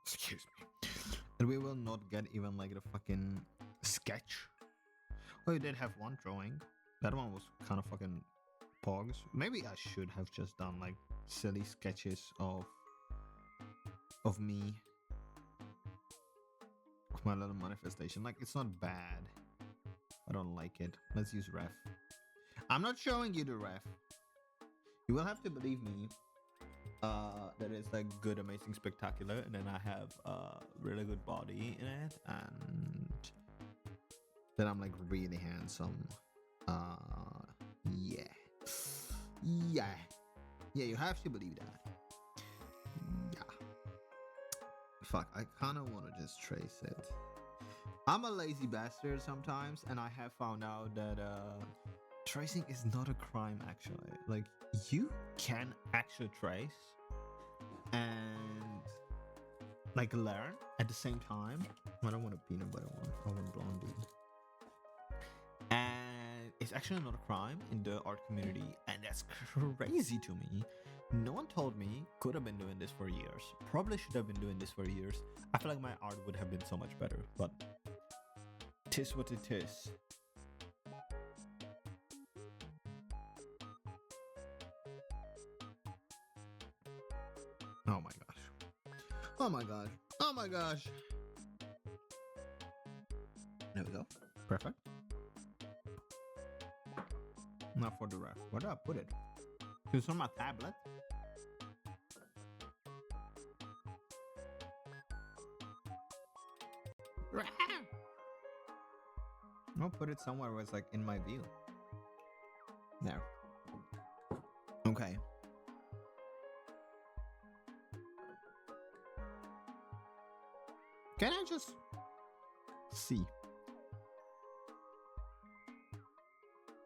Speaker 2: Excuse me. And we will not get even like the fucking sketch. Oh, we did have one drawing. That one was kind of fucking pogs. Maybe I should have just done like silly sketches of me. Of my little manifestation. Like, it's not bad. I don't like it. Let's use ref. I'm not showing you the ref. You will have to believe me. That it's like good, amazing, spectacular, and then I have a really good body in it, and then I'm like really handsome. Yeah. You have to believe that. Yeah. Fuck, I kind of want to just trace it. I'm a lazy bastard sometimes, and I have found out that tracing is not a crime actually. Like, you can actually trace and like learn at the same time. I don't want a peanut butter one. I want blondie. And it's actually not a crime in the art community, and that's crazy to me. No one told me. Could have been doing this for years. Probably should have been doing this for years. I feel like my art would have been so much better, but tis what it is. Oh my gosh. Oh my gosh. Oh my gosh. There we go. Perfect. Now for the ref. Where do I put it? It's on my tablet. I'll put it somewhere where it's like in my view. There. Okay. Can I just see?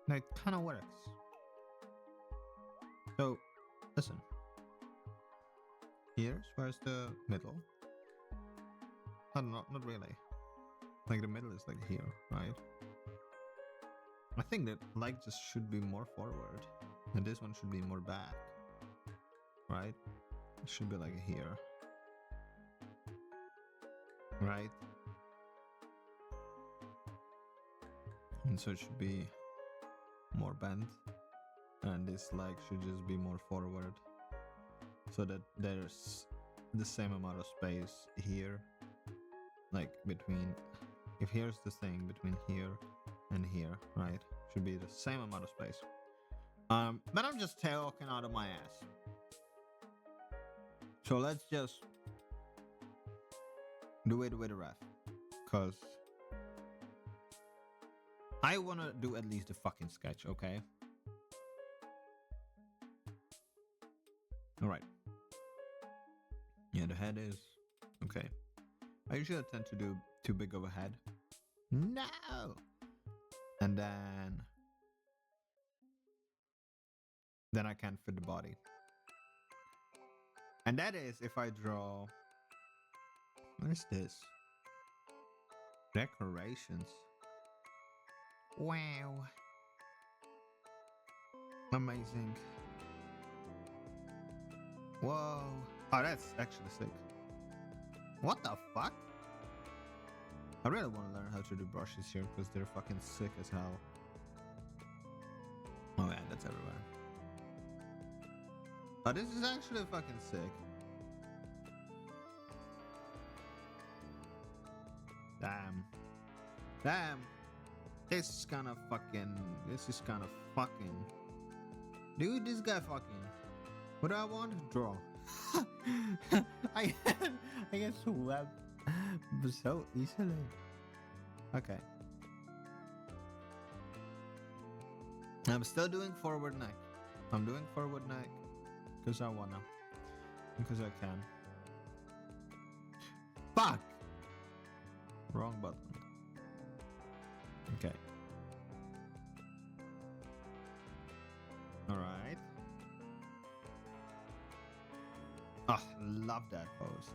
Speaker 2: That kind of works. So, listen. Here's where's the middle. Not really. Like the middle is like here, right? I think that like just should be more forward, and this one should be more back, right? It should be like here, right? And so it should be more bent, and this leg should just be more forward, so that there's the same amount of space here, like between. If here's the thing between here and here, right? Should be the same amount of space. But I'm just talking out of my ass. So let's just do it with a ref, cause I wanna do at least a fucking sketch, okay? All right. Yeah, the head is okay. I usually tend to do too big of a head. No. And then I can't fit the body. And that is if I draw What is this? Decorations. Wow. Amazing. Whoa. Oh, that's actually sick. What the fuck? I really want to learn how to do brushes here because they're fucking sick as hell. Oh man, that's everywhere. Oh, this is actually fucking sick. Damn. Damn. This is kind of fucking. Dude, this guy fucking. What do I want? Draw. I get swept so easily. Okay. I'm still doing forward neck. I'm doing forward neck because I wanna. Because I can. Fuck! Wrong button. Okay. Alright. Oh, love that pose.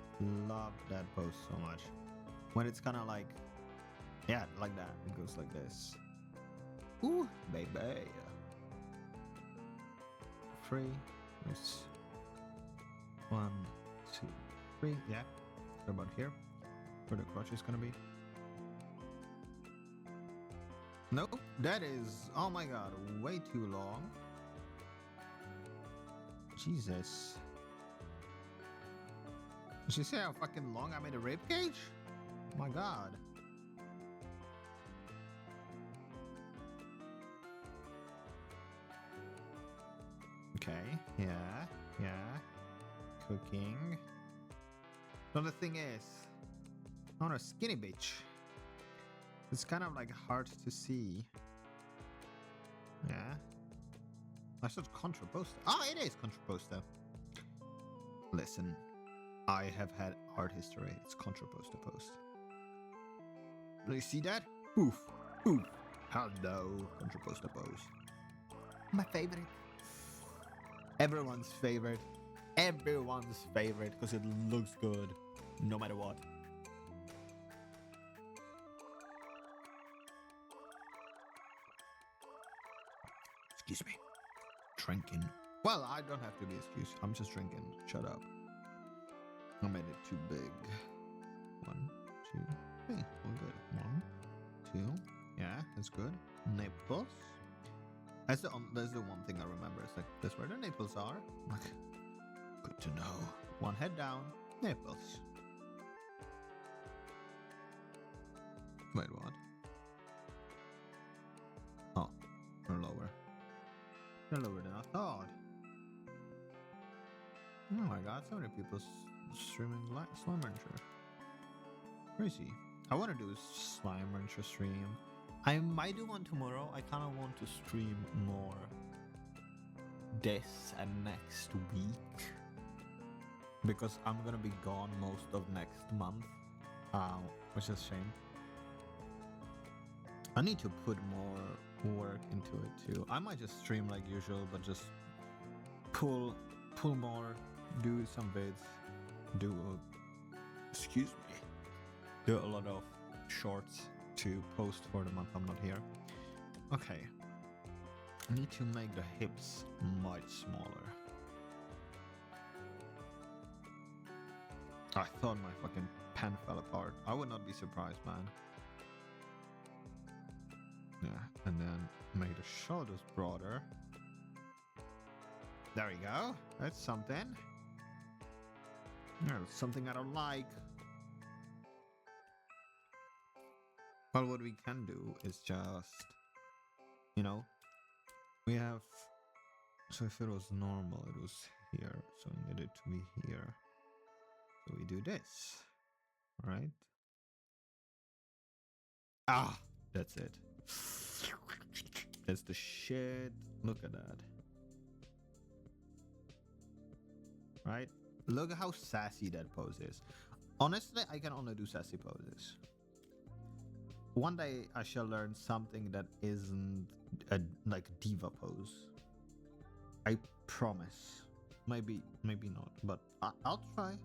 Speaker 2: Love that pose so much. When it's kind of like, yeah, like that. It goes like this. Ooh, baby. 3. There's 1, 2, 3. Yeah. So about here. Where the crotch is gonna be. Nope. That is, oh my god, way too long. Jesus. Did you see how fucking long I made a rib cage? Oh my god. Okay, yeah. Cooking. So the thing is, I want a skinny bitch. It's kind of like hard to see. Yeah. I said contraposto. Oh, it is contraposto. Listen, I have had art history. It's contraposto post. Do you see that? Oof. Oof. Hello, contraposto pose. My favorite. Everyone's favorite. Everyone's favorite because it looks good no matter what. Excuse me. Drinking. Well, I don't have to be excused. I'm just drinking. Shut up. I made it too big. 1, 2, 3. All good. 1, 2. Yeah, that's good. Nipples. That's the one thing I remember. It's like, that's where the nipples are. Like, good to know. One head down. Nipples. Wait, what? Oh, they're lower. They're lower than I thought. Oh my god, so many people streaming Slime Rancher. Crazy. I want to do a Slime Rancher stream. I might do one tomorrow. I kind of want to stream more this and next week. Because I'm going to be gone most of next month. Which is a shame. I need to put more work into it too. I might just stream like usual, but just pull more, do some vids, excuse me, do a lot of shorts to post for the month I'm not here. Okay, I need to make the hips much smaller. I thought my fucking pen fell apart. I would not be surprised, man. Yeah, and then make the shoulders broader. There we go. That's something. No, something I don't like. Well, what we can do is just, we have. So if it was normal, it was here. So we need it to be here. So we do this. All right. Ah, that's it. That's the shit. Look at that. Right? Look at how sassy that pose is. Honestly, I can only do sassy poses. One day I shall learn something that isn't like a diva pose. I promise. Maybe not, but I'll try.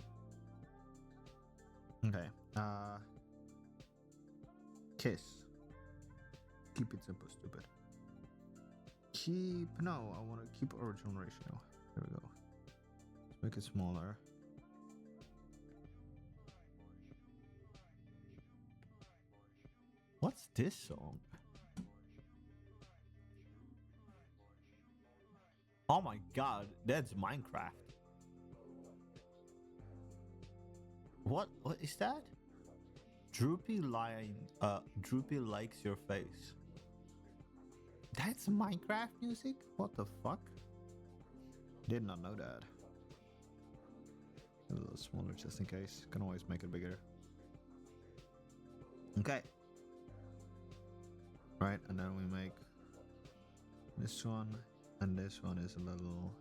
Speaker 2: Okay. Kiss. Keep it simple, stupid. No, I want to keep original ratio. There we go. Let's make it smaller. What's this song? Oh my god, that's Minecraft. What is that? Droopy likes your face. That's Minecraft music? What the fuck? Did not know that. A little smaller just in case. Can always make it bigger. Okay. Right, and then we make this one, and this one is a little.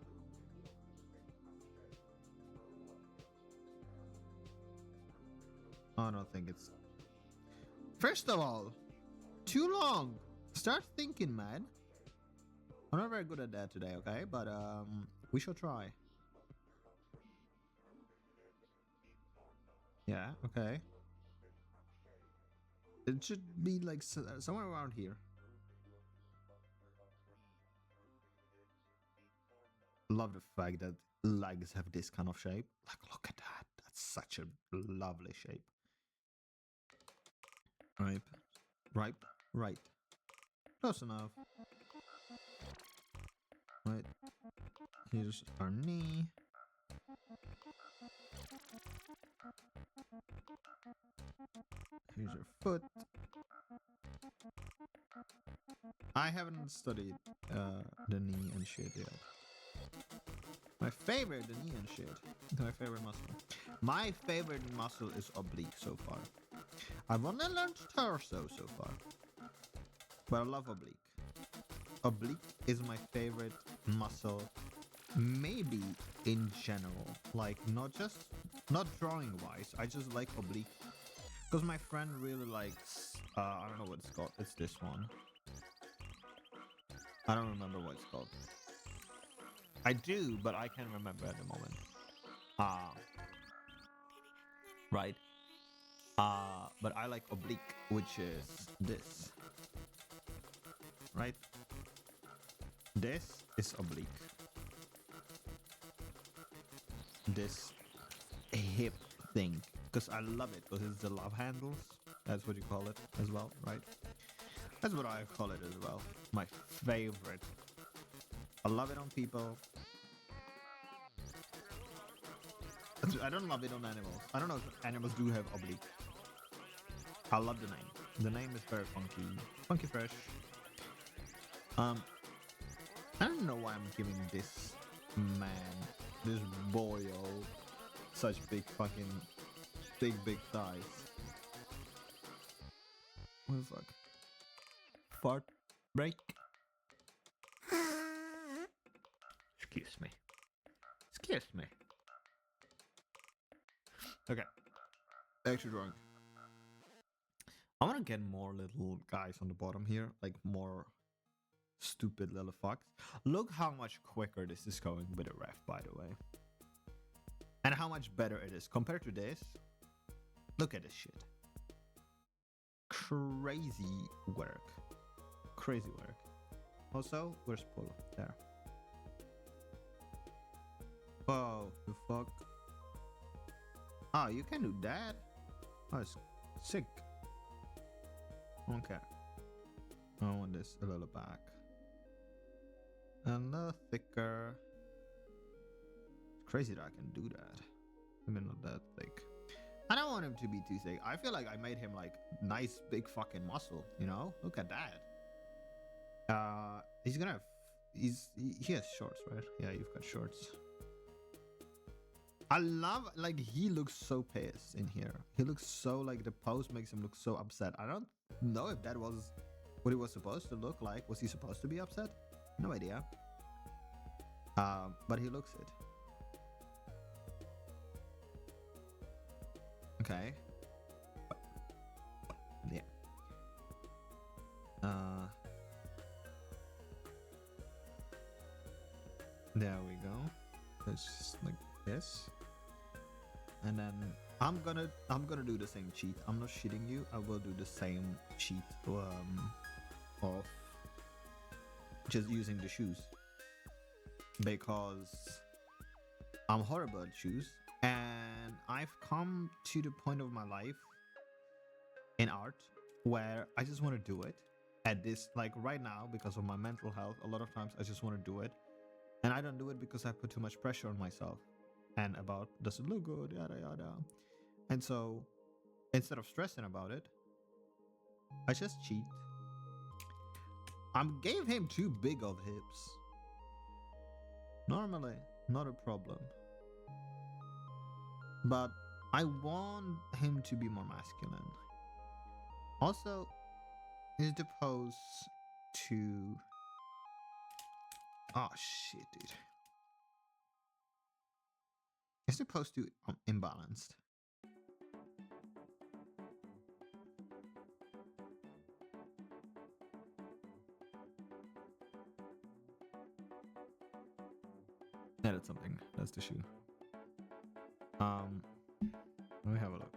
Speaker 2: I don't think it's. First of all, too long. Start thinking, man. I'm not very good at that today, okay? But we shall try. Yeah, okay. It should be like somewhere around here. Love the fact that legs have this kind of shape. Like, look at that. That's such a lovely shape. Right. Close enough. Right. Here's our knee. Here's your foot. I haven't studied the knee and shit yet. My favorite, the knee and shit. My favorite muscle. My favorite muscle is oblique so far. I've only learned torso so far. But I love oblique. Oblique is my favorite muscle. Maybe in general. Like, not drawing wise. I just like oblique. Because my friend really likes, I don't know what it's called. It's this one. I don't remember what it's called. I do, but I can't remember at the moment. Right. But I like oblique, which is this. Right? This is oblique. This hip thing. Because I love it, because it's the love handles. That's what you call it as well, right? That's what I call it as well. My favorite. I love it on people. I don't love it on animals. I don't know if animals do have oblique. I love the name. The name is very funky. Funky fresh. I don't know why I'm giving this man, this boyo, such big fucking, big thighs. What the fuck? Fart break. Excuse me. Okay. Extra drawing. I want to get more little guys on the bottom here, like more stupid little fucks. Look how much quicker this is going with a ref, by the way. And how much better it is compared to this. Look at this shit. Crazy work. Also, where's Polo? There. Whoa, the fuck? Oh, you can do that? Oh, it's sick. Okay. I want this a little back. And a thicker. It's crazy that I can do that. Maybe not that thick. I don't want him to be too thick. I feel like I made him like nice big fucking muscle, you know? Look at that. He's gonna have, he has shorts, right? Yeah, you've got shorts. I love, like, he looks so pissed in here. He looks so, like, the pose makes him look so upset. I don't know if that was what he was supposed to look like. Was he supposed to be upset? No idea. But he looks it. Okay. Yeah. There we go. It's just like this. And then I'm gonna do the same cheat. I'm not cheating you. I will do the same cheat of just using the shoes because I'm horrible at shoes, and I've come to the point of my life in art where I just want to do it at this, like right now, because of my mental health. A lot of times I just want to do it, and I don't do it because I put too much pressure on myself and about does it look good, yada yada. And so instead of stressing about it, I just cheat. I gave him too big of hips. Normally, not a problem. But I want him to be more masculine. Also, is the pose to... Oh shit, dude. Is the pose too imbalanced? Yeah, that's something. That's the shoe. Let me have a look.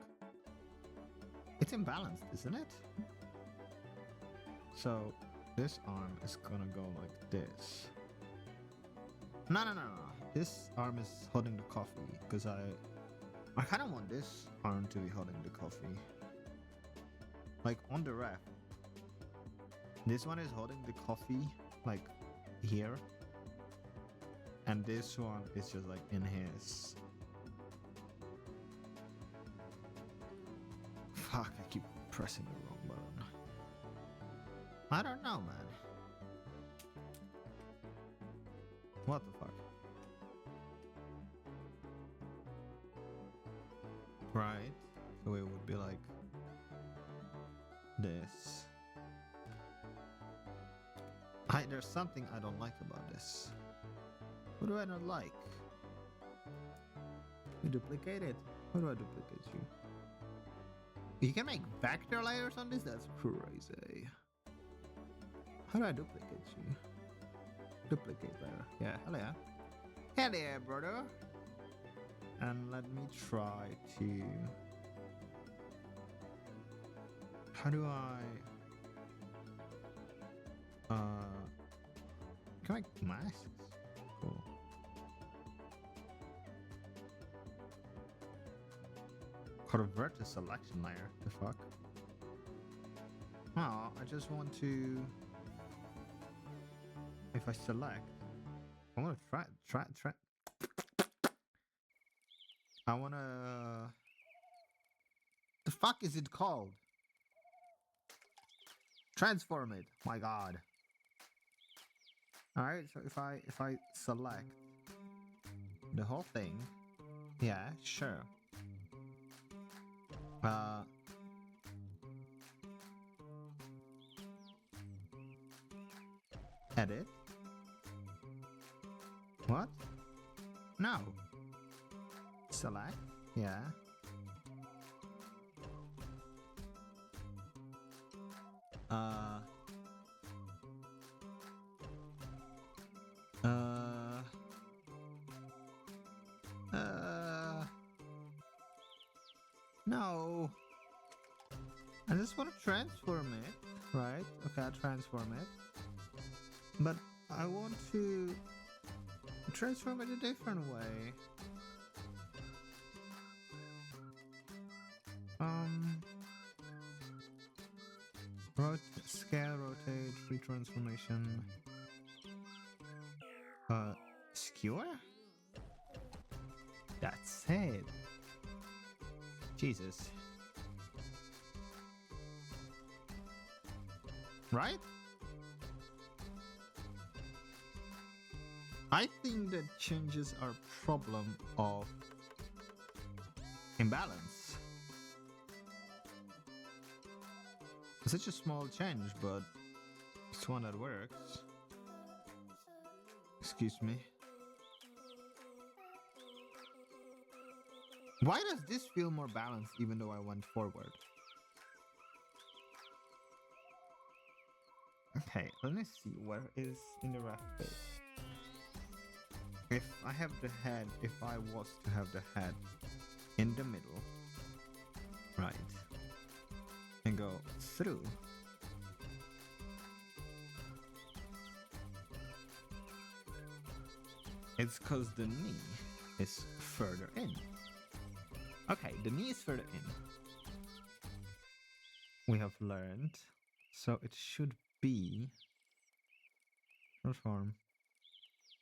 Speaker 2: It's imbalanced, isn't it? So this arm is gonna go like this. No. This arm is holding the coffee because I kind of want this arm to be holding the coffee. Like on the ref. This one is holding the coffee like here. And this one is just like in his. Fuck, I keep pressing the wrong button. I don't know, man. What the fuck? Right. So it would be like this. There's something I don't like about this. What do I not like? You duplicate it. How do I duplicate you? You can make vector layers on this? That's crazy. How do I duplicate you? Duplicate layer. Yeah, hell yeah. Hell yeah, brother. And let me try to... How do I... Can I make masks? Cool. Convert the selection layer. The fuck? Oh, I just want to... If I select... I want to try... I want to... The fuck is it called? Transform it. My god. Alright, so if I select the whole thing, yeah, sure. Edit. What? No. Select. Yeah. No. I just want to transform it, right? Okay, I'll transform it. But I want to transform it a different way. Scale, rotate, free transformation. Skewer? That's it. Jesus. Right? I think that changes our problem of imbalance. It's such a small change, but it's one that works. Excuse me. Why does this feel more balanced even though I went forward? Okay, let me see where is in the ref bit. If I have the head, if I was to have the head in the middle, right, and go through. It's because the knee is further in. Okay, the knee is further in. We have learned. So it should be transform.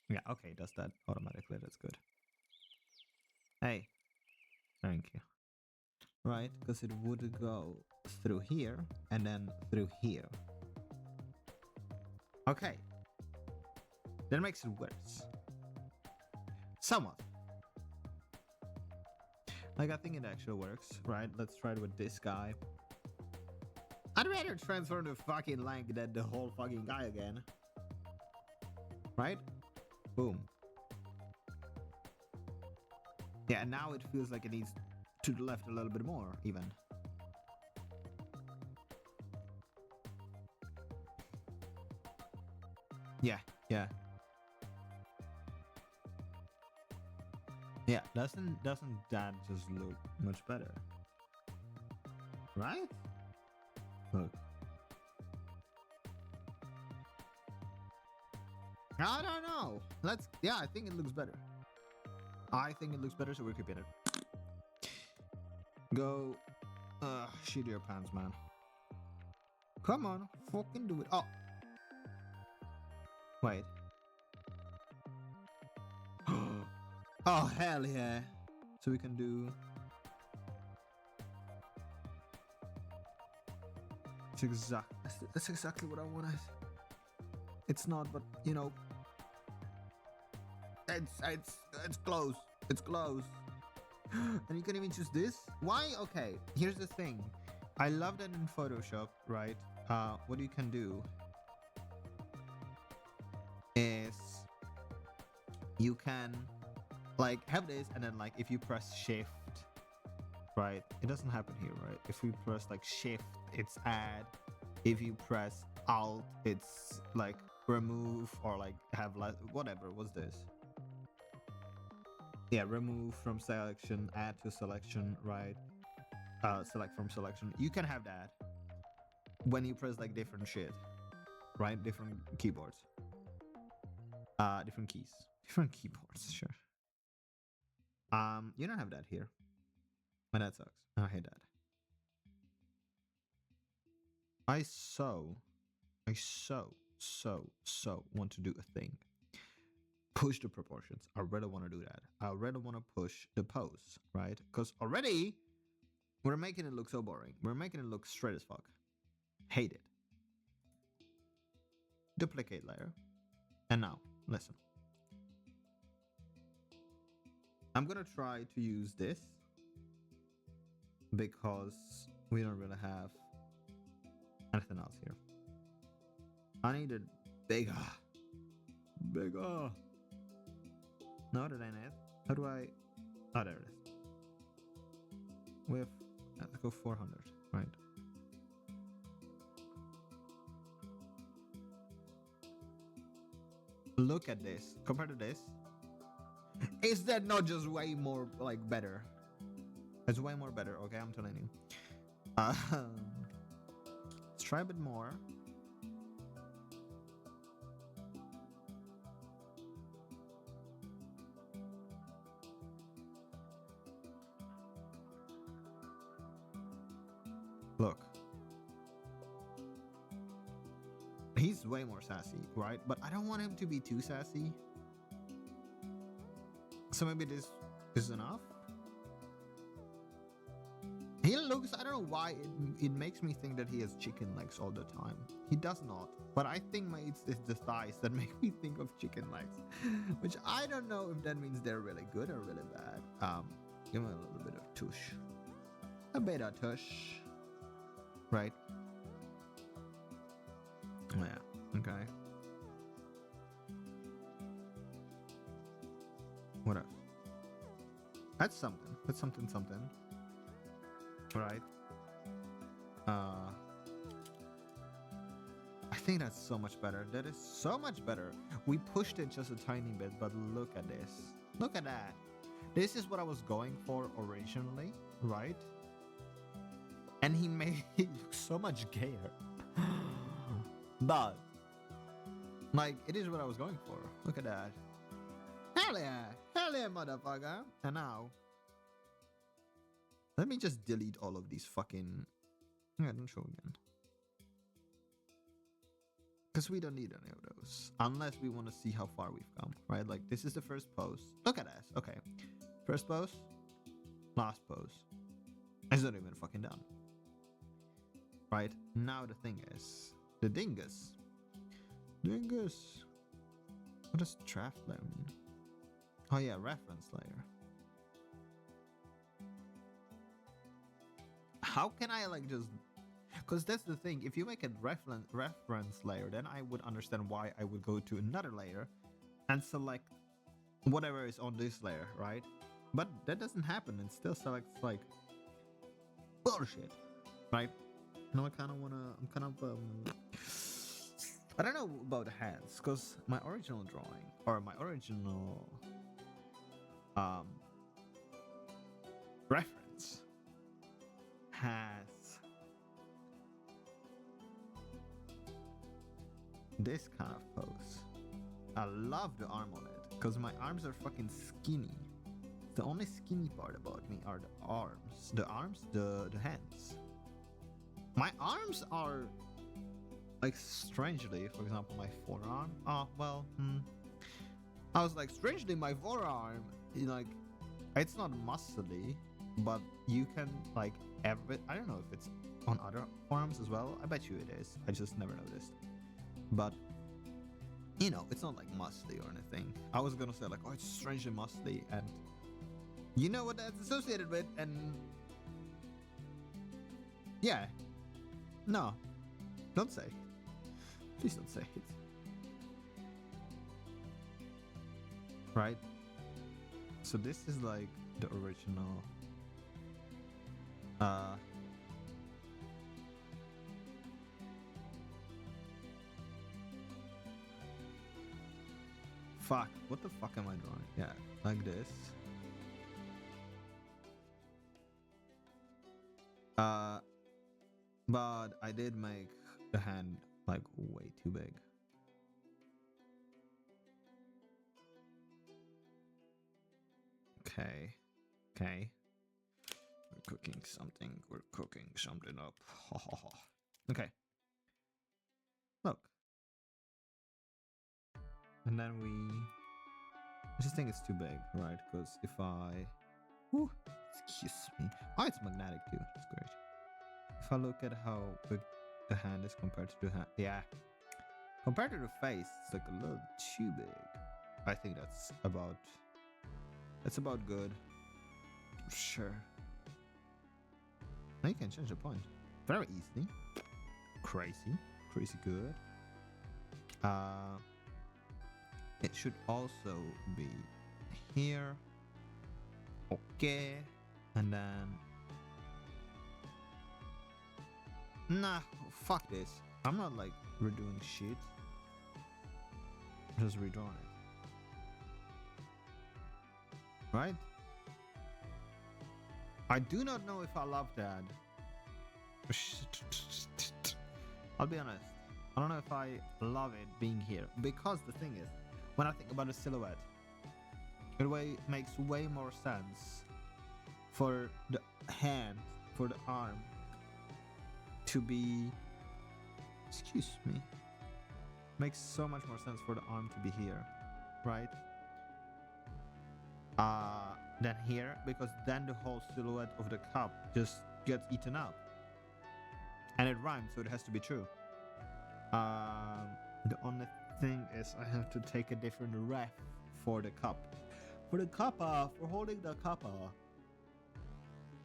Speaker 2: Yeah, okay, it does that automatically. That's good. Hey, thank you. Right, because it would go through here and then through here. Okay. That makes it worse. Somewhat. Like, I think it actually works, right? Let's try it with this guy. I'd rather transform the fucking Lank than the whole fucking guy again. Right? Boom. Yeah, and now it feels like it needs to the left a little bit more, even. Yeah, yeah. Yeah, doesn't that just look much better? Right? Look. I don't know. Yeah, I think it looks better. I think it looks better, so we're keeping it. Go, shit your pants, man. Come on, fucking do it. Oh. Wait. Oh, hell yeah. So we can do... That's exactly what I wanted. It's not, but, you know... It's close. It's close. And you can even choose this? Why? Okay, here's the thing. I love that in Photoshop, right? What you can do is you can like have this, and then like if you press shift, right? It doesn't happen here, right? If you press like shift, it's add. If you press alt, it's like remove, or like have like whatever. What's this? Yeah, remove from selection, add to selection, right? Select from selection. You can have that when you press like different shit, right? Different keyboards, different keys, different keyboards. Sure. You don't have that here, and that sucks. I hate that. I so want to do a thing. Push the proportions. I really want to do that. I really want to push the pose, right? Because already we're making it look so boring. We're making it look straight as fuck. Hate it. Duplicate layer. And now, listen. I'm gonna try to use this because we don't really have anything else here. I need it bigger. Bigger. No, that ain't it. How do I... Oh, there it is. With... Let's go 400, right? Look at this. Compared to this. Is that not just way more, like, better? It's way more better, okay? I'm telling you. Let's try a bit more. Look. He's way more sassy, right? But I don't want him to be too sassy. So maybe this is enough. He looks, I don't know why it makes me think that he has chicken legs all the time. He does not. But I think it's the thighs that make me think of chicken legs. Which I don't know if that means they're really good or really bad. Give him a little bit of tush. A bit of tush. Right? Oh yeah, okay. What else? That's something. That's something. Right? I think that's so much better. That is so much better. We pushed it just a tiny bit, but look at this. Look at that. This is what I was going for originally, right? and he made it look so much gayer. But like, it is what I was going for. Look at that. Hell yeah, motherfucker. And now, let me just delete all of these fucking. Yeah, don't show again. Because we don't need any of those. Unless we want to see how far we've come, right? Like, this is the first pose. Look at us. Okay. First pose. Last pose. It's not even fucking done. Right? Now the thing is. The dingus. Dingus. What does draft layer mean? Oh yeah, reference layer. How can I like just... Because that's the thing. If you make a reference layer, then I would understand why I would go to another layer and select whatever is on this layer, right? But that doesn't happen. It still selects like bullshit, right? Now I kind of wanna. I'm kind of. I don't know about the hands because my original drawing or my original reference has this kind of pose. I love the arm on it because my arms are fucking skinny. The only skinny part about me are the arms. The hands. My arms are like strangely, for example, my forearm. Oh well, I was like strangely my forearm. Like, it's not muscly, but you can like I don't know if it's on other forearms as well. I bet you it is. I just never noticed. But you know, it's not like muscly or anything. I was gonna say like, oh, it's strangely muscly, and you know what that's associated with, and yeah, no, don't say. Please don't say it. Right? So this is like the original. Fuck. What the fuck am I drawing? Yeah, like this. But I did make the hand like way too big. Okay. We're cooking something up. Okay. Look. And then I just think it's too big, right? Because if I... Whew, excuse me. Oh, it's magnetic too. That's great. If I look at how big the hand is compared to the hand... Yeah. Compared to the face, it's like a little too big. I think that's about good. Sure. Now you can change the point very easily. Crazy good. It should also be here. Okay. And then... Nah, fuck this. I'm not like redoing shit. I'm just redrawing it. Right? I do not know if I love that. I'll be honest. I don't know if I love it being here. Because the thing is, when I think about a silhouette, it makes way more sense for the hand, for the arm to be... Excuse me. Makes so much more sense for the arm to be here, right? Than here, because then the whole silhouette of the cup just gets eaten up. And it rhymes, so it has to be true. The only thing is I have to take a different ref for the cup. For the kappa, for holding the kappa.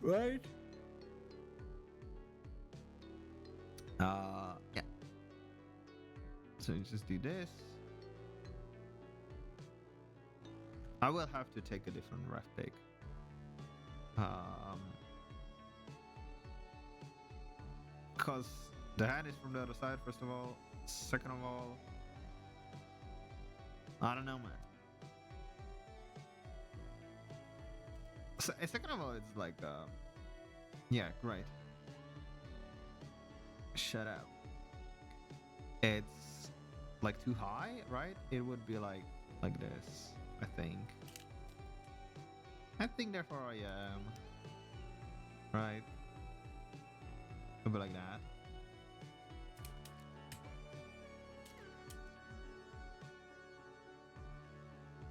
Speaker 2: Right? Yeah. So you just do this. I will have to take a different ref pick. Because the hand is from the other side, first of all. Second of all, I don't know, man. Second of all, it's like, yeah, great. Shut up. It's like too high, right? It would be like this, I think. I think therefore I am. Right? It would be like that.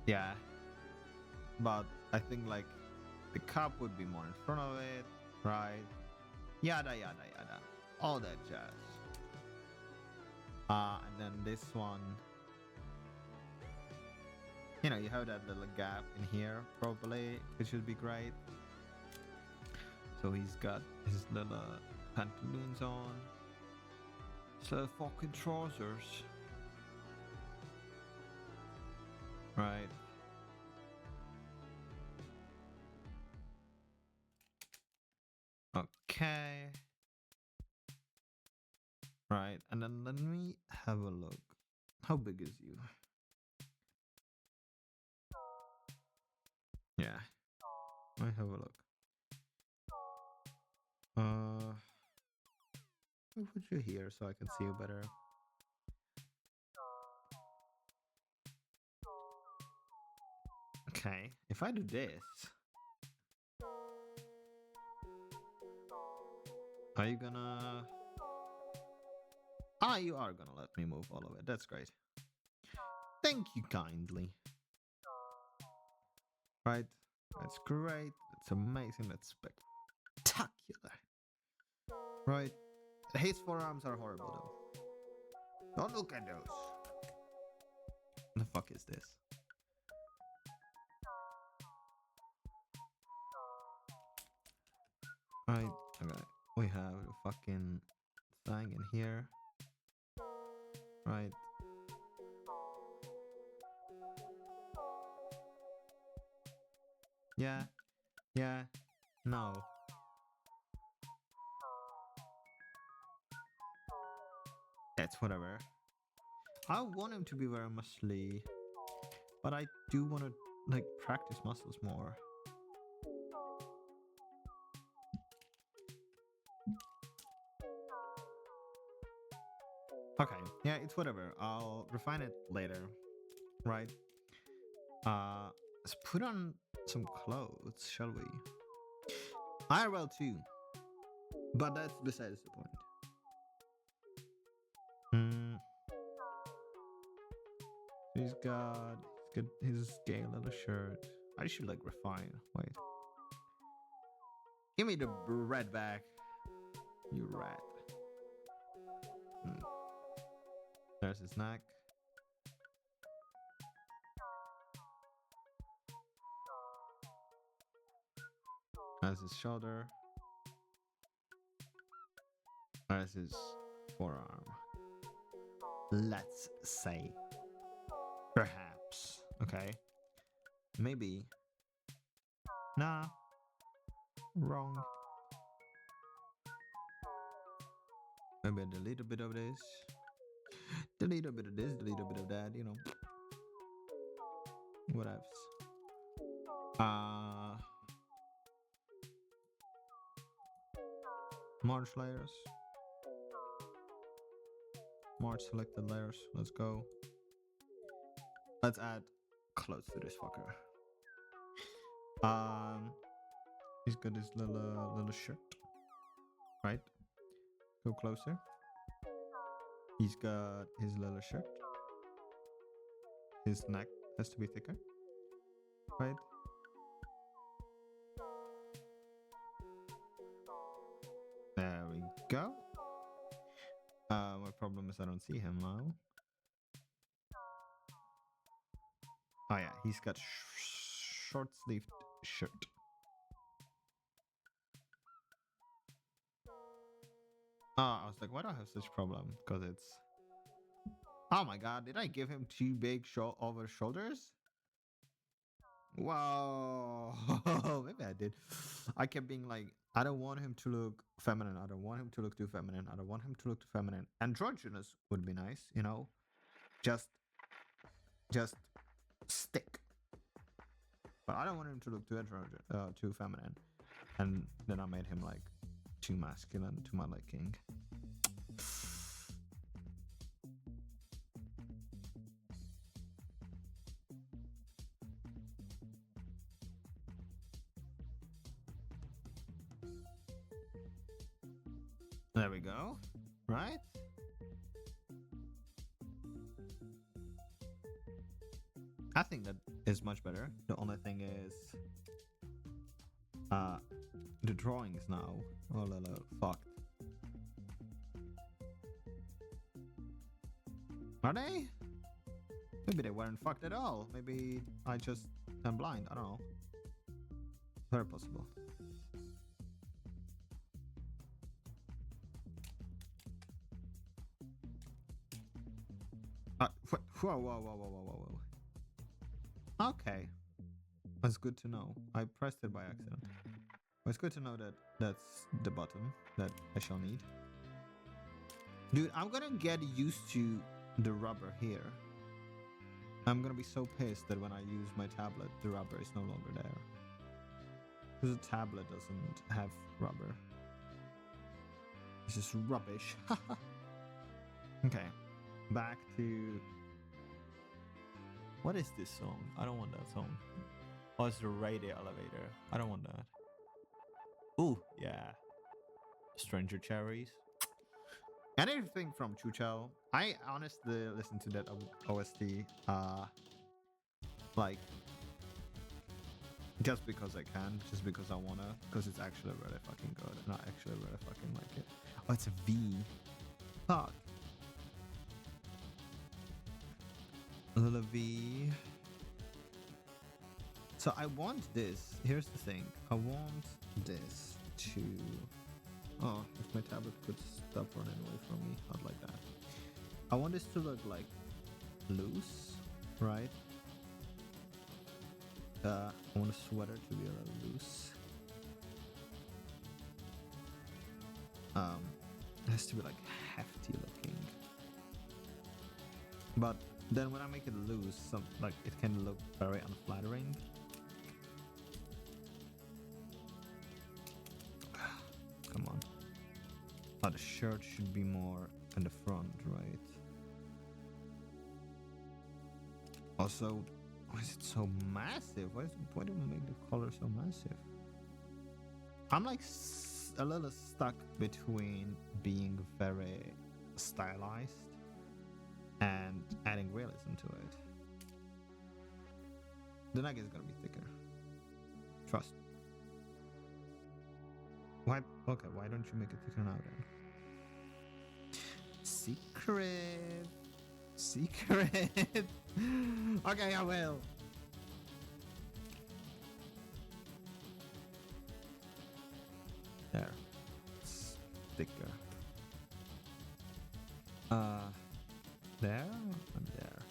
Speaker 2: Yeah. But I think like the cup would be more in front of it, right? Yada yada yada. All that jazz. And then this one, you know, you have that little gap in here, probably, which would be great. So he's got his little pantaloons on. So fucking trousers. Right. Okay. Right, and then let me have a look. How big is you? Yeah. Let me have a look. I'll put you here so I can see you better. Okay, if I do this, are you gonna... Ah, you are gonna let me move all of it. That's great. Thank you kindly. Right, that's great. That's amazing. That's spectacular. Right, his forearms are horrible though. Don't look at those. What the fuck is this? Right, okay. We have the fucking thing in here. Right. Yeah. Yeah. No. That's whatever. I want him to be very muscly, but I do want to like practice muscles more. Okay, yeah, it's whatever. I'll refine it later, right? Let's put on some clothes, shall we? IRL too, but that's besides the point. Hmm. He's got his gay little shirt. I should like refine. Wait. Give me the red back. You rat. There's his neck. There's his shoulder. There's his forearm. Let's say. Perhaps. Okay. Maybe. Nah. Wrong. Maybe I delete a bit of this. Delete a bit of this, delete a bit of that, you know. What else? March layers. March selected layers. Let's go. Let's add clothes to this fucker. He's got his little shirt. Right? Go closer. He's got his little shirt. His neck has to be thicker. Right? There we go. My problem is I don't see him now. Oh yeah, he's got short sleeved shirt. I was like, why do I have such problem? Because it's... Oh my god, did I give him too big over shoulders? Whoa, maybe I did. I kept being like, I don't want him to look feminine. I don't want him to look too feminine. I don't want him to look too feminine. Androgynous would be nice, you know? Just stick. But I don't want him to look too feminine. And then I made him like too masculine to my liking. There we go. Right? I think that is much better. The only thing is the drawings now. Oh la la, fucked. Are they? Maybe they weren't fucked at all. Maybe I just am blind. I don't know. Very possible. Whoa, whoa, whoa, whoa, whoa, whoa, whoa. Okay. That's good to know. I pressed it by accident. But it's good to know that that's the button that I shall need. Dude, I'm gonna get used to the rubber here. I'm gonna be so pissed that when I use my tablet, the rubber is no longer there. Because the tablet doesn't have rubber. It's just rubbish. Okay. Back to... What is this song? I don't want that song. Oh, it's the radio elevator. I don't want that. Ooh, yeah. Stranger Cherries. Anything from Chuchao. I honestly listen to that OST, like, just because I can, just because I wanna, because it's actually really fucking good, and I actually really fucking like it. Oh, it's a V. Fuck. A little V. So I want this. Here's the thing. I want this to... Oh, if my tablet could stop running away from me, not like that. I want this to look like loose, right? I want a sweater to be a little loose. It has to be like hefty looking. But then when I make it loose, like it can look very unflattering. Come on. Oh, the shirt should be more in the front, right? Also, why is it so massive? Why do we make the color so massive? I'm like a little stuck between being very stylized and adding realism to it. The neck is gonna be thicker. Trust. Why? Okay, why don't you make it thicker now then? Secret. Secret. Okay, I will. There. It's thicker. There and there.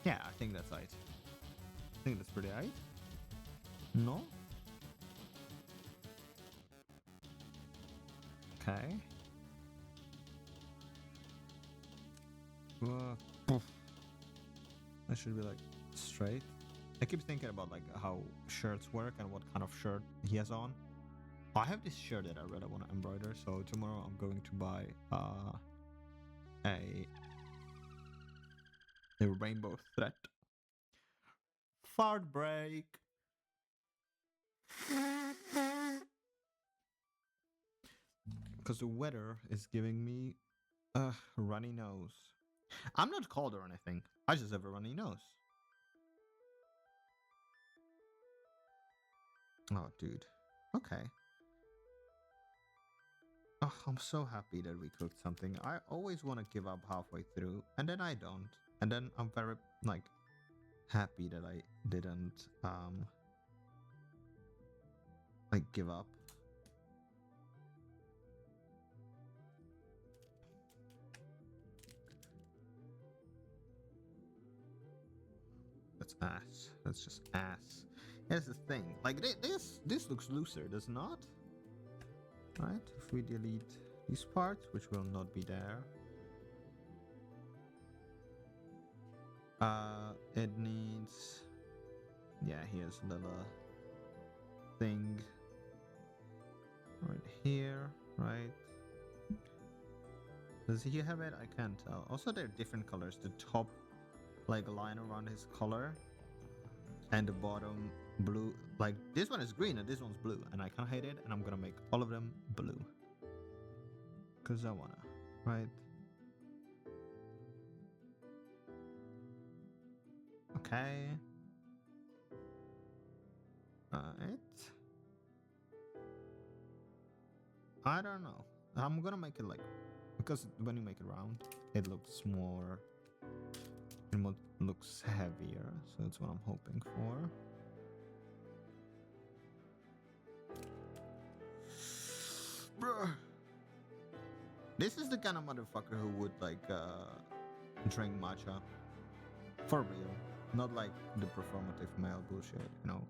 Speaker 2: Yeah, I think that's right. I think that's pretty right. No? Okay. Poof. That should be like straight. I keep thinking about like how shirts work and what kind of shirt he has on. I have this shirt that I really want to embroider, so tomorrow I'm going to buy a rainbow thread. Fart break. Because the weather is giving me a runny nose. I'm not cold or anything. I just have a runny nose. Oh, dude. Okay. Oh, I'm so happy that we cooked something. I always want to give up halfway through, and then I don't. And then I'm very, like, happy that I didn't, like, give up. That's ass. That's just ass. Here's the thing. Like, this looks looser, does it not? Right? If we delete these parts, which will not be there. It needs... Yeah, here's a little thing right here, right? Does he have it? I can't tell. Also, they're different colors. The top, like, line around his color, and the bottom blue. Like, this one is green and this one's blue, and I can't hate it. And I'm gonna make all of them blue, cause I wanna, right? Okay. Right. I don't know. I'm gonna make it like, because when you make it round, it looks more, looks heavier. So that's what I'm hoping for. Bruh. This is the kind of motherfucker who would like drink matcha. For real. Not like the performative male bullshit, you know.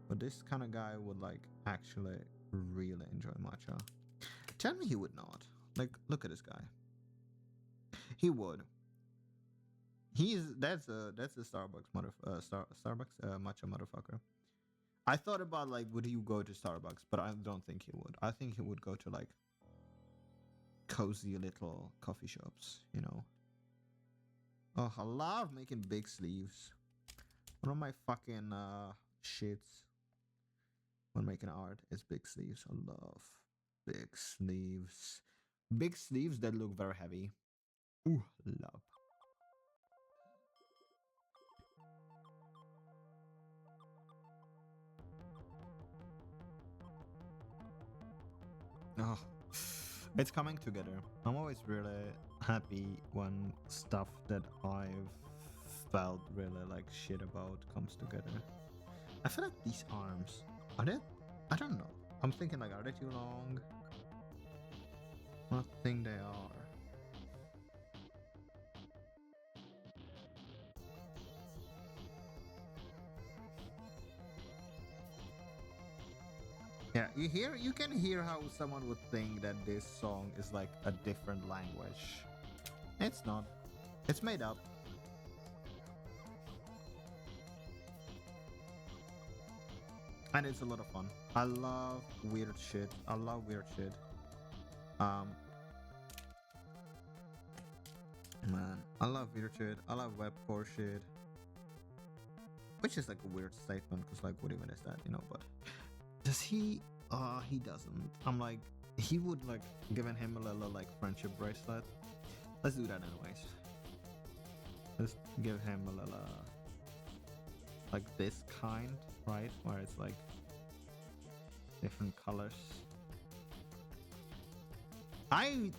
Speaker 2: But this kind of guy would like actually really enjoy matcha. Tell me he would not. Like, look at this guy. He would. That's a Starbucks Starbucks matcha motherfucker. I thought about like, would he go to Starbucks? But I don't think he would. I think he would go to like cozy little coffee shops, you know. Oh, I love making big sleeves. One of my fucking shits when making art is big sleeves. I love big sleeves. Big sleeves that look very heavy. Ooh, love. Oh, it's coming together. I'm always really happy when stuff that I've felt really like shit about comes together. I feel like these arms, are they? I don't know. I'm thinking like, are they too long? I think they are. Yeah, you can hear how someone would think that this song is like a different language. It's not. It's made up. And it's a lot of fun. I love weird shit. I love weird shit. Man, I love weird shit. I love webcore shit. Which is like a weird statement, because like, what even is that, you know? But does he? He doesn't. I'm like, he would like giving him a little like friendship bracelet. Let's do that anyways. Let's give him a little like this kind, right? Where it's like different colors.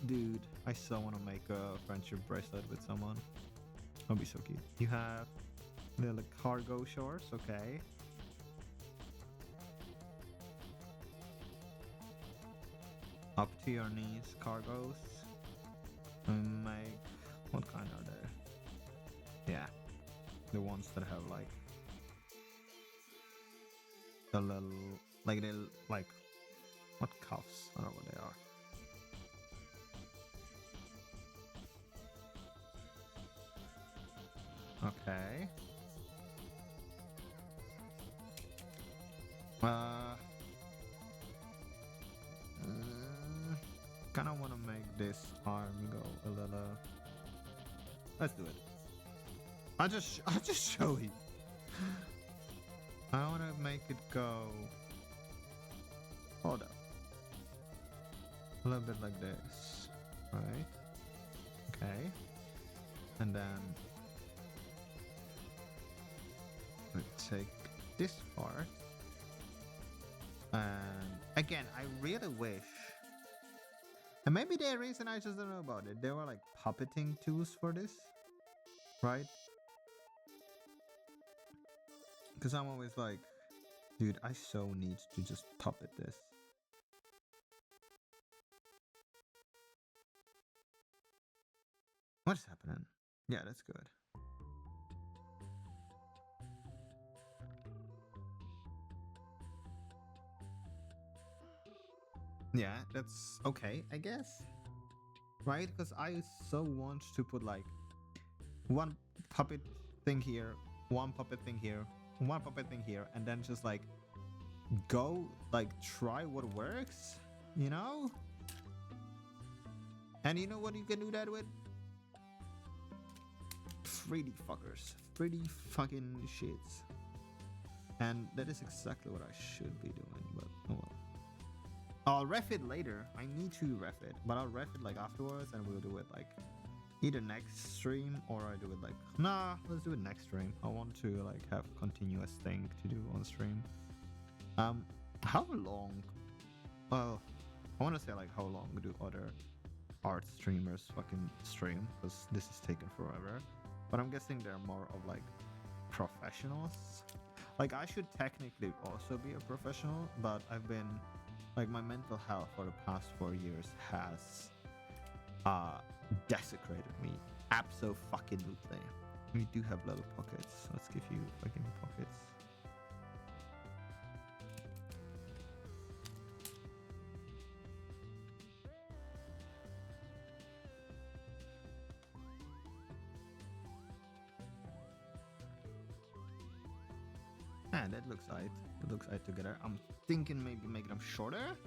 Speaker 2: Dude, I so want to make a friendship bracelet with someone. That'd be so cute. You have little cargo shorts, okay. Up to your knees cargos. And make, what kind are they? Yeah, the ones that have like the little, like they like, what cuffs? I don't know what they are. Okay. Kind of want to make this arm go a little. Let's do it. I'll just show you. I want to make it go. Hold up. A little bit like this, right? Okay. And then we take this part. And again, I really wish. And maybe the reason I just don't know about it, there were like puppeting tools for this, right? Because I'm always like, dude, I so need to just puppet this. What's happening? Yeah, that's good. Yeah, that's okay, I guess. Right? Because I so want to put like one puppet thing here, one puppet thing here, one puppet thing here, and then just like go like try what works, you know? And you know what you can do that with? 3D fuckers. 3D fucking shits. And that is exactly what I should be doing, but oh well. I'll ref it later. I need to ref it, but I'll ref it like afterwards, and we'll do it like either next stream or I do it like let's do it next stream. I want to like have a continuous thing to do on stream. How long? Well, I want to say like how long do other art streamers fucking stream? Because this is taking forever. But I'm guessing they're more of like professionals. Like I should technically also be a professional, but I've been like my mental health for the past 4 years has desecrated me abso-fucking-lutely. We do have little pockets. Let's give you fucking pockets. That looks right. That looks right together. I'm thinking maybe make them shorter.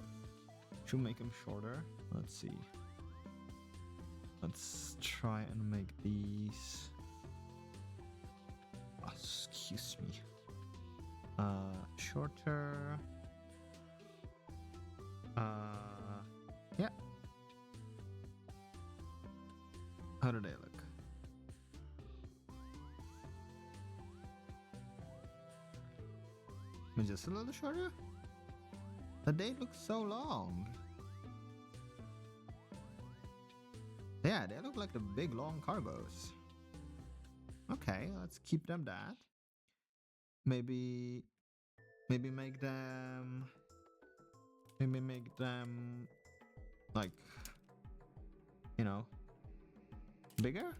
Speaker 2: Should make them shorter. Let's see. Let's try and make these. Oh, excuse me. Shorter. Yeah. How do they look? Just a little shorter? The day looks so long. Yeah, they look like the big long cargos. Okay, let's keep them that. Maybe make them like, you know, bigger?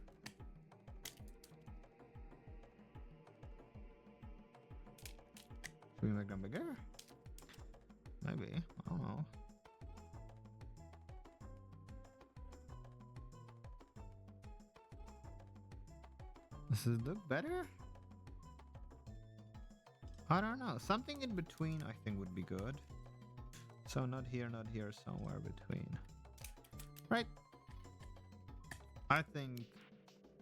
Speaker 2: Should we make them bigger? Maybe. I don't know. Does it look better? I don't know. Something in between I think would be good. So not here, somewhere between. Right. I think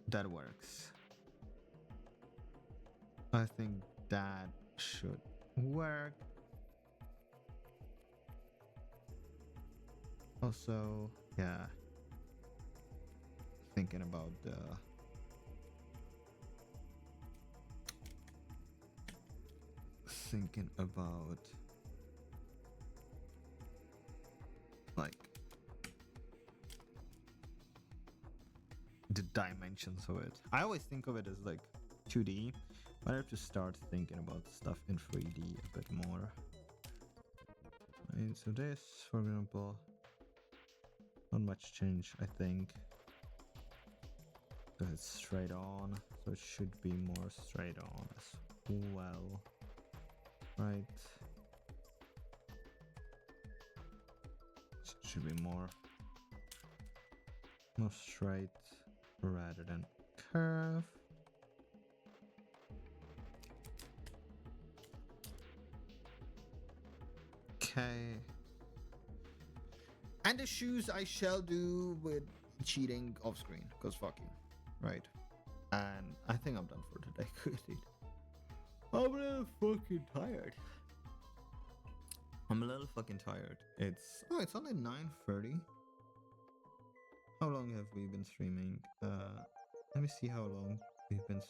Speaker 2: that works. I think that should work. Also, yeah. Thinking about like the dimensions of it. I always think of it as like 2D, but I have to start thinking about stuff in 3D a bit more. And so this, for example, not much change, I think. Because it's straight on, so it should be more straight on as well. Right. So it should be more straight rather than curve. Okay. And the shoes I shall do with cheating off screen, because fuck you. Right. And I think I'm done for today. Good. I'm a little fucking tired. It's only 9:30. How long have we been streaming? Let me see how long we've been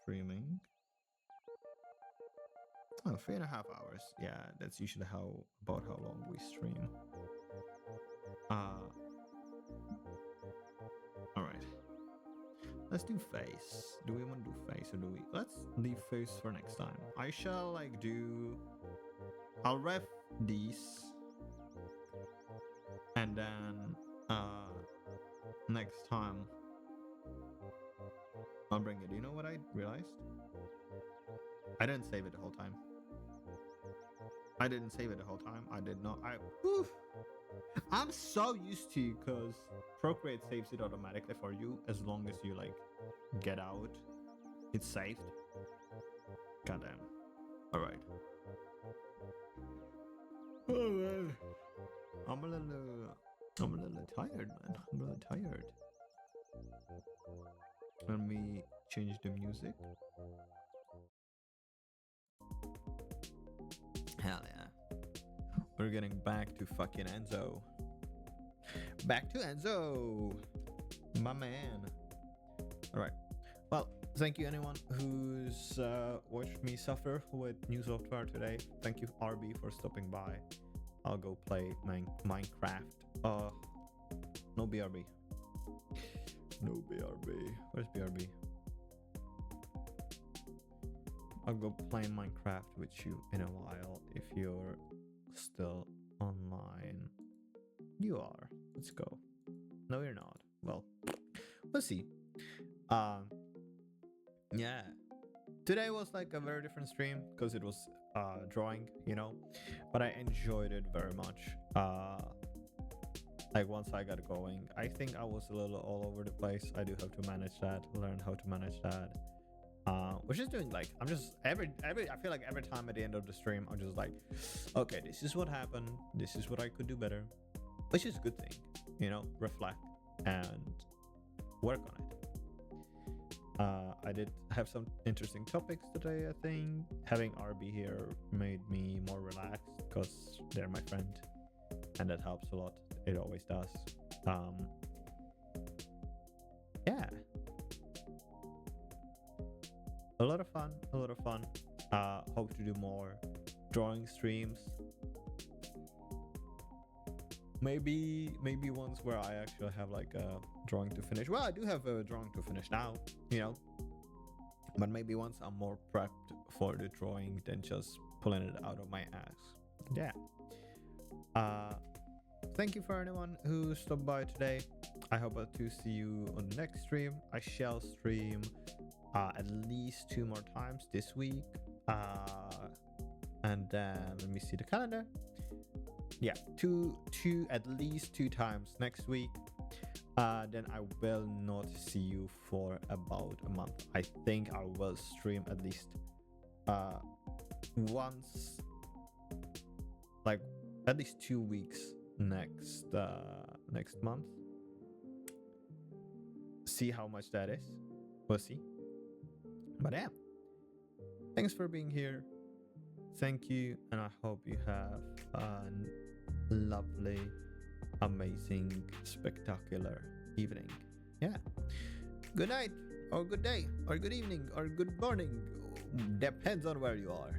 Speaker 2: streaming. Oh, 3.5 hours. Yeah, that's usually about how long we stream. Alright. Let's do face. Do we want to do face or do we? Let's leave face for next time. I shall I'll ref these. And then next time I'll bring it. You know what I realized? I didn't save it the whole time. I did not. I'm so used to, because Procreate saves it automatically for you as long as you get out. It's saved. Goddamn. Alright. Oh man. I'm a little I'm a little tired, man. I'm a little tired. Let me change the music. Hell yeah. We're getting back to fucking Enzo. Back to Enzo. My man. Alright. Well, thank you anyone who's watched me suffer with new software today. Thank you RB for stopping by. I'll go play Minecraft. No BRB. No BRB. Where's BRB? I'll go play Minecraft with you in a while if you're still online. You are. Let's go. No, you're not. Well, we'll see. Yeah. Today was like a very different stream because it was drawing, you know, but I enjoyed it very much. Like once I got going, I think I was a little all over the place. I do have to manage that, learn how to manage that. We're just doing like, I'm just I feel like every time at the end of the stream, I'm just like, okay, this is what happened. This is what I could do better, which is a good thing, you know, reflect and work on it. I did have some interesting topics today. I think having RB here made me more relaxed because they're my friend, and that helps a lot. It always does. Yeah, a lot of fun. Hope to do more drawing streams. Maybe ones where I actually have like a drawing to finish. Well, I do have a drawing to finish now, you know. But maybe once I'm more prepped for the drawing than just pulling it out of my ass. Yeah. Thank you for anyone who stopped by today. I hope to see you on the next stream. I shall stream at least 2 more times this week. And then let me see the calendar. Yeah, two at least 2 times next week. Then I will not see you for about a month. I think I will stream at least once, like at least 2 weeks next month. See how much that is. We'll see. But yeah, thanks for being here. Thank you, and I hope you have a lovely, amazing, spectacular evening. Yeah. Good night, or good day, or good evening, or good morning. Depends on where you are.